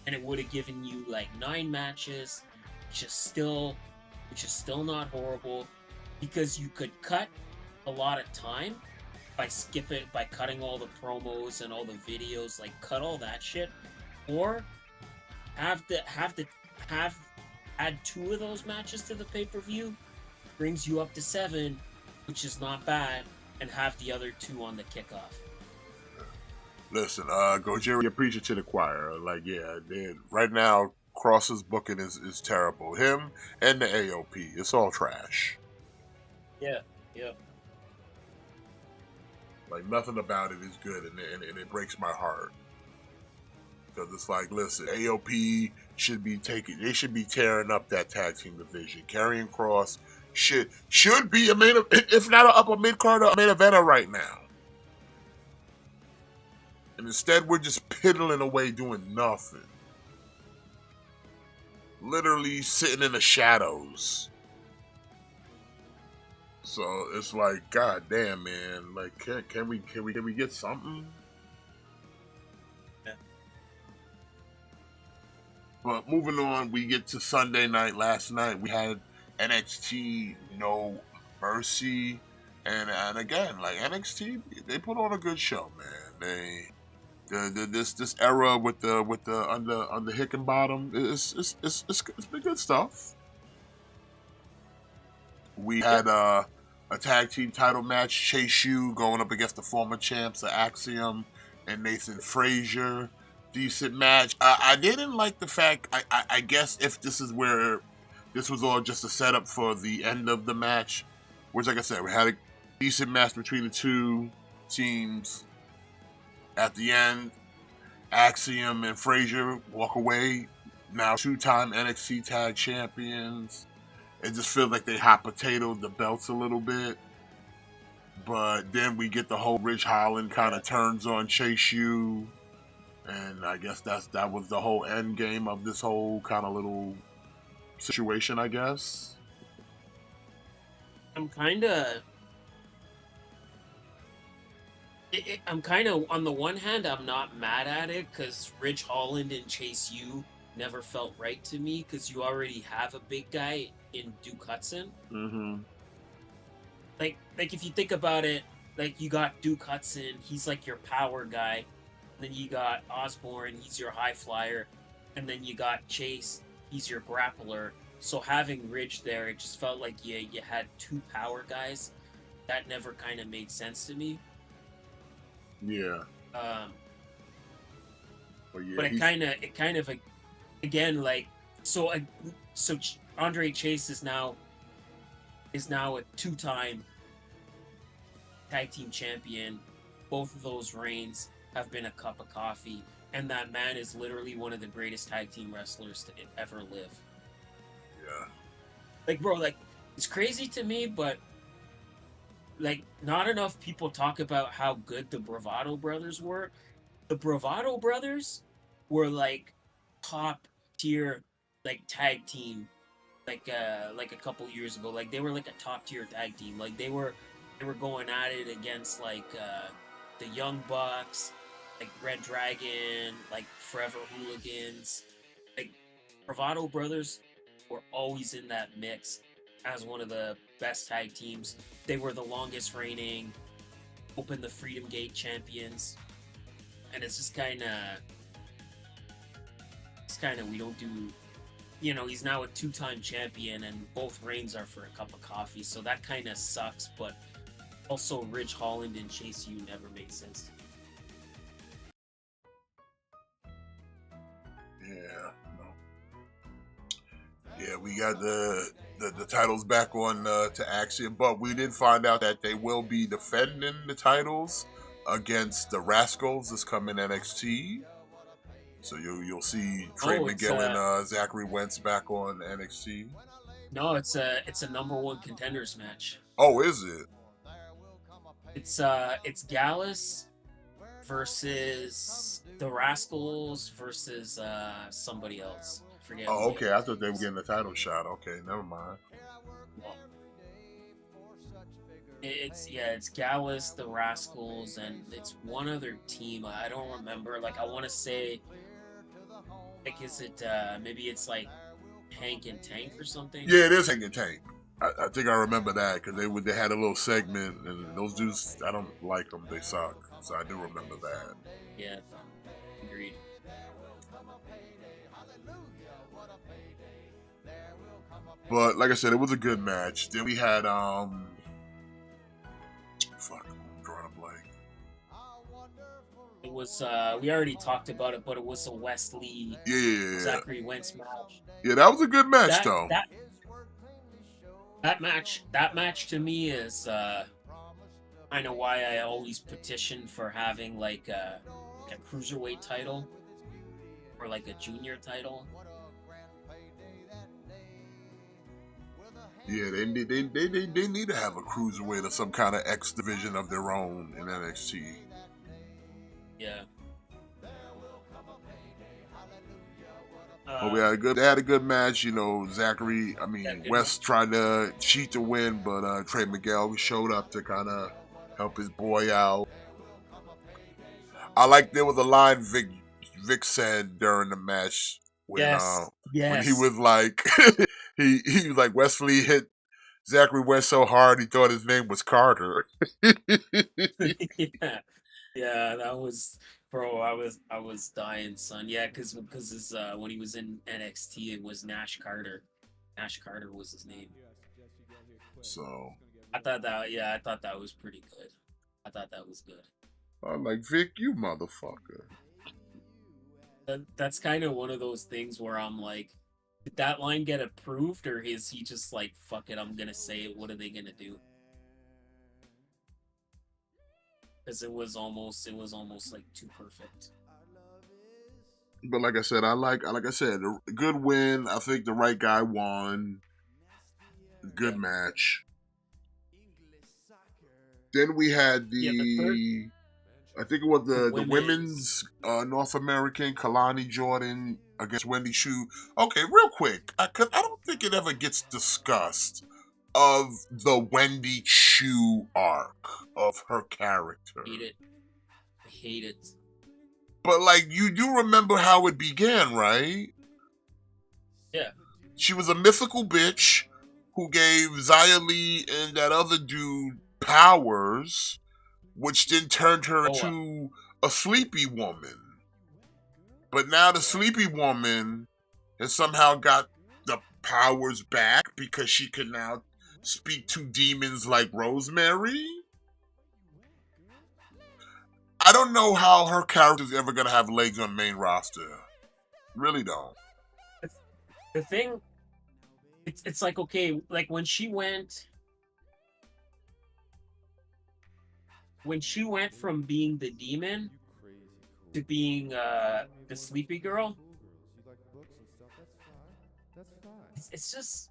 And it would have given you like 9 matches, which is still not horrible, because you could cut a lot of time by cutting all the promos and all the videos, like cut all that shit, or add 2 of those matches to the pay-per-view, brings you up to 7, which is not bad, and have the other 2 on the kickoff. Listen, Gojira, you're preaching to the choir. Like, yeah, right now, Cross's booking is terrible. Him and the AOP, it's all trash. Yeah. Like, nothing about it is good, and it breaks my heart. Because it's like, listen, AOP should be tearing up that tag team division. Karrion Kross should be a if not an upper mid-card, a main eventer right now. And instead, we're just piddling away doing nothing. Literally sitting in the shadows. So it's like, god damn, man. Like, can we get something? Yeah. But moving on, we get to Sunday night. Last night we had NXT No Mercy, and again, like NXT, they put on a good show, man. This era with the under Hickenbottom, it's been good stuff. We had a tag team title match, Chase U going up against the former champs of Axiom and Nathan Frazier. Decent match. I didn't like the fact, I guess if this is where this was all just a setup for the end of the match, which, like I said, we had a decent match between the two teams. At the end, Axiom and Frazier walk away, now 2-time NXT Tag Champions. It just feels like they hot potatoed the belts a little bit. But then we get the whole Ridge Holland kind of turns on Chase U. And I guess that was the whole end game of this whole kind of little situation, I guess. I'm kind of on the one hand, I'm not mad at it, because Ridge Holland and Chase U never felt right to me, because you already have a big guy in Duke Hudson. Mm-hmm. Like if you think about it, like you got Duke Hudson, he's like your power guy. Then you got Osborne, he's your high flyer. And then you got Chase, he's your grappler. So having Ridge there, it just felt like you had 2 power guys. That never kind of made sense to me. Yeah. But yeah, it kind of again, like, so Andre Chase is now a 2-time tag team champion. Both of those reigns have been a cup of coffee, and that man is literally one of the greatest tag team wrestlers to ever live. Yeah. Like, bro, like, it's crazy to me, but like, not enough people talk about how good the Bravado Brothers were. The Bravado Brothers were like top tier like tag team like a couple years ago. Like they were like a top tier tag team. Like they were going at it against like the Young Bucks, like Red Dragon, like Forever Hooligans. Like Bravado Brothers were always in that mix as one of the best tag teams. They were the longest reigning Open the Freedom Gate champions. And it's kind of we don't do, he's now a two-time champion and both reigns are for a cup of coffee, so that kind of sucks. But also Ridge Holland and Chase U never made sense to me. Yeah, yeah, we got the titles back on to action, but we did find out that they will be defending the titles against the Rascals this coming NXT. So you'll see Trey Miguel and Zachary Wentz back on NXT. No, it's a #1 contenders match. Oh, is it? It's Gallus versus the Rascals versus somebody else. I forget. Oh, okay. I thought they were getting a title shot. Okay, never mind. Well, it's Gallus, the Rascals, and it's one other team. I don't remember. Like I want to say, like is it maybe it's like Hank and Tank or something? Yeah, it is Hank and Tank. I think I remember that because they had a little segment, and those dudes, I don't like them. They suck. So I do remember that. Yeah, agreed. But like I said, it was a good match. Then we had fuck, I'm drawing a blank. It was we already talked about it, but it was a Wesley Zachary Wentz match. Yeah, that was a good match though. That match to me is kind of why I always petition for having like a cruiserweight title or like a junior title. Yeah, they need to have a cruiserweight or some kind of X division of their own in NXT. Yeah. But they had a good match, Zachary, West tried to cheat to win, but Trey Miguel showed up to kind of help his boy out. I like there was a line Vic said during the match when when he was like he was like Wesley hit Zachary West so hard he thought his name was Carter. Yeah, that was, bro. I was dying, son. Yeah, because when he was in NXT, it was Nash Carter. Nash Carter was his name. So I thought that was pretty good. I thought that was good. I'm like, Vic, you motherfucker. That's kind of one of those things where I'm like, did that line get approved, or is he just like, fuck it, I'm gonna say it. What are they gonna do? Because it was almost like too perfect. But like I said, a good win. I think the right guy won. Good match. Then we had I think it was the women's North American, Kalani Jordan against Wendy Chu. Okay, real quick, because I don't think it ever gets discussed of the Wendy Chu arc of her character. I hate it. But like, you do remember how it began, right? Yeah. She was a mythical bitch who gave Xia Li and that other dude powers, which then turned her into a sleepy woman. But now the sleepy woman has somehow got the powers back because she can now speak to demons like Rosemary. I don't know how her character's ever going to have legs on main roster. Really don't. The thing, it's like, okay, like when she went from being the demon to being the sleepy girl, it's just,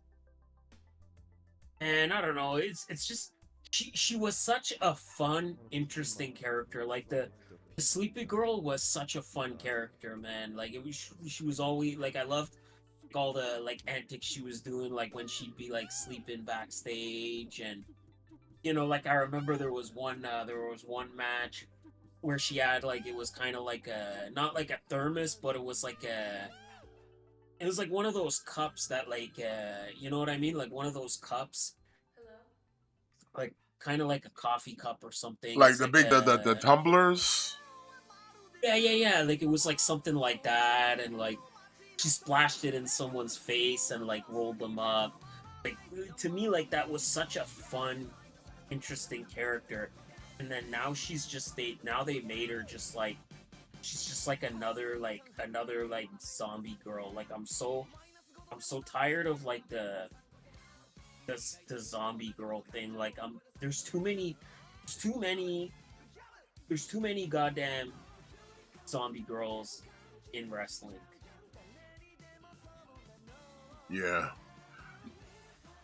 and I don't know, it's just she was such a fun, interesting character. Like the The Sleepy Girl was such a fun character, man. Like she was always like I loved all the like antics she was doing, like when she'd be like sleeping backstage, and like I remember there was one match where she had like it was kind of like a not like a thermos, but it was like one of those cups that like you know what I mean, like one of those cups, like kind of like a coffee cup or something. Like It's the like big the tumblers. yeah, like it was like something like that, and like she splashed it in someone's face and like rolled them up. Like to me, like that was such a fun, interesting character. And then now they made her just like she's just like another zombie girl. Like I'm so tired of like the zombie girl thing. Like there's too many goddamn zombie girls in wrestling. Yeah.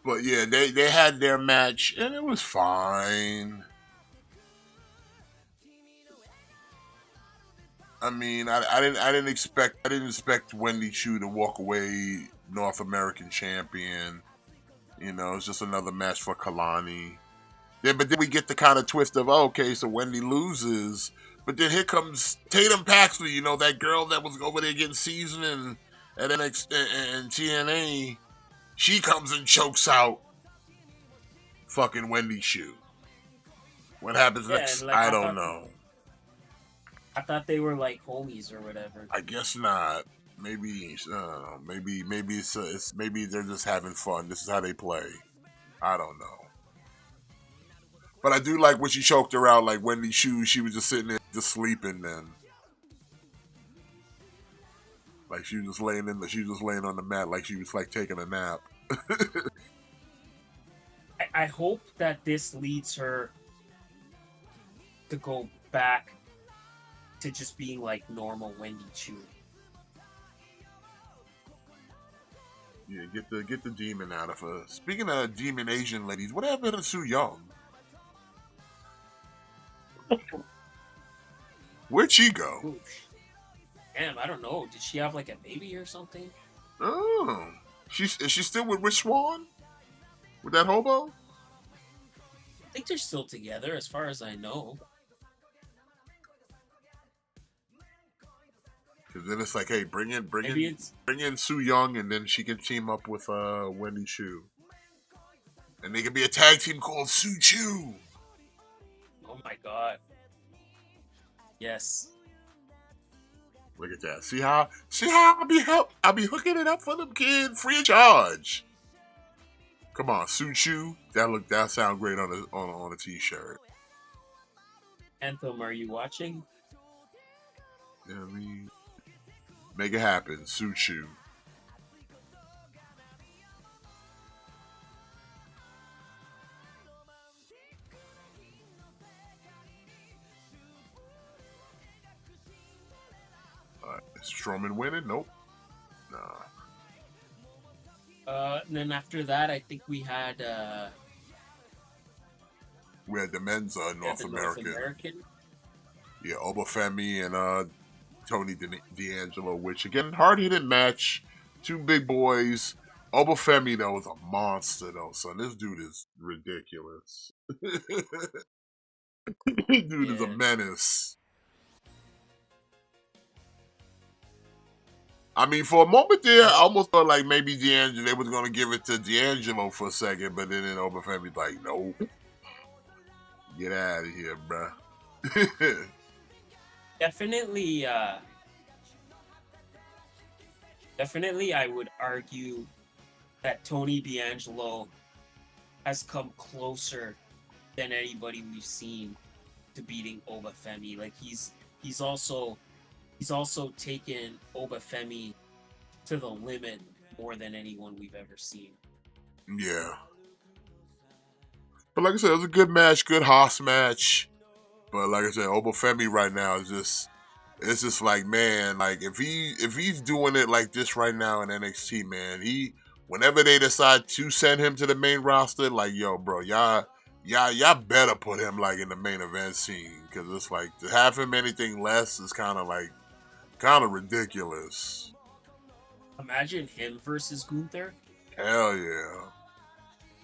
But yeah, they had their match and it was fine. I mean, I didn't expect Wendy Chu to walk away North American champion. It's just another match for Kalani. Yeah, but then we get the kind of twist of, oh, okay, so Wendy loses, but then here comes Tatum Paxley, that girl that was over there getting seasoned at NXT and TNA. She comes and chokes out fucking Wendy Chu. What happens Yeah, next? and like I don't know. I thought they were like homies or whatever. I guess not. Maybe maybe maybe they're just having fun. This is how they play. I don't know. But I do like when she choked her out, like Wendy Chu. She was just sitting there, just sleeping. Then, like she was just laying on the mat, like she was like taking a nap. I hope that this leads her to go back to just being like normal Wendy Chu. Yeah, get the demon out of her. Speaking of demon Asian ladies, what happened to Su Young? Where'd she go? Ooh, damn, I don't know. Did she have like a baby or something? Oh, is she still with Rich Swann? With that hobo? I think they're still together, as far as I know. Because then it's like, hey, bring in Su Young, and then she can team up with Wendy Chu, and they can be a tag team called Su Chu. Oh my god. Yes. Look at that. See how I'll be hooking it up for them kids free of charge. Come on, Su Chu. That sound great on a t-shirt. Anthem, are you watching? Yeah, I mean, make it happen, Su Chu. Is Strowman winning? Nope. Nah. And then after that, I think we had the men's North American. Yeah, Obafemi and Tony D'Angelo, which again, hard-hitting match. Two big boys. Obafemi, though, is a monster, though, son. This dude is ridiculous. This dude is a menace. I mean, for a moment there, I almost felt like maybe they was going to give it to D'Angelo for a second, but then Obafemi's like, nope. Get out of here, bruh. Definitely, I would argue that Tony D'Angelo has come closer than anybody we've seen to beating Obafemi. Like he's also taken Obafemi to the limit more than anyone we've ever seen. Yeah. But like I said, it was a good match, good Haas match. But like I said, Obafemi right now it's just like, man, like if he's doing it like this right now in NXT, man, whenever they decide to send him to the main roster, like, yo, bro, y'all y'all better put him like in the main event scene, because it's like to have him anything less is kind of ridiculous. Imagine him versus Gunther. Hell yeah.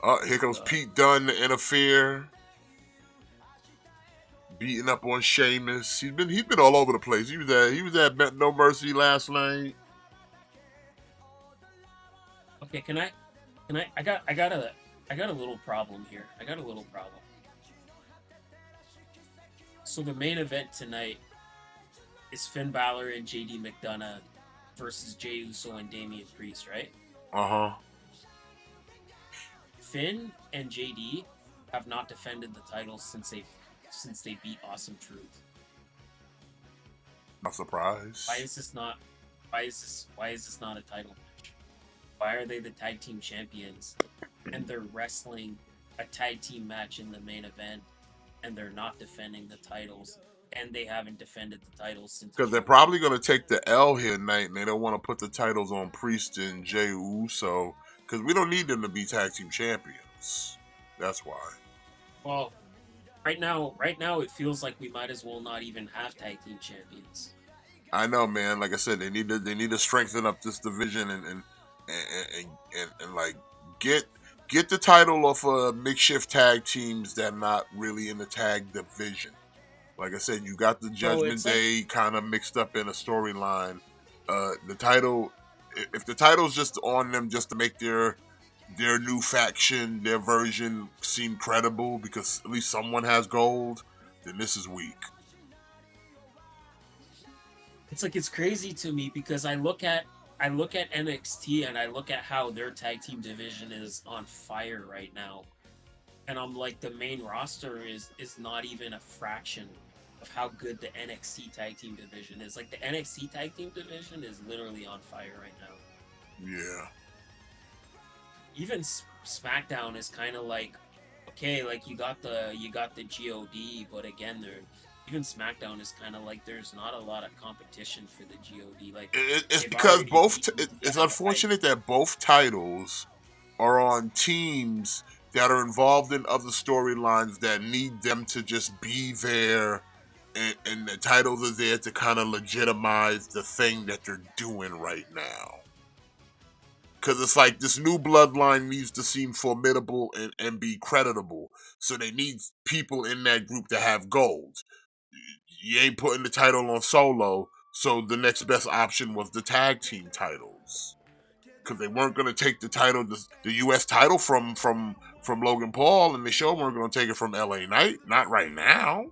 Oh, here comes Pete Dunne to interfere, beating up on Sheamus. He's been all over the place. He was at No Mercy last night. Okay, I got a little problem here. I got a little problem. So the main event tonight is Finn Balor and JD McDonough versus Jey Uso and Damian Priest, right? Uh-huh. Finn and JD have not defended the titles since they beat Awesome Truth. Not surprised. Why is this not a title match? Why are they the tag team champions and they're wrestling a tag team match in the main event and they're not defending the titles and they haven't defended the titles since? Because they're probably going to take the L here tonight and they don't want to put the titles on Priest and Jey Uso, because we don't need them to be tag team champions. That's why. Well, right now it feels like we might as well not even have tag team champions. I know, man. Like I said, they need to strengthen up this division and like get the title off of makeshift tag teams that are not really in the tag division. Like I said, you got the Judgment Day kind of mixed up in a storyline. The title, if the title's just on them just to make their new faction, their version seem credible because at least someone has gold, then this is weak. It's crazy to me because I look at NXT and I look at how their tag team division is on fire right now. And I'm like, the main roster is not even a fraction of how good the NXT tag team division is. Like, the NXT tag team division is literally on fire right now. Yeah. Even SmackDown is kind of like, okay, like you got the GOD, but again, even SmackDown is kind of like there's not a lot of competition for the GOD. Like, it's because it's unfortunate that both titles are on teams that are involved in other storylines that need them to just be there, and the titles are there to kind of legitimize the thing that they're doing right now. Because it's like this new bloodline needs to seem formidable and be creditable, so they need people in that group to have gold. You ain't putting the title on Solo, so the next best option was the tag team titles. Because they weren't going to take the title, the U.S. title from Logan Paul, and they sure weren't going to take it from L.A. Knight. Not right now.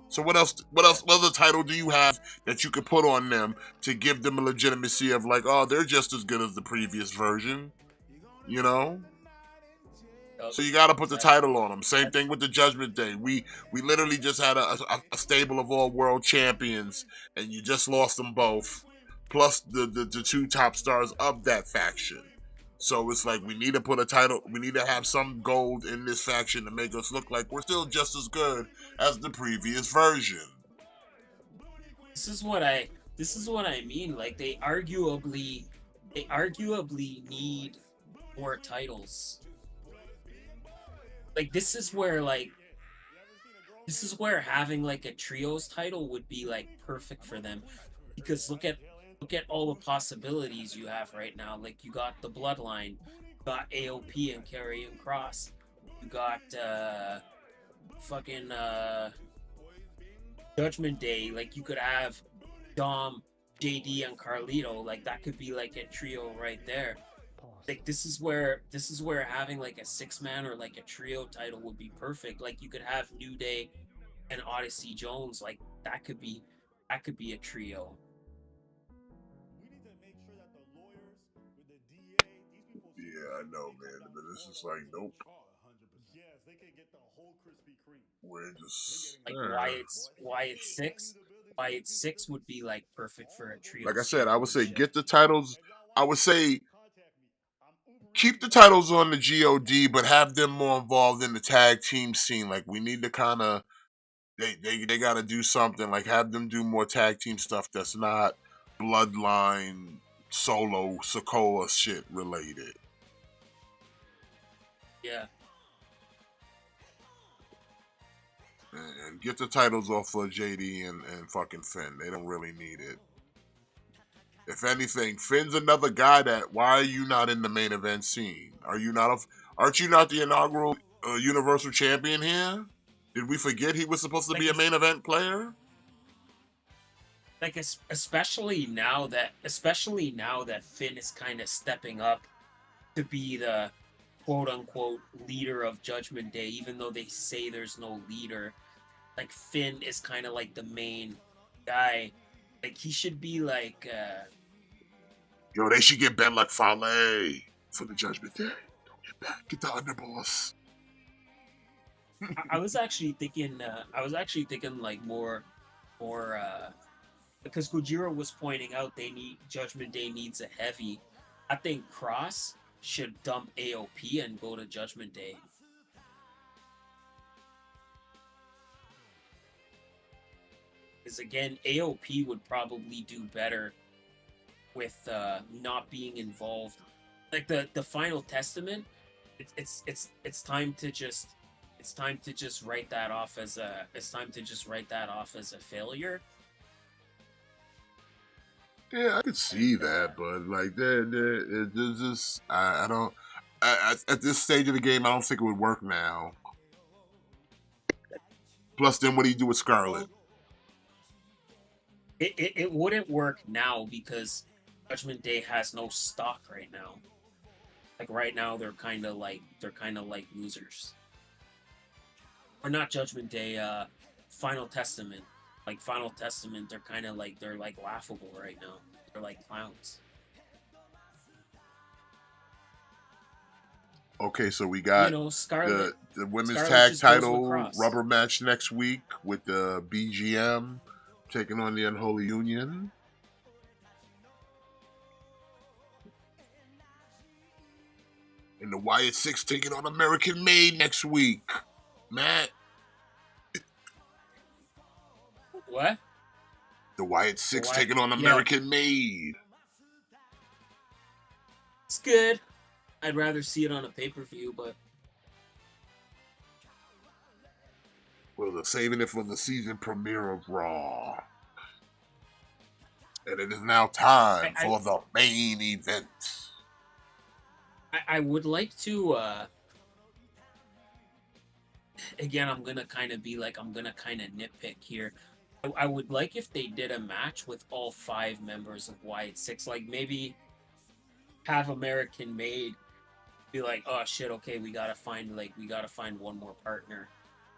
So what other title do you have that you could put on them to give them a legitimacy of like, oh, they're just as good as the previous version, you know? So you got to put the title on them. Same thing with the Judgment Day. We literally just had a stable of all world champions, and you just lost them both, plus the two top stars of that faction. So it's like we need to put a title. We need to have some gold in this faction to make us look like we're still just as good as the previous version. This is what I mean. Like, they arguably need more titles. Like, this is where having like a trios title would be like perfect for them, because look at all the possibilities you have right now. Like, you got the Bloodline, you got AOP and Karrion Kross, you got Judgment Day. Like, you could have Dom, JD, and Carlito. Like, that could be like a trio right there. Like, this is where having like a 6-man or like a trio title would be perfect. Like, you could have New Day and Odyssey Jones. Like, that could be a trio. Yeah, I know, man, but this is like, nope. We're just like Wyatt Six would be like perfect for a trio. Like I said, I would say get the titles. I would say keep the titles on the GOD, but have them more involved in the tag team scene. Like, we need to kind of they got to do something. Like, have them do more tag team stuff that's not Bloodline, Solo, Sokoa shit related. Yeah. And get the titles off of JD and fucking Finn. They don't really need it. If anything, Finn's another guy that. Why are you not in the main event scene? Aren't you not the inaugural Universal Champion here? Did we forget he was supposed to be a main event player? Like especially now that Finn is kind of stepping up to be the quote unquote leader of Judgment Day, even though they say there's no leader. Like Finn is kind of like the main guy. Like he should be like. Yo, they should get Ben like Fale for the Judgment Day. Don't get back. Get the underboss. I was actually thinking. Like more, because Gojira was pointing out Judgment Day needs a heavy. I think Cross should dump AOP and go to Judgment Day. Because again, AOP would probably do better with not being involved. Like the Final Testament, it's time to just write that off as a failure. Yeah, I could see that, but like, there's just I don't. At this stage of the game, I don't think it would work now. Plus, then what do you do with Scarlet? It wouldn't work now because Judgment Day has no stock right now. Like right now, they're kind of like losers. Or not Judgment Day. Final Testament. Like Final Testament, they're laughable right now. They're like clowns. Okay, so we got Scarlet, the women's Scarlet tag title rubber match next week with the BGM taking on the Unholy Union. And the Wyatt Six taking on American Made next week. Matt. What? The Wyatt Six taking on American Made. It's good. I'd rather see it on a pay-per-view, but... Well, they're saving it for the season premiere of Raw. And it is now time for the main event. I would like to... Again, I'm gonna kind of nitpick here. I would like if they did a match with all 5 members of Wyatt Six. Like, maybe have American Made be like, oh shit, okay, we gotta find one more partner.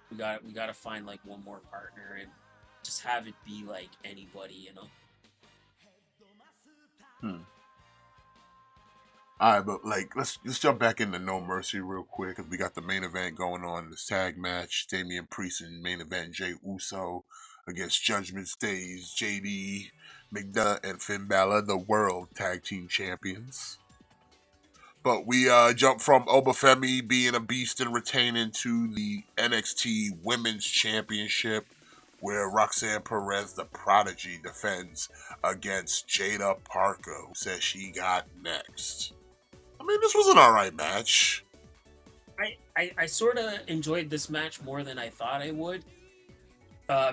We gotta find like one more partner and just have it be like anybody, you know. Alright, but like let's jump back into No Mercy real quick because we got the main event going on, this tag match. Damian Priest in main event, Jey Uso against Judgment Day's JD McDonough and Finn Balor, the World Tag Team Champions. But we jump from Obafemi being a beast and retaining to the NXT Women's Championship, where Roxanne Perez, the Prodigy, defends against Jada Parker, who says she got next. I mean, this was an alright match. I sort of enjoyed this match more than I thought I would.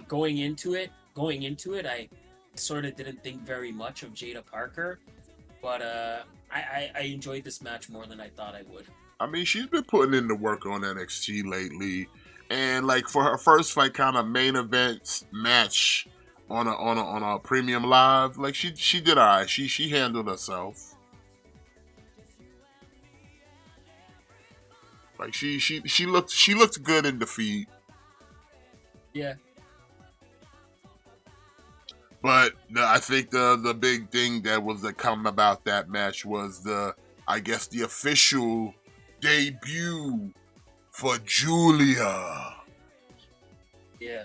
Going into it, I sort of didn't think very much of Jada Parker, but I enjoyed this match more than I thought I would. I mean, she's been putting in the work on NXT lately, and like for her first like kind of main event match on a premium live, like she did alright. She handled herself. Like she looked good in defeat. Yeah. But I think the big thing that was to come about that match was the official debut for Julia. Yeah.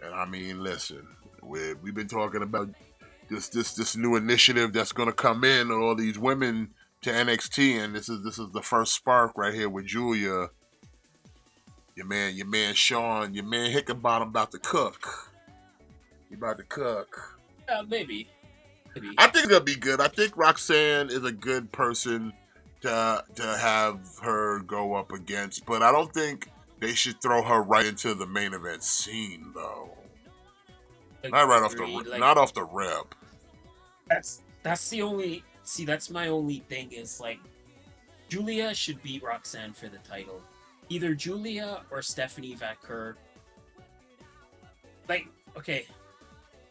And I mean, listen, we've been talking about this new initiative that's gonna come in, all these women to NXT, and this is the first spark right here with Julia. Your man Sean, your man Hickenbottom about to cook. He about to cook. Maybe. I think it'll be good. I think Roxanne is a good person to have her go up against, but I don't think they should throw her right into the main event scene, though. Not right off not off the rep. That's the only. See, that's my only thing is like, Julia should beat Roxanne for the title. Either Julia or Stephanie Vaquer. Like, okay,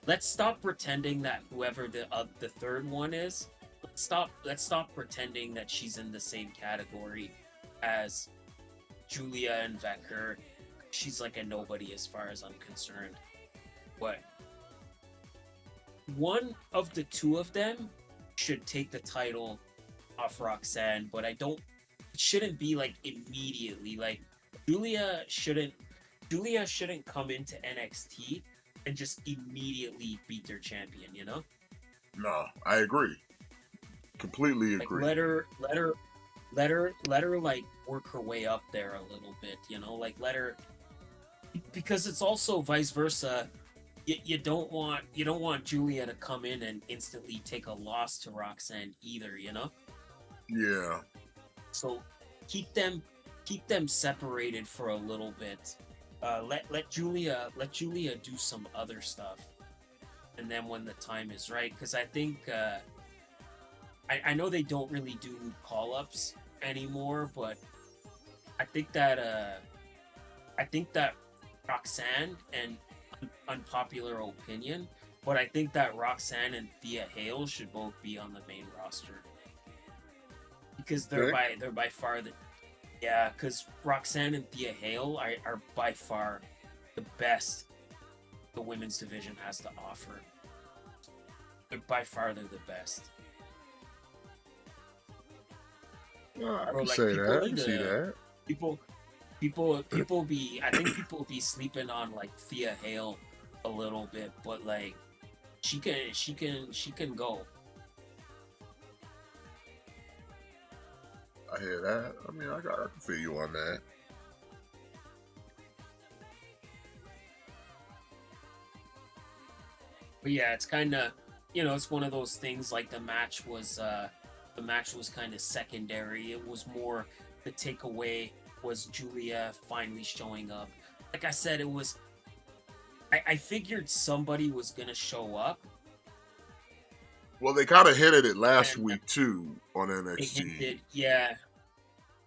let's stop pretending that whoever the third one is. Let's stop pretending that she's in the same category as Julia and Vaquer. She's like a nobody as far as I'm concerned. But one of the two of them should take the title off Roxanne, but it shouldn't be like immediately. Like Julia shouldn't come into NXT and just immediately beat their champion, you know? No, I agree. Completely agree. Like let her like work her way up there a little bit, you know? Like let her, because it's also vice versa. You don't want Julia to come in and instantly take a loss to Roxanne either, you know? Yeah. So keep them separated for a little bit. Let Julia do some other stuff, and then when the time is right, because I think I know they don't really do call-ups anymore, but I think that Roxanne, and unpopular opinion, but I think that Roxanne and Thea Hale should both be on the main roster because they're by far the because Roxanne and Thea Hale are by far the best the women's division has to offer. They're the best. I can say that. I can see that. I think people be sleeping on like Thea Hale a little bit, but like she can go. I hear that. I mean, I can feel you on that. But yeah, it's kind of, it's one of those things. Like the match was kind of secondary. It was more the takeaway was Julia finally showing up. Like I said, it was. I figured somebody was gonna show up. Well, they kind of hinted it last week too on NXT. They hinted, yeah.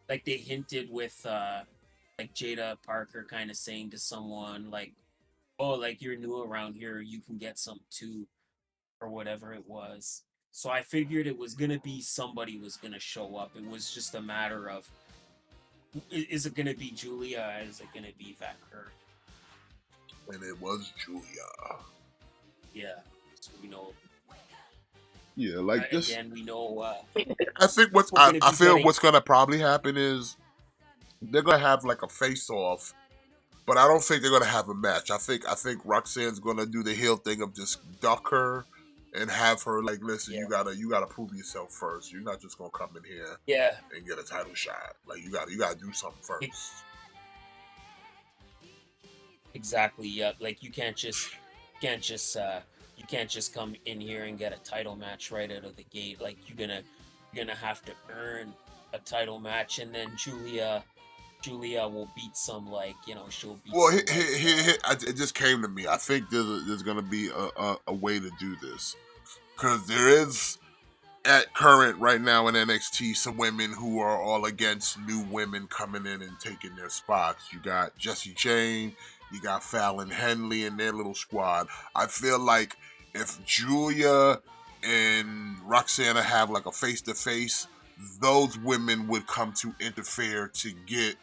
Like they hinted with like Jada Parker kind of saying to someone like, "Oh, like you're new around here, you can get some too," or whatever it was. So I figured it was gonna be somebody was gonna show up. It was just a matter of, is it gonna be Julia? Or is it gonna be Vaquer? And it was Julia. Yeah, so we know. Yeah, like this. Again, we know. I think I feel what's gonna probably happen is they're gonna have like a face-off, but I don't think they're gonna have a match. I think Roxanne's gonna do the heel thing of just duck her and have her like, listen, you gotta prove yourself first. You're not just gonna come in here, and get a title shot. Like you gotta do something first. Exactly. Yep. Like you can't just come in here and get a title match right out of the gate. Like you're gonna have to earn a title match, and then Julia will beat some she'll beat. Well, it just came to me. I think there's gonna be a way to do this because there is at current right now in NXT some women who are all against new women coming in and taking their spots. You got Jessie Jane, you got Fallon Henley and their little squad. I feel like if Julia and Roxana have like a face-to-face, those women would come to interfere to get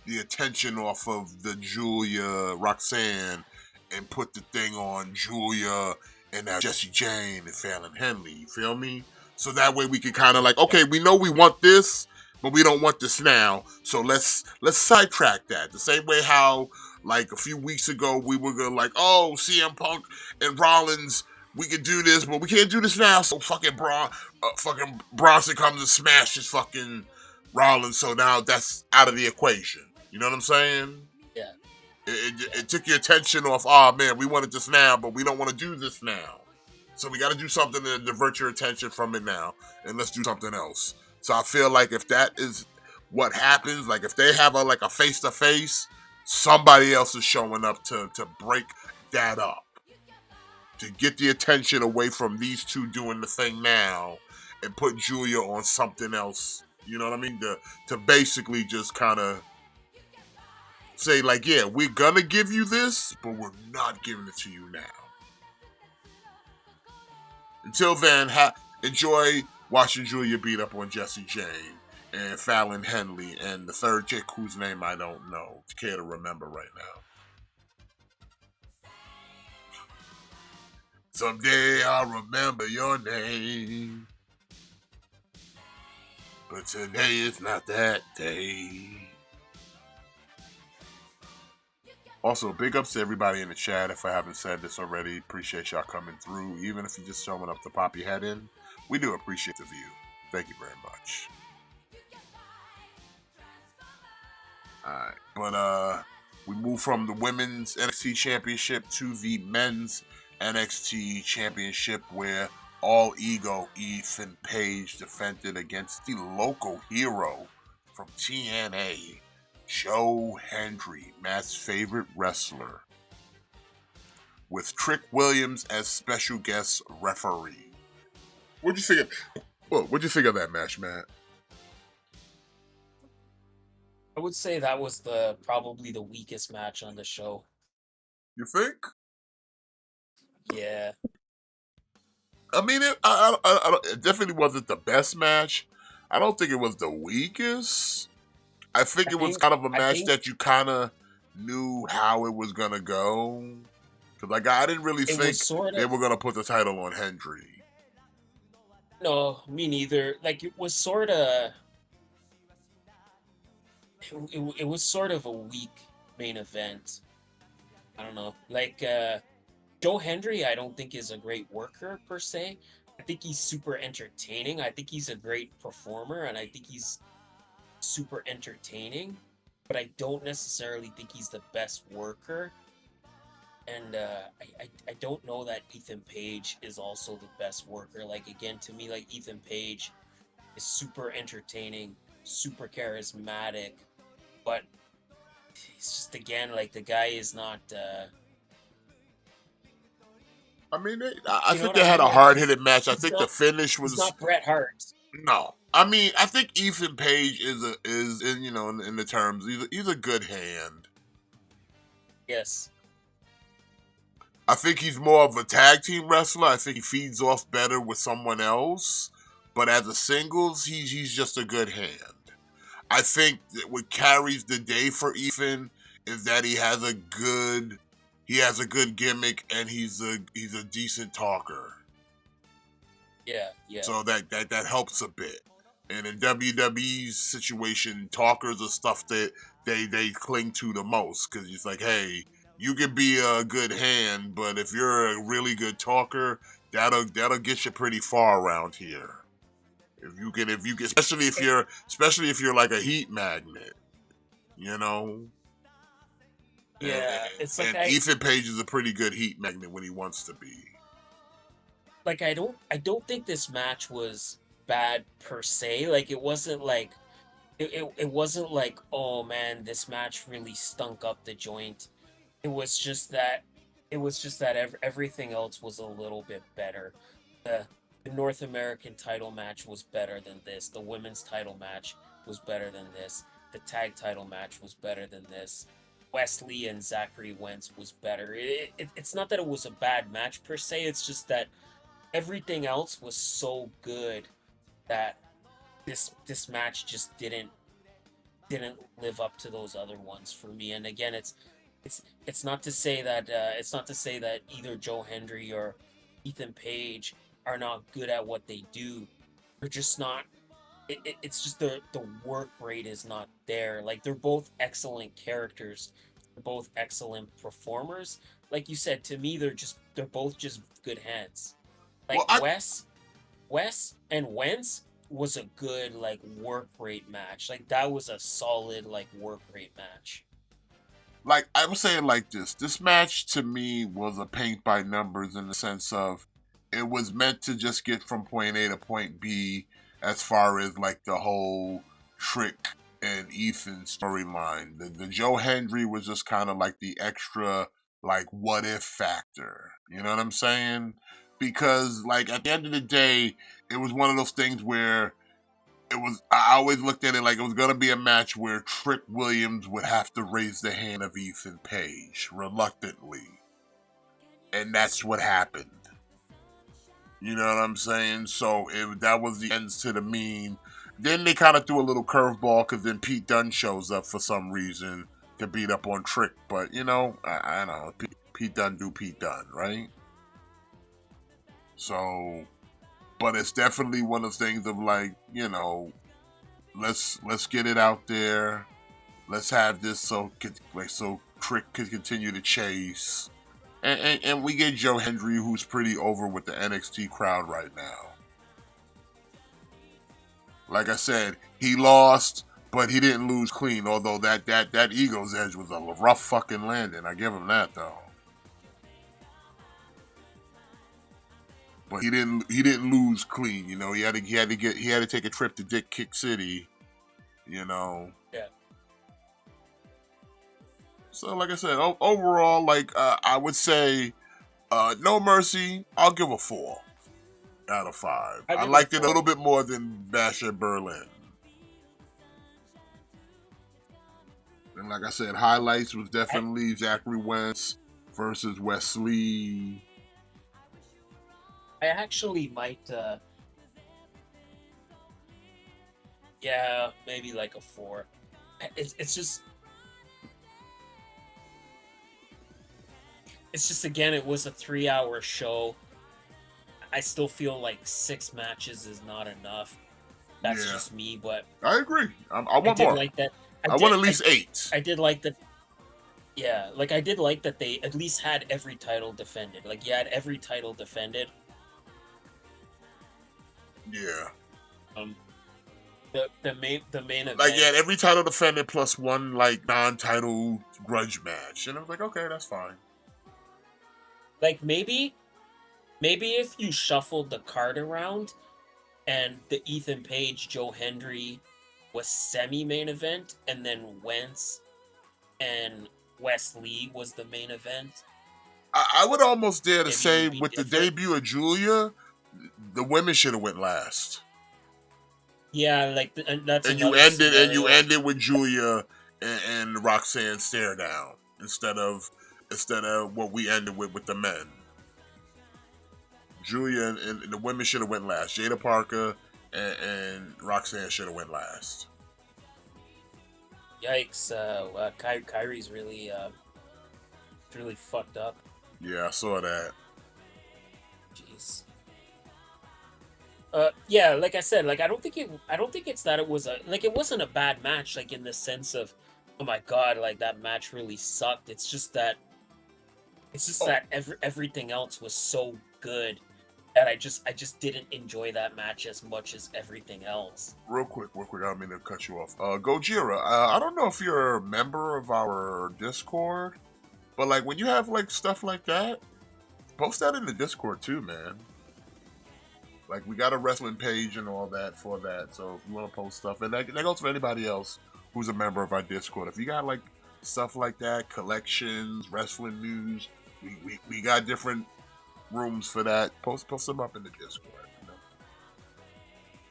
the attention off of the Julia Roxanne and put the thing on Julia and now Jessie Jane and Fallon Henley. You feel me? So that way we can kind of like, okay, we know we want this, but we don't want this now. So let's sidetrack that. The same way how like a few weeks ago we were gonna like, oh, CM Punk and Rollins, we can do this, but we can't do this now. So fucking Bronson comes and smashes fucking Rollins. So now that's out of the equation. You know what I'm saying? Yeah. It took your attention off. Oh man, we wanted this now, but we don't want to do this now. So we got to do something to divert your attention from it now, and let's do something else. So I feel like if that is what happens, like if they have a face-to-face, somebody else is showing up to break that up, to get the attention away from these two doing the thing now and put Julia on something else. You know what I mean? To basically just kind of say, like, yeah, we're gonna give you this, but we're not giving it to you now. Until then, enjoy watching Julia beat up on Jessie Jane and Fallon Henley and the third chick whose name I don't know, care to remember right now. Someday I'll remember your name, but today is not that day. Also, big ups to everybody in the chat. If I haven't said this already, appreciate y'all coming through. Even if you're just showing up to pop your head in, we do appreciate the view. Thank you very much. Alright, but we move from the women's NXT Championship to the men's NXT Championship, where All Ego Ethan Page defended against the local hero from TNA, Joe Hendry, Matt's favorite wrestler, with Trick Williams as special guest referee. What'd you think of that match, Matt? I would say that was probably the weakest match on the show. You think? Yeah. I mean, it definitely wasn't the best match. I don't think it was the weakest. I think it was kind of a match that you kind of knew how it was going to go. Because, like, I didn't really think they were going to put the title on Hendry. No, me neither. Like, it was sort of... It was sort of a weak main event. I don't know. Like, Joe Hendry, I don't think is a great worker, per se. I think he's super entertaining. I think he's a great performer, and I think he's super entertaining, but I don't necessarily think he's the best worker. And I don't know that Ethan Page is also the best worker. Like, again, to me, like, Ethan Page is super entertaining, super charismatic, but it's just, again, like, the guy is not I mean, I think they had a hard-hitted match. I think the finish was not Bret Hart. No, I mean, I think Ethan Page is in, you know, in the terms, he's a good hand. Yes. I think he's more of a tag team wrestler. I think he feeds off better with someone else. But as a singles, he's just a good hand. I think that what carries the day for Ethan is that he has a good gimmick and he's a decent talker. Yeah. So that helps a bit. And in WWE's situation, talkers are stuff that they cling to the most, because it's like, hey, you can be a good hand, but if you're a really good talker, that'll get you pretty far around here. If you can, especially if you're like a heat magnet, you know. Yeah, it's like Ethan Page is a pretty good heat magnet when he wants to be. Like, I don't think this match was bad per se. Like, it wasn't like it wasn't like, oh man, this match really stunk up the joint. It was just that everything else was a little bit better. The North American title match was better than this. The women's title match was better than this. The tag title match was better than this. Wesley and Zachary Wentz was better. It's not that it was a bad match per se. It's just that everything else was so good that this match just didn't live up to those other ones for me. And again, it's not to say that either Joe Hendry or Ethan Page are not good at what they do. They're just not. It's just the work rate is not there. Like, they're both excellent characters. They're both excellent performers. Like you said, to me, they're both just good hands. Like, Wes and Wentz was a good, like, work rate match. Like, that was a solid, like, work rate match. Like, I was saying like this. This match to me was a paint by numbers, in the sense of it was meant to just get from point A to point B, as far as like the whole Trick and Ethan's storyline. The Joe Hendry was just kind of like the extra, like, what if factor. You know what I'm saying? Because, like, at the end of the day, it was one of those things where I always looked at it like it was going to be a match where Trick Williams would have to raise the hand of Ethan Page reluctantly. And that's what happened. You know what I'm saying? So that was the ends to the meme. Then they kind of threw a little curveball because then Pete Dunne shows up for some reason to beat up on Trick. But, you know, I don't know. Pete Dunne do Pete Dunne, right? So, but it's definitely one of the things of like, you know, let's get it out there. Let's have this so Trick could continue to chase. And we get Joe Hendry, who's pretty over with the NXT crowd right now. Like I said, he lost, but he didn't lose clean. Although that Eagle's Edge was a rough fucking landing. I give him that though. But he didn't lose clean. You know, he had to take a trip to Dick Kick City. You know. Yeah. So like I said, overall, like I would say, No Mercy, I'll give a 4 out of 5. I liked it a little bit more than Bash in Berlin. And like I said, highlights was definitely Zachary Wentz versus Wesley. I actually might, yeah, maybe like a 4. It's just again, it was a 3-hour show. I still feel like 6 matches is not enough. That's just me, but I agree. I want more. Like that. I want at least 8. I did like that. Yeah, like I did like that they at least had every title defended. Like you had every title defended. Yeah. The main event. Like, yeah, every title defended plus one like non-title grudge match, and I was like, okay, that's fine. Like maybe if you shuffled the card around, and the Ethan Page Joe Hendry was semi-main event, and then Wentz and Wesley was the main event. I would almost dare to say with the debut of Julia, the women should have went last. Yeah, like that's and you ended with Julia and Roxanne stare down instead of what we ended with the men. Julia and the women should have went last. Jada Parker and Roxanne should have went last. Yikes! Kyrie's really fucked up. Yeah, I saw that. Jeez. Yeah, like I said, like I don't think it's that it wasn't a bad match, like in the sense of, oh my god, like that match really sucked. It's just that everything else was so good that I just didn't enjoy that match as much as everything else. Real quick, I don't mean to cut you off. Gojira, I don't know if you're a member of our Discord, but like when you have like stuff like that, post that in the Discord too, man. Like, we got a wrestling page and all that for that. So, if you want to post stuff, and that goes for anybody else who's a member of our Discord. If you got, like, stuff like that, collections, wrestling news, we got different rooms for that. Post them up in the Discord. You know?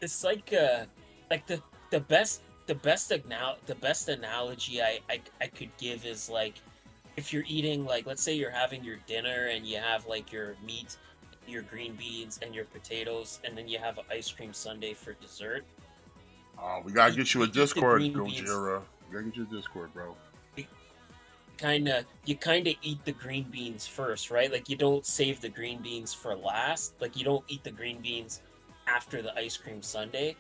It's like the best analogy I could give is, like, if you're eating, like, let's say you're having your dinner and you have, like, your meat, your green beans and your potatoes, and then you have an ice cream sundae for dessert. We gotta get you a Discord, Gojira. We gotta get you a Discord, bro. You kind of eat the green beans first, right? Like, you don't save the green beans for last. Like, you don't eat the green beans after the ice cream sundae.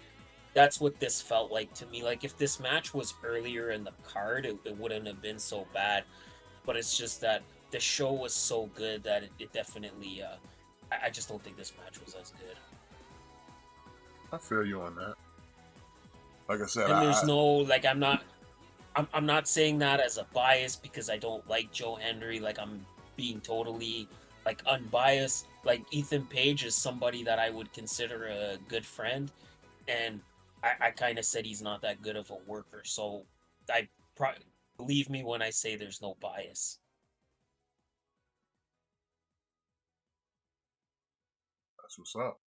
That's what this felt like to me. Like, if this match was earlier in the card, it wouldn't have been so bad. But it's just that the show was so good that it definitely I just don't think this match was as good. I feel you on that. Like I said, and there's no, like, I'm not saying that as a bias because I don't like Joe Hendry. Like, I'm being totally, like, unbiased. Like, Ethan Page is somebody that I would consider a good friend, and I kind of said he's not that good of a worker. So I believe me when I say there's no bias. That's what's up.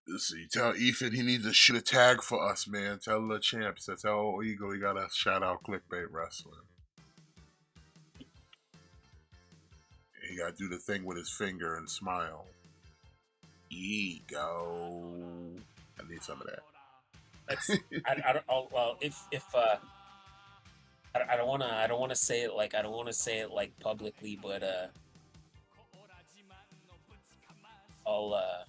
Let's see. Tell Ethan he needs to shoot a tag for us, man. Tell the champs. Tell Ego he gotta shout out KliqBait Wrestling. He gotta do the thing with his finger and smile. Ego. I need some of that. That's I don't well if I don't want to say it like I don't want to say it like publicly, but I'll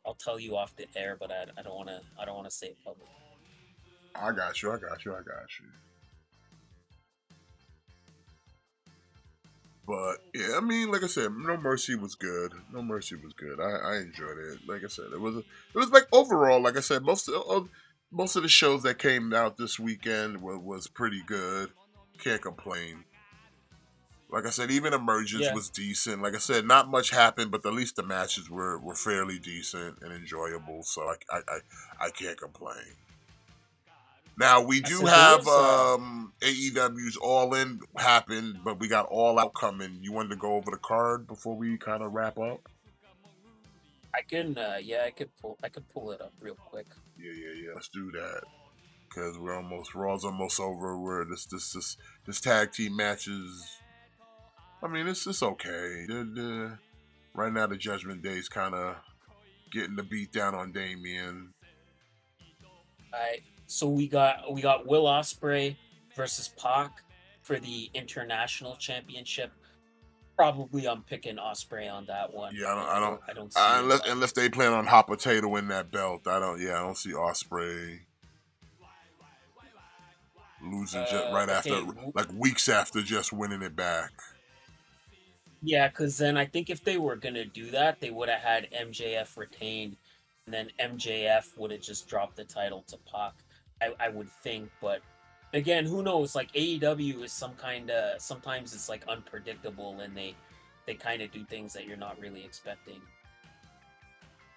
I'll tell you off the air, but I don't want to say it publicly. I got you. But yeah, I mean, like I said, No Mercy was good. I enjoyed it. Like I said, it was like overall, like I said, most of the shows that came out this weekend was pretty good. Can't complain. Like I said, even Emergence was decent. Like I said, not much happened, but at least the matches were fairly decent and enjoyable. So I can't complain. Now we do have AEW's All In happened, but we got All Out coming. You wanted to go over the card before we kind of wrap up? I can I could pull it up real quick. Yeah. Let's do that because Raw's almost over. Where this tag team matches. I mean, it's okay. Right now, the Judgment Day's kind of getting the beat down on Damien. Alright, so we got Will Ospreay versus Pac for the International Championship. Probably I'm picking Ospreay on that one. Yeah, I don't see unless they plan on hot potato in that belt. I don't see Ospreay losing just right after, like weeks after just winning it back. Yeah, because then I think if they were gonna do that, they would have had MJF retained, and then MJF would have just dropped the title to Pac. I would think, but again, who knows? Like AEW is sometimes it's like unpredictable, and they kind of do things that you're not really expecting.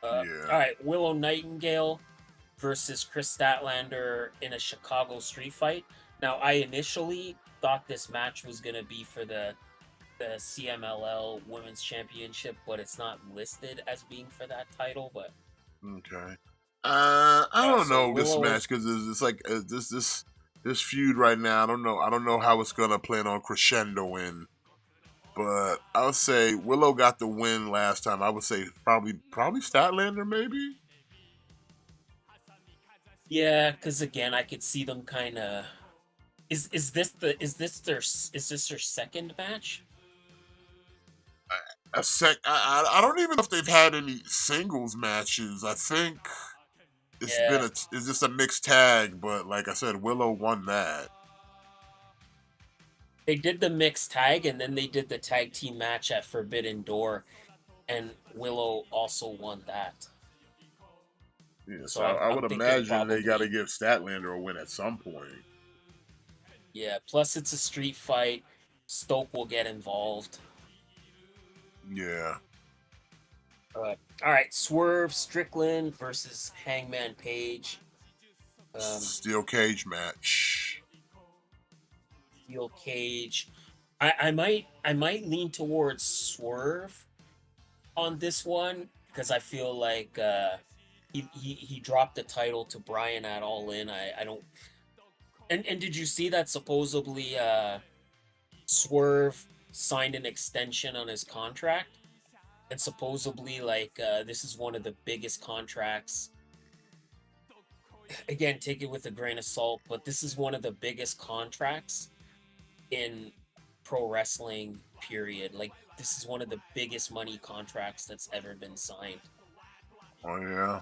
All right, Willow Nightingale versus Chris Statlander in a Chicago street fight. Now, I initially thought this match was gonna be for the CMLL Women's Championship, but it's not listed as being for that title. But okay, I don't know this match because it's like this feud right now. I don't know how it's gonna plan on crescendo in. But I would say Willow got the win last time. I would say probably Statlander maybe. Yeah, because again, I could see them kind of. Is this their second match? I don't even know if they've had any singles matches. I think it's just a mixed tag, but like I said, Willow won that. They did the mixed tag, and then they did the tag team match at Forbidden Door, and Willow also won that. Yeah, so I would imagine they got to give Statlander a win at some point. Yeah, plus it's a street fight. Stoke will get involved. Yeah. All right, Swerve Strickland versus Hangman Page. Steel cage match. Steel cage. I might lean towards Swerve on this one because I feel like he dropped the title to Bryan at All In. I don't. And did you see that supposedly Swerve signed an extension on his contract? And supposedly, like, this is one of the biggest contracts. Again, take it with a grain of salt, but this is one of the biggest contracts in pro wrestling, period. Like, this is one of the biggest money contracts that's ever been signed. Oh, yeah.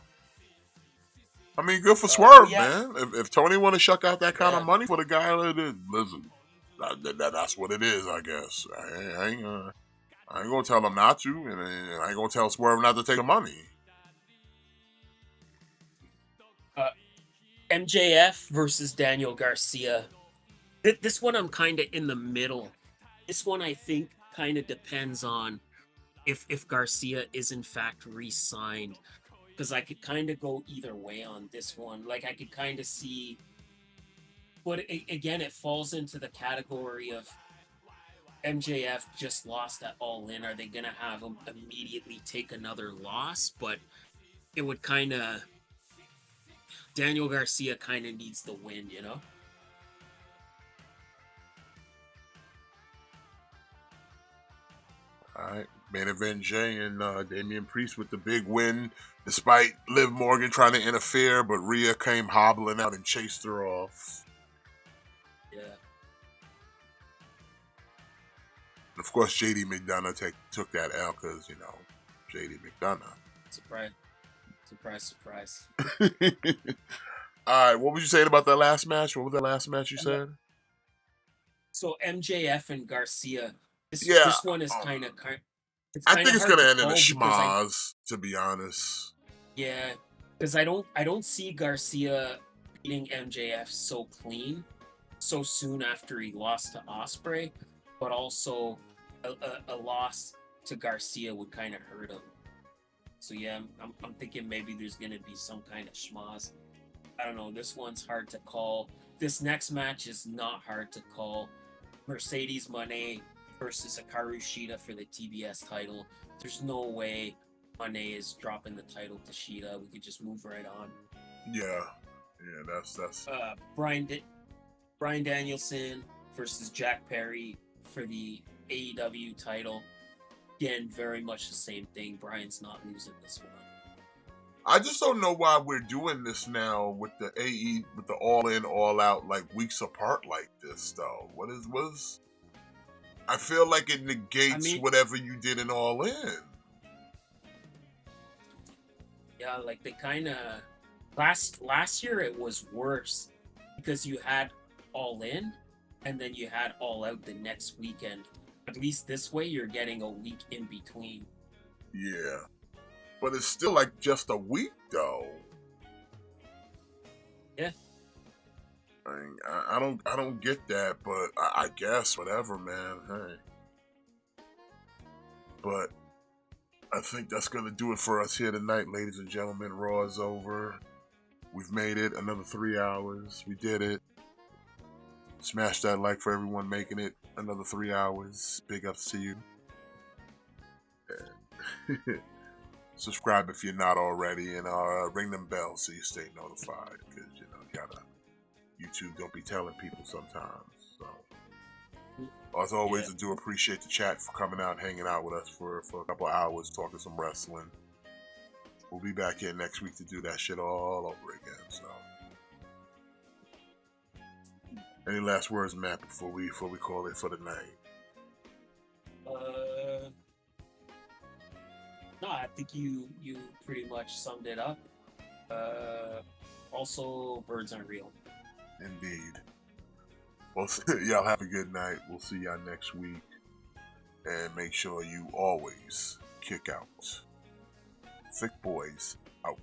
I mean, good for Swerve, man. If Tony want to shuck out that kind of money for the guy, listen, that's what it is, I guess. I ain't gonna tell him not to, and I ain't gonna tell Swerve not to take the money. MJF versus Daniel Garcia. This one I'm kind of in the middle. This one I think kind of depends on if Garcia is in fact re-signed. because I could kind of go either way on this one. Like I could kind of see, but again, it falls into the category of MJF just lost at All In. Are they gonna have him immediately take another loss? But it would kind of, Daniel Garcia kind of needs the win, you know? All right, main event Jay and Damian Priest with the big win, despite Liv Morgan trying to interfere, but Rhea came hobbling out and chased her off. Yeah. And of course, JD McDonough took that L because, you know, JD McDonough. Surprise. Surprise, surprise. All right, what was you saying about that last match? What was that last match you said? So MJF and Garcia. This one is kind of. I think it's gonna end in a schmoz, to be honest. Yeah, because I don't see Garcia beating MJF so clean, so soon after he lost to Ospreay, but also a loss to Garcia would kind of hurt him. So yeah, I'm thinking maybe there's gonna be some kind of schmoz. I don't know. This one's hard to call. This next match is not hard to call. Mercedes Moné versus Hikaru Shida for the TBS title. There's no way Moné is dropping the title to Shida. We could just move right on. Yeah, that's. Bryan Danielson versus Jack Perry for the AEW title. Again, very much the same thing. Bryan's not losing this one. I just don't know why we're doing this now with the with the All In, All Out, like weeks apart like this, though. What is? I feel like it negates whatever you did in All In. Yeah, like they kind of last year it was worse because you had All In and then you had All Out the next weekend. At least this way you're getting a week in between. Yeah. But it's still like just a week, though. Yeah. I don't get that, but I guess whatever, man. Hey. But I think that's gonna do it for us here tonight, ladies and gentlemen. Raw is over. We've made it another 3 hours. We did it. Smash that like for everyone making it another 3 hours. Big ups to you. Subscribe if you're not already, and ring them bells so you stay notified, because you know YouTube don't be telling people sometimes. So as always, I do appreciate the chat for coming out and hanging out with us for a couple hours talking some wrestling. We'll be back here next week to do that shit all over again. So any last words, Matt, before we call it for the night? No, I think you pretty much summed it up. Also, birds aren't real. Indeed. Well, y'all have a good night. We'll see y'all next week. And make sure you always kick out. Thick Boys out.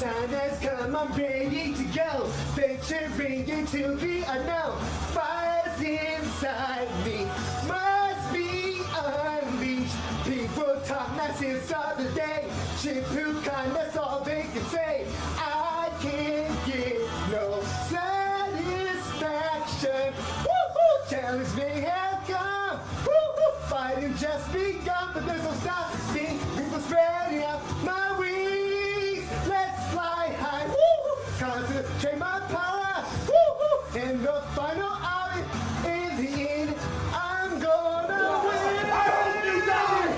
Time has come, I'm ready to go. Venturing into the unknown. Fire's inside me, must be unleashed. People talk nonsense all the day. Shippuden, that's all they can say. I can't get no satisfaction. Woo-hoo, challenge may have come. Woo-hoo, fighting just begun, but there's no stopping. People spreading out my wings. Let's fly high. Woo-hoo, concentrate my power. Woo-hoo, in the final hour, in the end, I'm gonna win. I hope you die.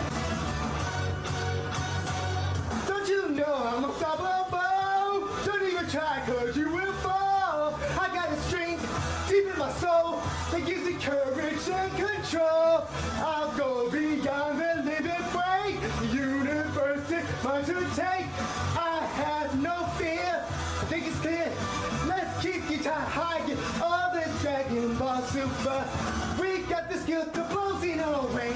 Don't you know I'm unstoppable? Don't even try, cause you will fall. I got a strength deep in my soul that gives me courage and control. I'll go beyond the limit break. The universe is mine to take. I have no fear. I think it's clear. Let's keep you high. Get all this Dragon Ball Super. We got the skill to blow Xeno away.